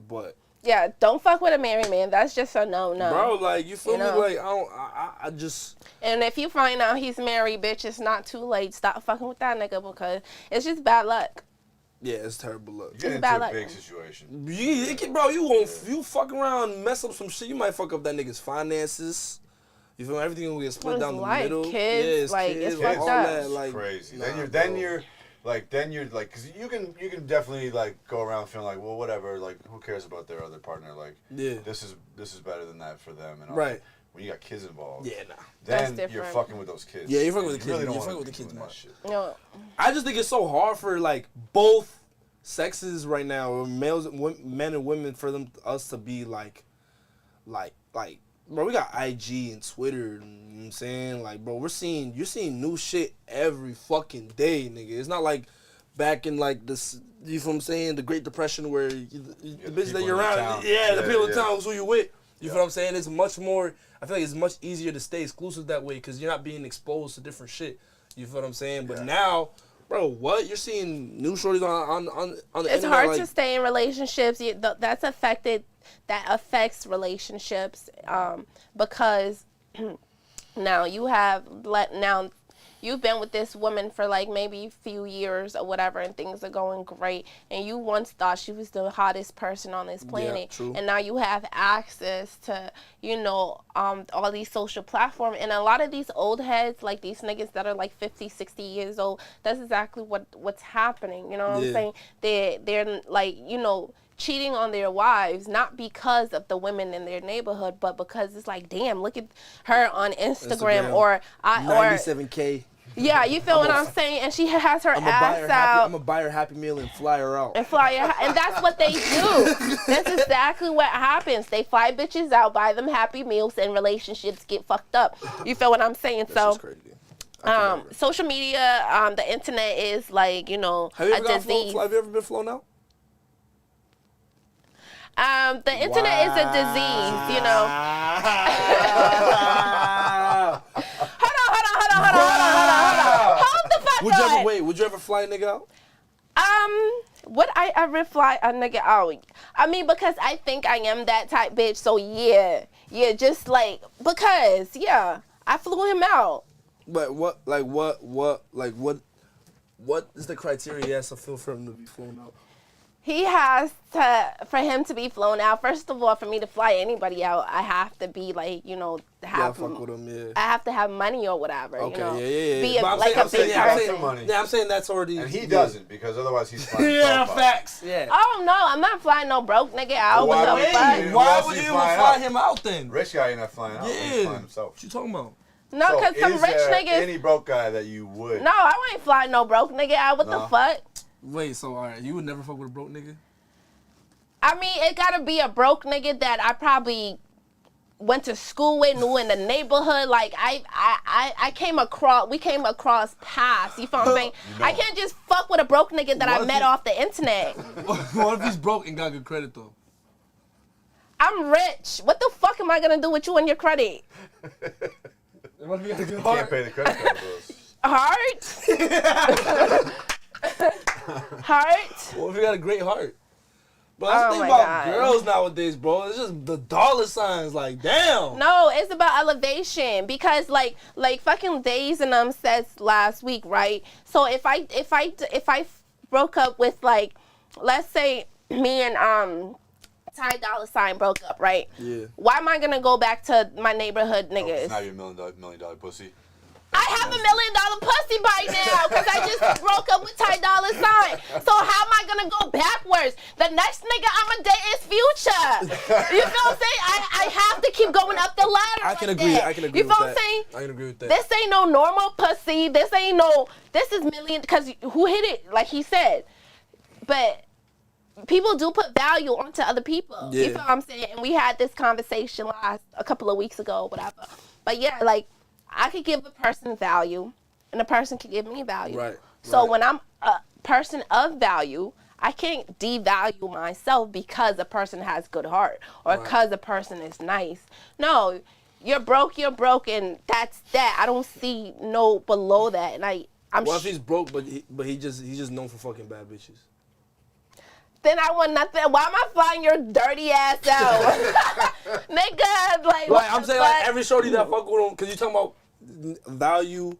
But yeah, don't fuck with a married man. That's just a no. Bro, like you feel me? Like I just. And if you find out he's married, bitch, it's not too late. Stop fucking with that nigga because it's just bad luck. Yeah, it's terrible luck. You get into a big situation. Bro, you fuck around, mess up some shit. You might fuck up that nigga's finances. You feel me? Everything will get split down the middle. Kids, yeah, it's fucked up. It's like, crazy. Then you're like, because you can definitely like go around feeling like, well, whatever. Like, who cares about their other partner? Like, this is better than that for them. And all right. That. When you got kids involved, That's then you're fucking with those kids. Yeah, you're fucking with the kids. Really you're fucking with the kids much. No. I just think it's so hard for like both sexes right now, men and women, for us to be like, bro, we got IG and Twitter. You know what I'm saying? Like, bro, you're seeing new shit every fucking day, nigga. It's not like back in like this. You feel what I'm saying? The Great Depression where the bitch that you're around, the people in town is who you with. You feel what I'm saying? It's much more. I feel like it's much easier to stay exclusive that way because you're not being exposed to different shit. You feel what I'm saying? But now, bro, what? You're seeing new shorties on the internet. It's hard to stay in relationships. That affects relationships because now you've been with this woman for like maybe a few years or whatever, and things are going great. And you once thought she was the hottest person on this planet, and now you have access to, all these social platforms. And a lot of these old heads, like these niggas that are like 50, 60 years old, that's exactly what's happening. You know what I'm saying? They're like, cheating on their wives, not because of the women in their neighborhood, but because it's like, damn, look at her on Instagram. or 97K. Yeah, you feel what I'm saying? And she has her ass out. I'm gonna buy her Happy Meal and fly her out. And that's what they do. That's exactly what happens. They fly bitches out, buy them Happy Meals, and relationships get fucked up. You feel what I'm saying? That's crazy. Social media, the internet is like, a disease. Have you ever been flown out? The internet is a disease, Hold the fuck on. Would you ever fly a nigga out? Would I ever fly a nigga out? I mean, because I think I am that type bitch, so yeah, just like, because, I flew him out. But what is the criteria he has to fill for him to be flown out? He has to, for him to be flown out, first of all, for me to fly anybody out, I have to be like, fuck with him, I have to have money or whatever, Okay, Be a big person. I'm saying that's already... And he doesn't, because otherwise he's flying facts. Yeah. Oh, no, I'm not flying no broke nigga out. Why would you even fly him out then? Rich guy ain't not flying out. He's flying himself. What you talking about? No, because some rich niggas... any broke guy that you would... No, I ain't flying no broke nigga out. What the fuck? Wait, so all right, you would never fuck with a broke nigga? I mean, it gotta be a broke nigga that I probably went to school with, knew in the neighborhood. Like we came across paths. You feel what I'm saying? I can't just fuck with a broke nigga that I met off the internet. What if he's broke and got good credit though? I'm rich. What the fuck am I gonna do with you and your credit? What if you got a good heart? Can't pay the credit card bills. Heart? Heart? What if you got a great heart? But that's the thing about girls nowadays, bro. It's just the dollar signs, like, damn. No, it's about elevation. Because like fucking Days and them said last week, right? So if I broke up with, like, let's say me and Ty Dolla $ign broke up, right? Yeah. Why am I gonna go back to my neighborhood niggas? Now you're $1 million pussy. I have $1 million pussy by now because I just broke up with Ty Dolla $ign. So how am I gonna go backwards? The next nigga I'ma date is Future. You feel what I'm saying? I have to keep going up the ladder. I can agree. You feel what I'm saying? I can agree with that. This ain't no normal pussy. This is million, because who hit it? Like he said. But people do put value onto other people. Yeah. You feel what I'm saying? And we had this conversation a couple of weeks ago, whatever. But yeah, like, I could give a person value, and a person could give me value. Right. So when I'm a person of value, I can't devalue myself because a person has good heart or because a person is nice. No, you're broke, and that's that. I don't see no below that. And I'm What if he's broke, but he's just known for fucking bad bitches? Then I want nothing. Why am I flying your dirty ass out? Nigga, like I'm saying, like, every shorty that fuck with him, because you talking about value, you know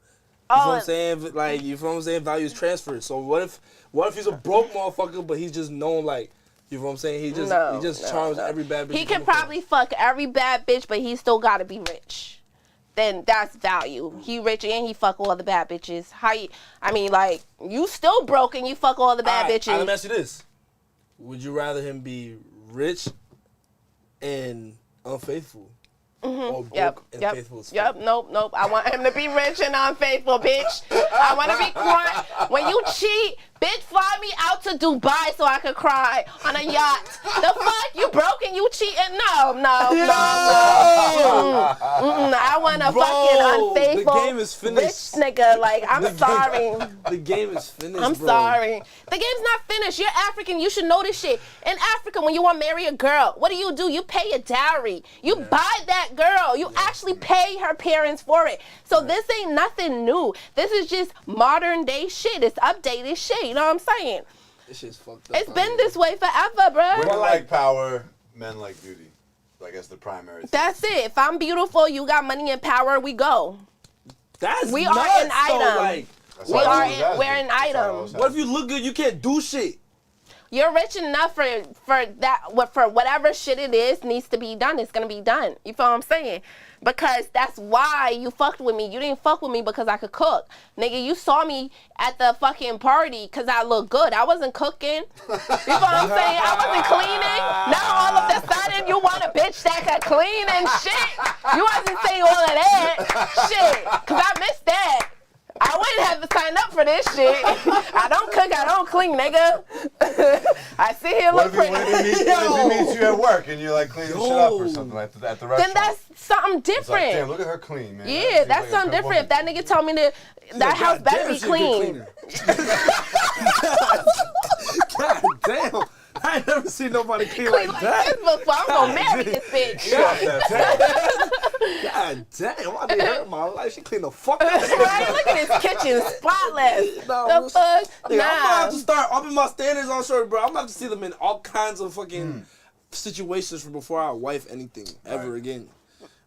what I'm saying? Like, you know what I'm saying? Value is transferred. So what if he's a broke motherfucker, but he's just known, like, you know what I'm saying? He just charms every bad bitch. He can probably fuck every bad bitch, but he still gotta be rich. Then that's value. He rich and he fuck all the bad bitches. You still broke and you fuck all the bad bitches. Let me ask you this. Would you rather him be rich and unfaithful? Or broke and faithful as fuck? Nope. I want him to be rich and unfaithful, bitch. I want to be crying. When you cheat, bitch, fly me out to Dubai so I could cry on a yacht. The fuck? You broke and you cheating? No. I want a fucking unfaithful, the game is finished. rich nigga. Like, I'm sorry. The game is finished, I'm sorry. The game's not finished. You're African. You should know this shit. In Africa, when you want to marry a girl, what do? You pay a dowry. You buy that girl. You actually pay her parents for it. So this ain't nothing new. This is just modern day shit. It's updated shit. You know what I'm saying? This shit's fucked up. It's been this way forever, bro. Women like power, men like beauty. Like, that's the primary thing. That's it. If I'm beautiful, you got money and power, we go. We are an item. Like, we're an item. What if you look good, you can't do shit? You're rich enough for whatever shit it is needs to be done. It's gonna be done. You feel what I'm saying? Because that's why you fucked with me. You didn't fuck with me because I could cook. Nigga, you saw me at the fucking party because I look good. I wasn't cooking. You feel what I'm saying? I wasn't cleaning. Now all of a sudden you want a bitch that could clean and shit. You wasn't saying all of that shit. Because I missed that. I wouldn't have to sign up for this shit. I don't cook, I don't clean, nigga. I sit here look pretty. What if he meets you at work and you're like cleaning shit up or something like at the restaurant? Then that's something different. Like, damn, look at her clean, man. Yeah, that's something different. If that nigga told me that house better be clean. God damn. I ain't never seen nobody clean like that. This before. I'm gonna marry this bitch. God damn, I didn't hurt my life. She cleaned the fuck up. Right? Look at his kitchen, spotless. The fuck? I'm gonna have to start upping my standards on shorty, bro. I'm gonna have to see them in all kinds of fucking situations from before I wife anything ever again.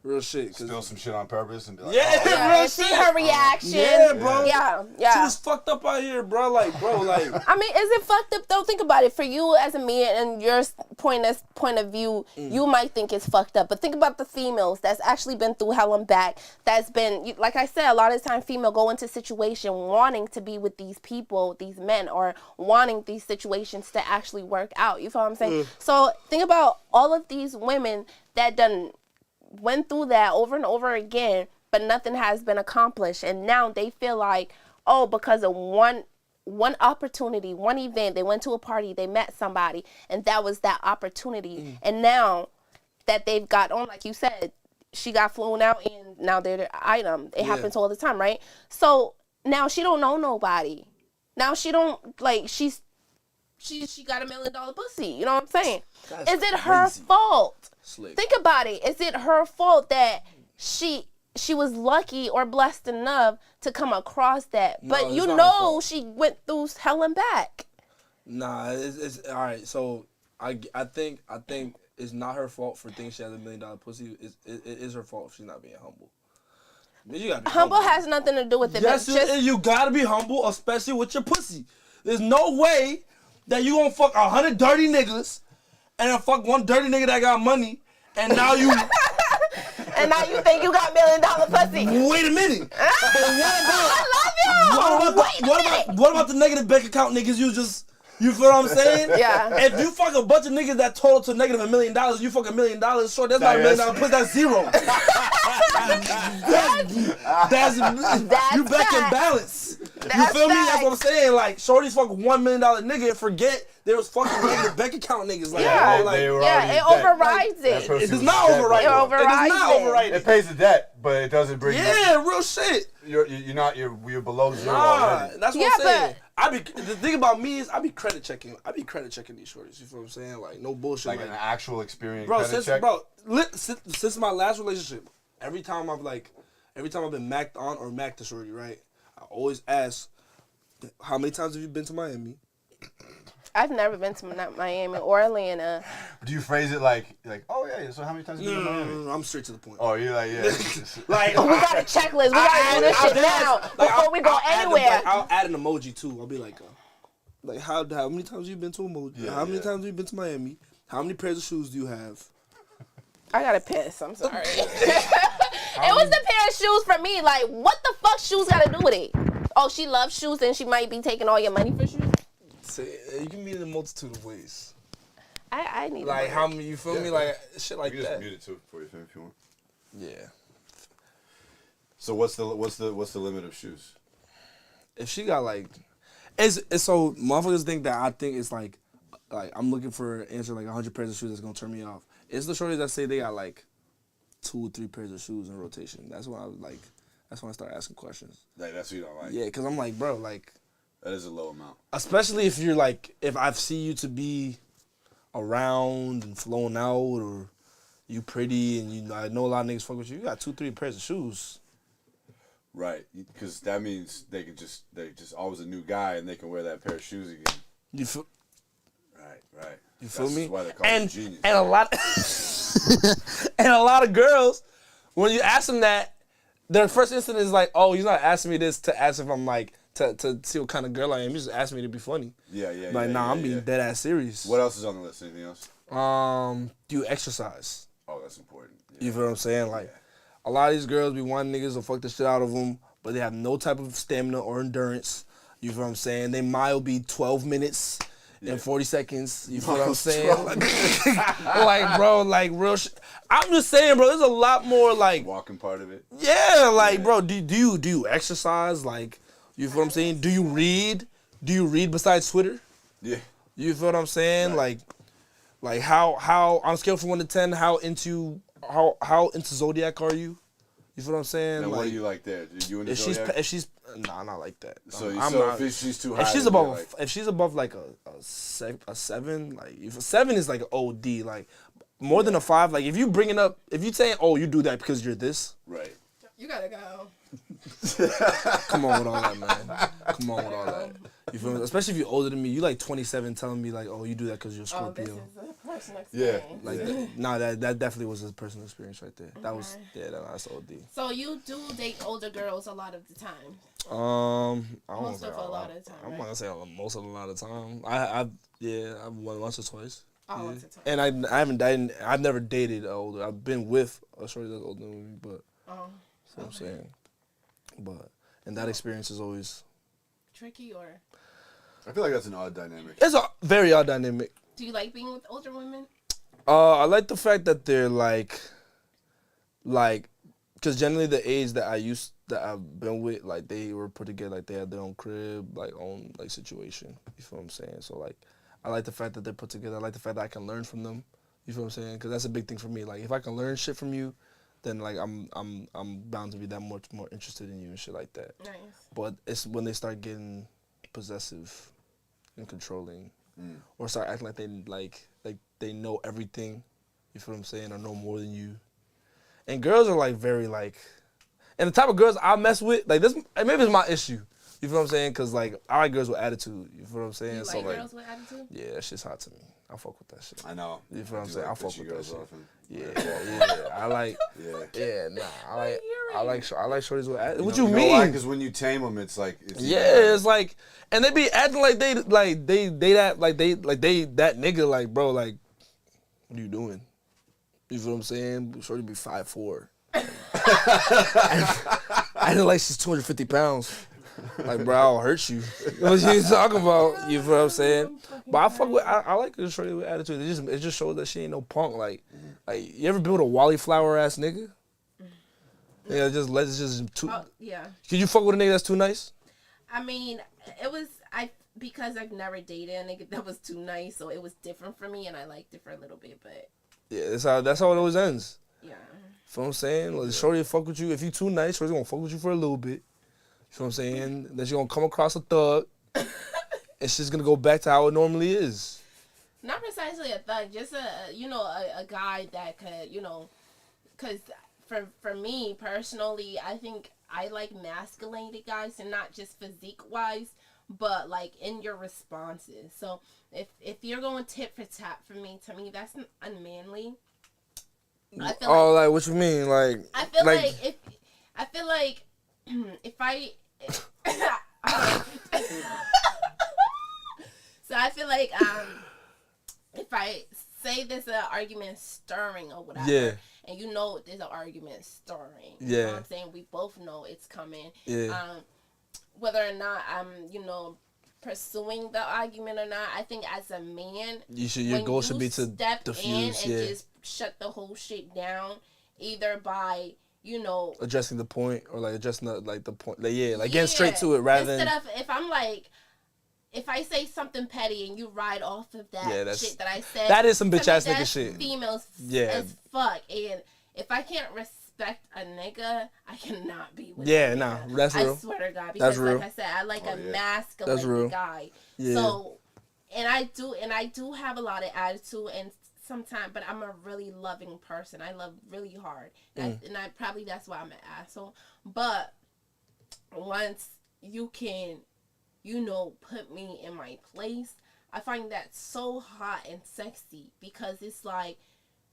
Real shit. Steal some shit on purpose and be like, real see her reaction. Yeah, bro. Yeah. She was fucked up out here, bro. Like. I mean, is it fucked up though? Think about it. For you as a man and your point of view, you might think it's fucked up. But think about the females that's actually been through hell and back. That's been, like I said, a lot of the time female go into situation wanting to be with these people, these men, or wanting these situations to actually work out. You feel what I'm saying? So think about all of these women that done went through that over and over again, but nothing has been accomplished, and now they feel like, because of one opportunity, one event, they went to a party, they met somebody, and that was that opportunity. And now that they've got on, like you said, she got flown out and now they're the item. It happens all the time, right? So now she don't know nobody. Now she don't, like, she got $1 million pussy. You know what I'm saying? Is it her fault? Slick. Think about it. Is it her fault that she was lucky or blessed enough to come across that? No, But you know she went through hell and back. Nah, it's all right. So I think it's not her fault for thinking she has $1 million pussy. It is her fault if she's not being humble. I mean, you gotta be humble. Has nothing to do with it. Yes, you gotta be humble, especially with your pussy. There's no way that you gonna fuck 100 dirty niggas and then fuck one dirty nigga that got money, and now you and now you think you got $1 million pussy. Wait a minute. I love you. What about the negative bank account niggas you feel what I'm saying? Yeah. If you fuck a bunch of niggas that total to negative $1 million, you fuck $1 million, sure, that's not $1 million pussy, that's zero. that's you back in balance. You feel me? That's what I'm saying. Like, shorty's fucking $1 million nigga and forget there was fucking negative bank account niggas. Like, it overrides it. It does not override it. It does not override it. It pays the debt, but it doesn't bring. Yeah, real shit. You're below zero already. That's what I'm saying. The thing about me is I be credit checking these shorties. You feel what I'm saying? Like, no bullshit. Like an actual experience. Bro, since my last relationship, every time I've been macked on or macked to shorty, right? I always ask, how many times have you been to Miami? I've never been to Miami or Atlanta. Do you phrase it like, oh yeah, so how many times have you been to Miami? No, I'm straight to the point. Oh, you're like, yeah. Like, We got a checklist. We got to do this shit now before we go anywhere. I'll add an emoji too. I'll be like how many times have you been to emoji? Yeah, how many times have you been to Miami? How many pairs of shoes do you have? I gotta piss. I'm sorry. It was the pair of shoes for me. Like, what the fuck shoes got to do with it? Oh, she loves shoes and she might be taking all your money for shoes? See, you can mean it in a multitude of ways. I need like how many, you feel me? Like shit like you that. Just mute it too for you if you want. Yeah. So what's the limit of shoes? If she got like, it's so motherfuckers think that I think it's like I'm looking for an answer like 100 pairs of shoes that's gonna turn me off. It's the shorties that say they got like 2 or 3 pairs of shoes in rotation. That's when I start asking questions. Like that's what you don't like. Yeah, cause I'm like, bro, like that is a low amount. Especially if you're like, if I see you to be around and flowing out, or you pretty and I know a lot of niggas fuck with you. You got 2, 3 pairs of shoes. Right, because that means they just always a new guy and they can wear that pair of shoes again. You feel? Right. You feel me? That's why they call it genius. And a lot, and a lot of girls, when you ask them that, their first instinct is like, oh, he's not asking me this to ask if I'm like to see what kind of girl I am. He's just asking me to be funny. Yeah. Like, I'm being dead ass serious. What else is on the list? Anything else? Do you exercise? Oh, that's important. Yeah. You feel what I'm saying? Like, a lot of these girls be wanting niggas to fuck the shit out of them, but they have no type of stamina or endurance. You feel what I'm saying? They mile be 12 minutes and 40 seconds. You feel what I'm saying? Like, bro, like real shit. I'm just saying, bro, there's a lot more like walking part of it. Yeah, like, bro, do you exercise? Like, you feel what I'm saying? Do you read? Do you read besides Twitter? Yeah. You feel what I'm saying? Right. Like how on a scale from 1 to 10, how into Zodiac are you? You feel what I'm saying? Now, what are you like there? You into Zodiac? If she's not like that. So, if she's too high, if she's above like a 7, like if a 7 is like an OD, like more than a 5, like if you saying, oh, you do that because you're this, right? You gotta go. Come on with all that, man. Come on with all that. You feel me? Especially if you're older than me. You like 27 telling me like, oh, you do that because you're a Scorpio. Oh, this is a personal experience. Like, nah, that definitely was a personal experience right there. That was, that's OD. So you do date older girls a lot of the time? Most of a lot of the time. I'm not gonna say most of a lot of the time. I've won once or twice. Oh, once or twice. And I haven't dated. I've never dated older. I've been with a shorty that's older than me, but that's what I'm saying. But and that experience is always tricky, or I feel like that's an odd dynamic. It's a very odd dynamic. Do you like being with older women? I like the fact that they're like, because generally the age that I've been with, like they were put together, like they had their own crib, like own like situation. You feel what I'm saying? So like, I like the fact that they're put together. I like the fact that I can learn from them. You feel what I'm saying? Because that's a big thing for me. Like if I can learn shit from you, then like I'm bound to be that much more interested in you and shit like that. Nice. But it's when they start getting possessive and controlling, or start acting like they know everything. You feel what I'm saying? Or know more than you. And girls are like very like, and the type of girls I mess with, like this, maybe it's my issue. You feel what I'm saying? Cause like I like girls with attitude. You feel what I'm saying? You like girls with attitude? Yeah, that shit's hot to me. I fuck with that shit. I know. You feel what I'm saying? I fuck with that shit. Often. Yeah. I like. I like shorties with attitude. What you know mean? why? Because when you tame them, it's like. It's like, and they be acting like they that nigga, like, bro, like, what are you doing? You feel what I'm saying? Shorty be 5'4". I look like she's 250 pounds. Like, bro, I'll hurt you. What you talking about? You feel what I'm saying? But I like a shorty with attitude. It just shows that she ain't no punk. Like you ever been with a Wally Flower ass nigga? Yeah, yeah. Could you fuck with a nigga that's too nice? I mean, because I've never dated a nigga that was too nice, so it was different for me, and I liked it for a little bit, but. Yeah, that's how it always ends. Yeah. Feel what I'm saying? Like, shorty will fuck with you. If you too nice, shorty's gonna fuck with you for a little bit. You know what I'm saying? Then you're gonna come across a thug, and she's gonna go back to how it normally is. Not precisely a thug, just a guy that could, because for me personally, I think I like masculated guys, and not just physique wise, but like in your responses. So if you're going tit for tat for me, to me that's unmanly. I feel like what you mean? Like I feel like if I so I feel like if I say there's an argument stirring or whatever, and you know there's an argument stirring, you know what I'm saying? We both know it's coming. Whether or not I'm, pursuing the argument or not, I think as a man, your goal should be to diffuse, and just shut the whole shit down, either by addressing the point or like addressing the point, getting straight to it rather instead than of if I'm like. If I say something petty and you ride off of that shit that I said, that is some bitch ass nigga shit. Females as fuck, and if I can't respect a nigga, I cannot be with. That's real. I swear to God, because like I said, I like a masculine guy. So, and I do have a lot of attitude, and sometimes, but I'm a really loving person. I love really hard, and that's why I'm an asshole. But once you can. Put me in my place. I find that so hot and sexy, because it's like,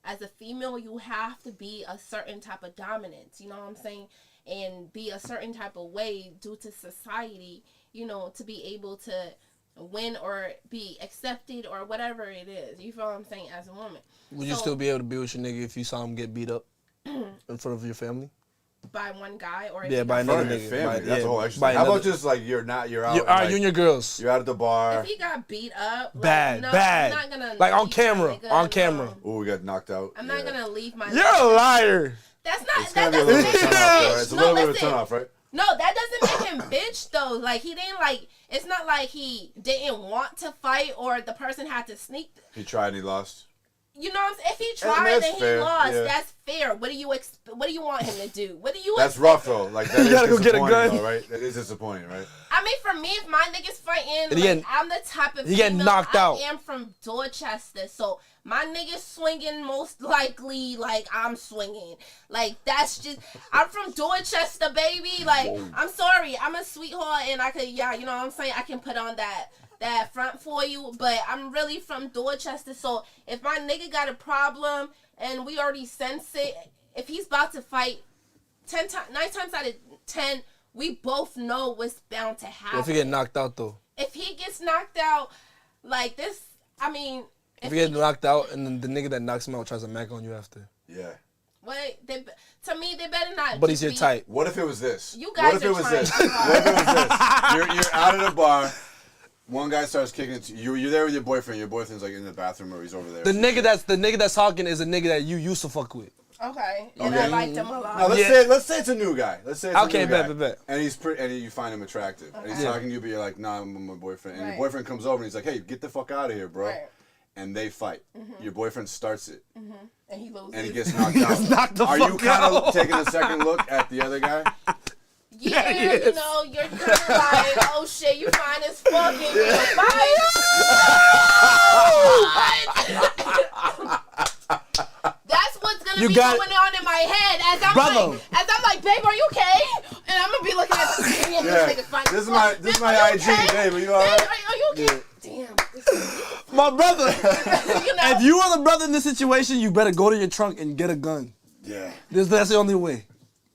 as a female, you have to be a certain type of dominance, you know what I'm saying? And be a certain type of way due to society, to be able to win or be accepted or whatever it is. You feel what I'm saying? As a woman. Would you still be able to be with your nigga if you saw him get beat up in front of your family? By one guy or by another nigga. Family. That's the whole extra. How about just like you're out? You and your girls. You're out at the bar. If he got beat up, bad. I'm not gonna like on camera. On camera. Oh, we got knocked out. I'm not gonna leave my. You're a liar. That's not. It's gonna be a little bit of a turn off, right? It's a little bit of a turn off, right? No, that doesn't make him bitch though. Like he didn't like. It's not like he didn't want to fight or the person had to sneak. He tried and he lost. You know what I'm saying? If he tried and he lost, that's fair. What do you want him to do? What do you? That's rough though. Like that you gotta go get a gun, though, right? That is disappointing, right? I mean, for me, if my niggas fighting, I'm the type of he getting knocked out. I am from Dorchester, so my niggas swinging most likely like I'm swinging. Like that's just I'm from Dorchester, baby. Like I'm sorry, I'm a sweetheart, and I could you know what I'm saying? I can put on that front for you, but I'm really from Dorchester, so if my nigga got a problem and we already sense it, if he's about to fight 9 times out of 10, we both know what's bound to happen. If he get knocked out though? If he gets knocked out like this, I mean... If he get knocked out and then the nigga that knocks him out tries to mac on you after. Yeah. Wait, to me, they better not. But he's your type. What if it was this? You guys What if it was this? You're out at a bar. One guy starts kicking it. You're there with your boyfriend. Your boyfriend's like in the bathroom or he's over there. The nigga that's talking is a nigga that you used to fuck with. Okay. And I liked him a lot. No, let's say it's a new guy. Let's say it's a new guy. Bet. And he's and you find him attractive. Okay. And he's talking to you, but you're like, nah, I'm my boyfriend. And your boyfriend comes over and he's like, hey, get the fuck out of here, bro. Right. And they fight. Mm-hmm. Your boyfriend starts it. Mm-hmm. And he loses. And he gets knocked out. Are you kind of taking a second look at the other guy? Yeah, you know, you're kind of like, oh shit, you fine as fuck in your fight. That's what's gonna be going on in my head as I'm like, babe, are you okay? And I'm gonna be looking at this nigga fight. This is my IG, babe. Are you alright? Are you okay? Yeah. Damn. My brother. If you are the brother in this situation, you better go to your trunk and get a gun. Yeah. That's the only way.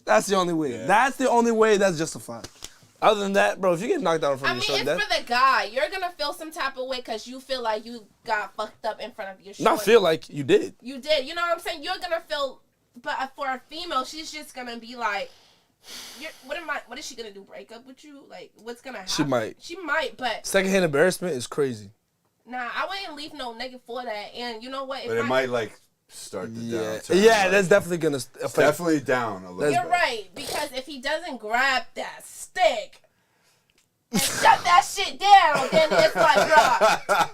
That's the only way. Yeah. That's the only way that's justified. Other than that, bro, if you get knocked out in front of your show, it's for the guy. You're going to feel some type of way because you feel like you got fucked up in front of your show. Not feel like you did. You did. You know what I'm saying? You're going to feel, but for a female, she's just going to be like, what is she going to do? Break up with you? Like, what's going to happen? She might, but. Secondhand embarrassment is crazy. Nah, I wouldn't leave no nigga for that. And you know what? But it might, like, start the downturn. Yeah, that's definitely gonna affect. Definitely down a little. You're right, because if he doesn't grab that stick and shut that shit down, then it's like,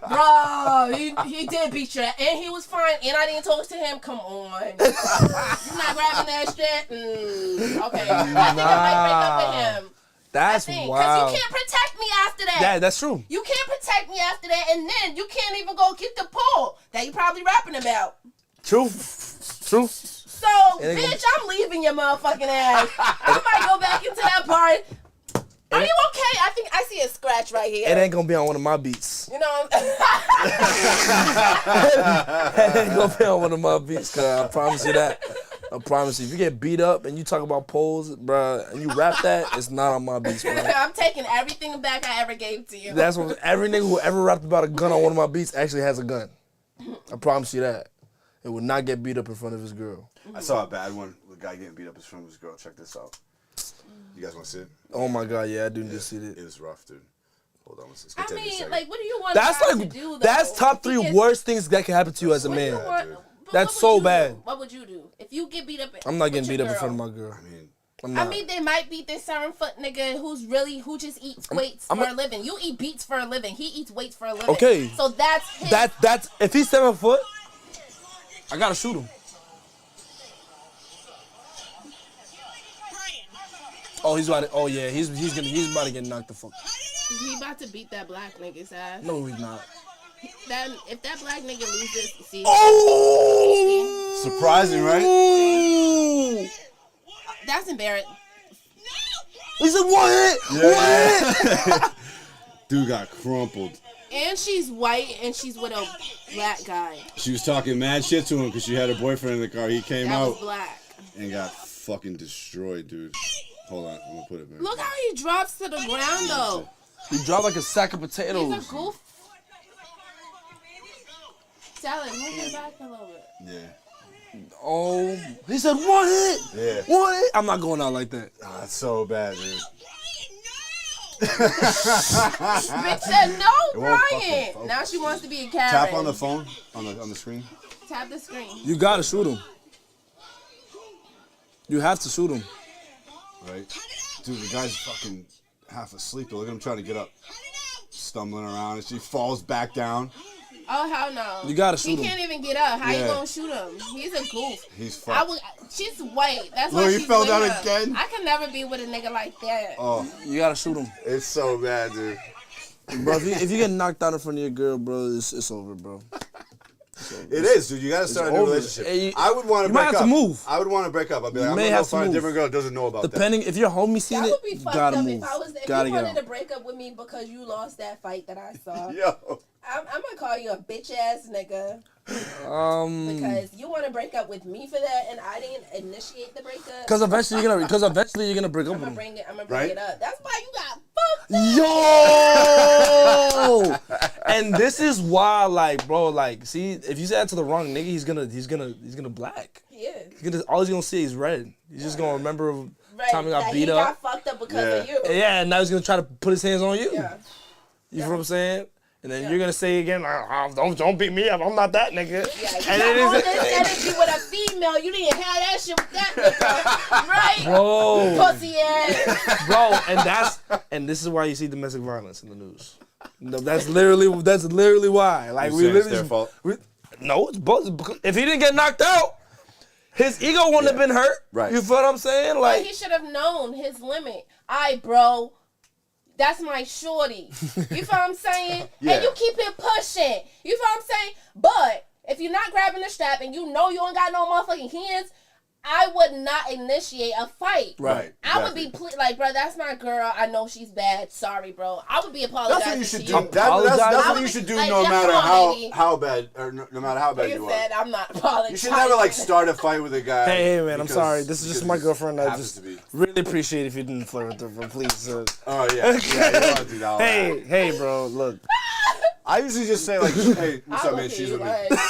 bro, he did beat you, and he was fine, and I didn't talk to him. Come on, you're not grabbing that shit. Okay, I think I might break up with him. That's wild. Because you can't protect me after that. Yeah, that's true. You can't protect me after that, and then you can't even go get the pull that you probably rapping about. True. So So, bitch, I'm leaving your motherfucking ass. I might go back into that part. Are you okay? I think I see a scratch right here. It ain't gonna be on one of my beats. You know what It ain't gonna be on one of my beats, cuz I promise you that. I promise you. If you get beat up and you talk about poles, bruh, and you rap that, it's not on my beats, bro. I'm taking everything back I ever gave to you. That's what every nigga who ever rapped about a gun on one of my beats actually has a gun. I promise you that. It would not get beat up in front of his girl. I saw a bad one. The guy getting beat up in front of his girl. Check this out. You guys want to see it? Oh my God, yeah, I do need to see it. It was rough, dude. Hold on, let's I take a mean, second. like, what do you want That's guys like to do, though? that's top 3 worst things that can happen to you as a man. That's so bad. What would you do if you get beat up? I'm not getting with beat up your in front of girl? my girl. I mean, they might beat this 7-foot nigga who just eats weights for a living. You eat beats for a living. He eats weights for a living. Okay. So that's his. That's if he's 7 foot, I gotta shoot him. Oh, he's about to. Oh yeah, he's about to get knocked the fuck. He about to beat that black nigga's ass. No, he's not. If that black nigga loses, see. Oh! Surprising, right? Ooh. That's embarrassing. He said one hit. Yeah. Dude got crumpled. And she's white, and she's with a black guy. She was talking mad shit to him because she had her boyfriend in the car. He came That out was black. and got fucking destroyed, dude. Hold on, I'm gonna put it back. Look how he drops to the ground, though. He dropped like a sack of potatoes. He's a goof. Salad, move him back a little bit. Yeah. Oh, he said one hit. Yeah. One hit. I'm not going out like that. Oh, that's so bad, dude. Bitch said no, Brian. Focus. Now she wants to be a Karen. Tap on the phone, on the screen. Tap the screen. You gotta shoot him. You have to shoot him. Right? Dude, the guy's fucking half asleep. Look at him trying to get up. Stumbling around, and she falls back down. Oh, hell no. You gotta shoot him. He can't even get up. How you Yeah. gonna shoot him? He's a goof. He's fucked. She's white. That's Look, why he she's fell with down him. again. I can never be with a nigga like that. Oh, You gotta shoot him. it's so bad, dude. Bro, if you get knocked out in front of your girl, bro, it's over, bro. It is, dude. You gotta start a new over. relationship. Hey, I would want to you break might have up. to move. I would want to break up. I'd be like, You I'm may gonna go have to find a move. different girl that doesn't know about Depending, if your homie seen That it, would be fucked gotta up move. if Gotta you get wanted out. to break up with me because you lost that fight that I saw. that. Yo. I'm gonna call you a bitch ass nigga Mm. because you want to break up with me for that, and I didn't initiate the breakup. Because eventually you're gonna break up I'm with gonna him. bring it. I'm gonna Right? bring it up. That's why you got fucked up. Yo! And this is why, like, bro, like, see, if you say that to the wrong nigga, he's gonna black. Yeah. All he's gonna see is red. He's just gonna remember Right. time he got that beat he up. got fucked up because of you. Yeah, and now he's gonna try to put his hands on you. Yeah. You feel what I'm saying? And then you're gonna say again, like, don't beat me up. I'm not that nigga. Yeah, you And got it all is- this energy with a female. You didn't have that shit with that nigga, right? Bro. Pussy ass. Bro, and this is why you see domestic violence in the news. No, that's literally why. Like You we saying it's literally their fault? No, it's both. Because if he didn't get knocked out, his ego wouldn't have been hurt. Right. You feel what I'm saying? But Like he should have known his limit. Bro, that's my shorty. You feel what I'm saying? Yeah. And you keep it pushing. You feel what I'm saying? But if you're not grabbing the strap and you know you ain't got no motherfucking hands, I would not initiate a fight. Right. I would be like, bro, that's my girl. I know she's bad. Sorry, bro. I would be apologizing. That's what you should to do. you. That's what you should do, Like, no yeah, matter come on, baby. how bad, or no matter how bad Like you I said, are. I'm not apologizing. You should never like start a fight with a guy. Hey man, I'm because- sorry. This is just because my it girlfriend. I happens just to be. really appreciate if you didn't flirt with her, bro. Please. Oh yeah, you don't want to do that. Hey, bro. Look. I usually just say like, hey, what's I up, man? look She's at with you me. like-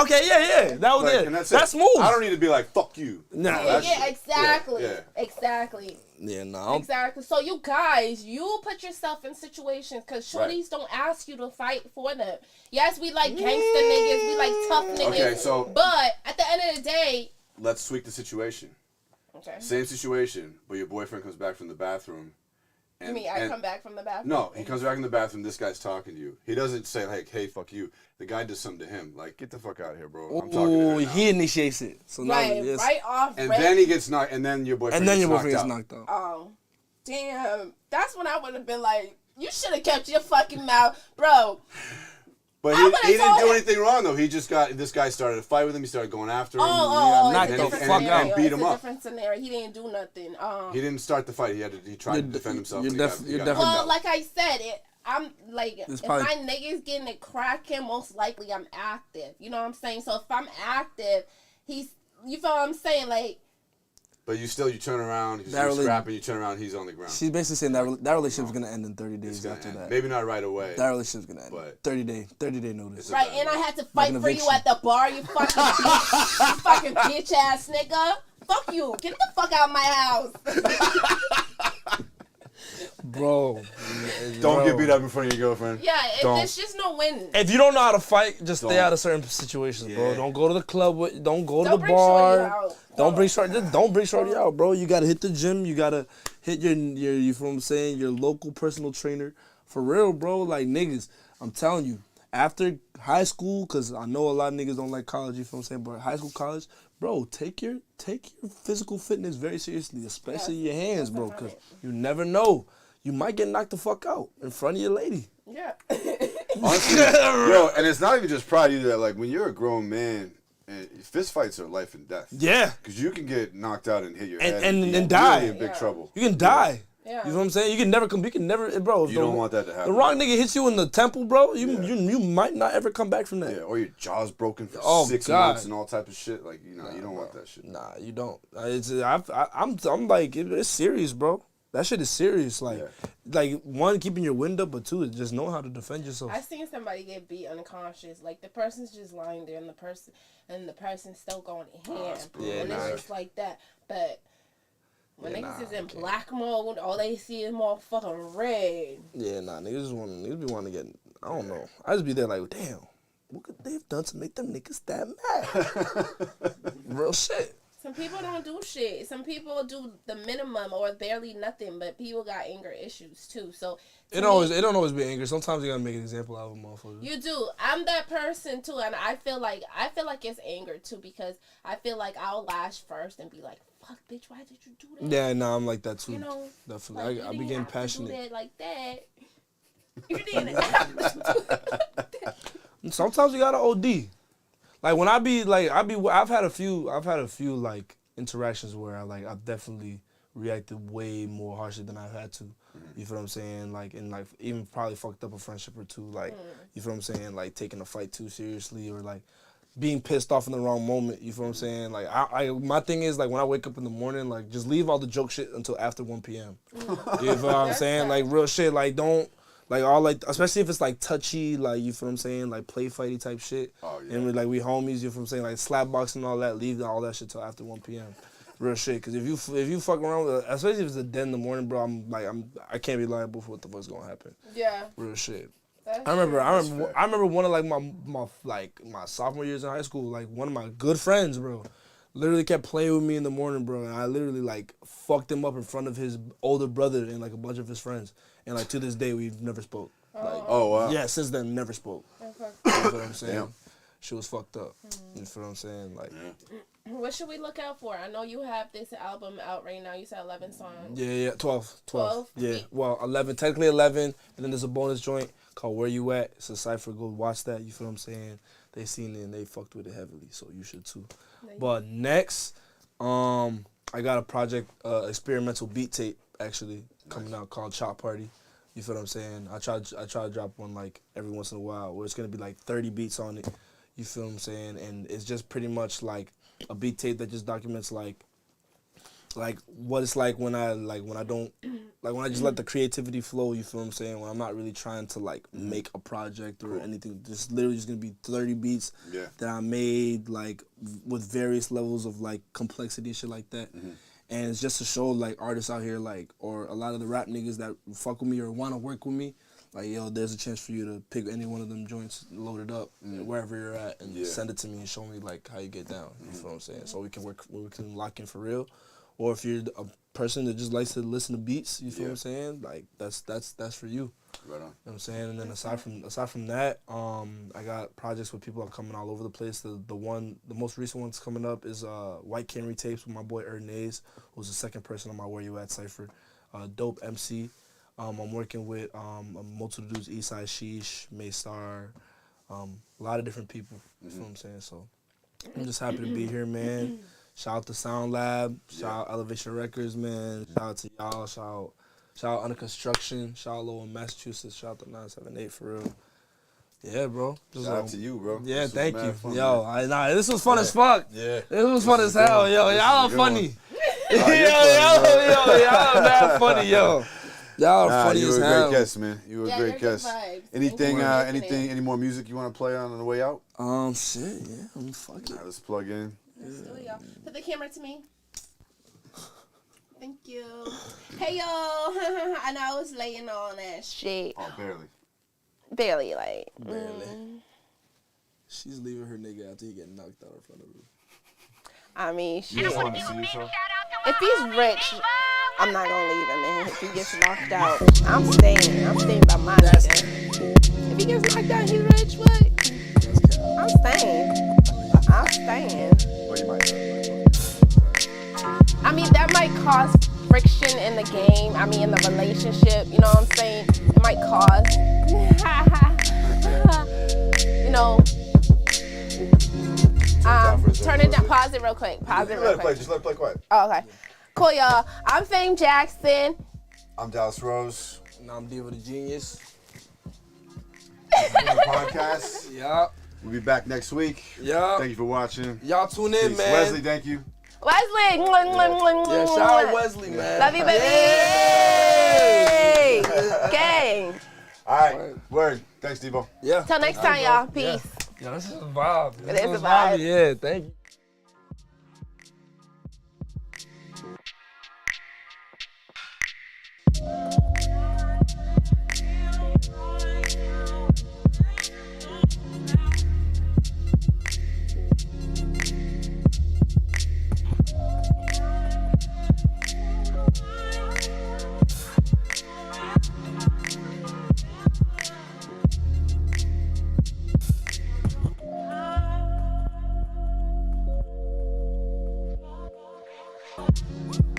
Okay, yeah. That was Like, it. and that's That's it. smooth. I don't need to be like, fuck you. Nah. Yeah, exactly. Yeah. Exactly. Yeah, no. Exactly. So you guys, you put yourself in situations because shorties don't ask you to fight for them. Yes, we like gangster niggas, we like tough niggas. Okay, so- but at the end of the day, Let's tweak the situation. okay. Same situation, but your boyfriend comes back from the bathroom. You mean I come back from the bathroom? No, he comes back from the bathroom. This guy's talking to you. He doesn't say like, "Hey, fuck you." The guy does something to him, like, "Get the fuck out of here, bro." I'm talking to Ooh, her now. he initiates it. So now Right, it's- right off. And rip. then he gets knocked, and then your boyfriend gets knocked out. Oh, damn. That's when I would have been like, you should have kept your fucking mouth. Bro, But he didn't do anything wrong though. He just this guy started a fight with him. He started going after him. knocked it's a the different fuck scenario. out. Beat It's him a up. different scenario. He didn't do nothing. He didn't start the fight. He tried to defend himself. You're He got definitely. Well, like I said, I'm like, It's if probably- my nigga's getting it cracking, most likely I'm active. You know what I'm saying? So if I'm active, you feel what I'm saying? Like, But you turn around, he's scrapping, you turn around, he's on the ground. She's basically saying that relationship's gonna end in 30 days after that. Maybe not right away. That relationship's gonna end. But 30 day notice. right, and I had to fight an for you eviction. at the bar, you fucking bitch. You fucking bitch ass nigga. Fuck you. Get the fuck out of my house. Bro. Don't get beat up in front of your girlfriend. Yeah, Don't. there's just no winning. If you don't know how to fight, just stay Don't. out of certain situations, bro. Yeah. Don't go to the club. Don't go to Don't the bring shorty bar. out. Don't bring shorty. Just don't bring shorty out, bro. You gotta hit the gym. You gotta hit your you feel what I'm saying, your local personal trainer. For real, bro. Like niggas, I'm telling you, after high school, cause I know a lot of niggas don't like college. You feel what I'm saying, but high school, college, bro, take your physical fitness very seriously, especially your hands, bro, cause you never know. You might get knocked the fuck out in front of your lady. Yeah. Honestly, yo, and it's not even just pride either. Like when you're a grown man, and fist fights are life and death. Yeah. Because you can get knocked out and hit your And- head and be die. really in big trouble. You can die. Yeah. You know what I'm saying? You can never bro. If You don't want that to happen. The wrong nigga hits you in the temple, bro. You might not ever come back from that. Yeah, or your jaw's broken for Oh, 6 God. months and all type of shit. Like, you don't want that shit. Nah, you don't. I'm like, it's serious, bro. That shit is serious. Like one, keeping your wind up, but two, just know how to defend yourself. I seen somebody get beat unconscious. Like the person's just lying there, and the person's still going to hand, and it's just like that. But when niggas is in black mode, all they see is motherfucking red. Yeah, nah, niggas be wanting to get. I don't know. I just be there like, damn, what could they have done to make them niggas that mad? Real shit. Some people don't do shit. Some people do the minimum or barely nothing, but people got anger issues too. So It don't always be anger. Sometimes you gotta make an example out of a motherfucker. you do. I'm that person too, and I feel like it's anger too, because I feel like I'll lash first and be like, "Fuck, bitch, why did you do that?" Yeah, nah, I'm like that too. You know, definitely. like, I be getting passionate. Do that like that. You didn't have to do that. Sometimes you gotta OD. Like when I've had a few like interactions where I've definitely reacted way more harshly than I've had to. You feel what I'm saying? Like, and like even probably fucked up a friendship or two. Like, you feel what I'm saying? Like taking a fight too seriously, or like being pissed off in the wrong moment. You feel what I'm saying? Like my thing is like when I wake up in the morning, like just leave all the joke shit until after 1 p.m. You feel what I'm saying? Like real shit. Like don't. Like all like, especially if it's like touchy, like you feel what I'm saying, like play fighty type shit. Oh, yeah. And we homies, you feel what I'm saying, like slap boxing and all that. Leave all that shit till after 1 p.m. Real shit. Cause if you fuck around with, especially if it's a dead in the morning, bro, I can't be liable for what the fuck's gonna happen. Yeah. Real shit. I remember one of like my sophomore years in high school, like one of my good friends, bro, literally kept playing with me in the morning, bro, and I literally like fucked him up in front of his older brother and like a bunch of his friends. And like to this day, we've never spoke. Like, oh wow. Yeah, since then, never spoke. Okay. You know what I'm saying? Damn. She was fucked up. You feel what I'm saying? Like, what should we look out for? I know you have this album out right now. You said 11 songs. Yeah, 12. Yeah, well, 11, technically 11, and then there's a bonus joint called Where You At. It's a cypher. Go watch that. You feel what I'm saying? They seen it and they fucked with it heavily, so you should too. But next, I got a project, experimental beat tape actually coming out called Chop Party. You feel what I'm saying? I try to drop one like every once in a while where it's gonna be like 30 beats on it. You feel what I'm saying? And it's just pretty much like a beat tape that just documents like what it's like when I just let the creativity flow. You feel what I'm saying? When I'm not really trying to like make a project or anything. Just literally just gonna be 30 beats that I made like with various levels of like complexity and shit like that. And it's just to show like artists out here, like, or a lot of the rap niggas that fuck with me or want to work with me, like, yo, there's a chance for you to pick any one of them joints, load it up wherever you're at, and send it to me and show me like how you get down. You feel what I'm saying? So we can lock in for real. Or if you're a person that just likes to listen to beats, you feel what I'm saying? Like that's for you. Right on. You know what I'm saying? And then aside from that, I got projects with people that are coming all over the place. The most recent one's coming up is White Camry Tapes with my boy Ernest, who's the second person on my Where You At cypher. Dope MC. I'm working with a multitude of dudes, Eastside Sheesh, Maystar, a lot of different people. You feel what I'm saying? So I'm just happy to be here, man. Shout out to Sound Lab. Shout out Elevation Records, man. Shout out to y'all. Shout out Under Construction. Shout out Lowell, Massachusetts. Shout out to 978 for real. Yeah, bro. Shout out to you, bro. Yeah, this thank you. Fun, this was fun as fuck. Yeah. This was fun as hell, yo. Y'all are funny. Y'all are mad funny, yo. Y'all are funny as hell. You were a great guest, man. You were a great guest. Anything, any more music you want to play on the way out? Shit, yeah. Fuck it. Let's plug in. Let's do it, y'all. Put the camera to me. Thank you. Hey, y'all. I know I was laying on that shit. Oh, barely. Barely, like. Barely. She's leaving her nigga after he get knocked out in front of her. I mean, You just want to see yourself? if he's rich, I'm not gonna leave him. And if he gets knocked out, I'm staying. I'm staying by my nigga. If he gets knocked out, he's rich. What? I'm staying. I'm staying. Well, you might. I mean, that might cause friction in the game. I mean, in the relationship. You know what I'm saying? It might cause. You know. Turn it down. Pause it real quick. Pause it real quick. Just let it play quiet. Oh, okay. Cool, y'all. I'm Fame Jackson. I'm Dallas Rose. And I'm DeevoDaGenius. This is the podcast. Yeah. We'll be back next week. Yeah. Thank you for watching. Y'all tune in, Peace. man. Wesley, thank you. Wesley. Yeah, shout out Wesley, man. Love you, baby. Gang. All right. Word. Thanks, Devo. Yeah. Till next time, y'all. Peace. Yeah, this is a vibe. It is a vibe. Yeah, thank you. Thank you.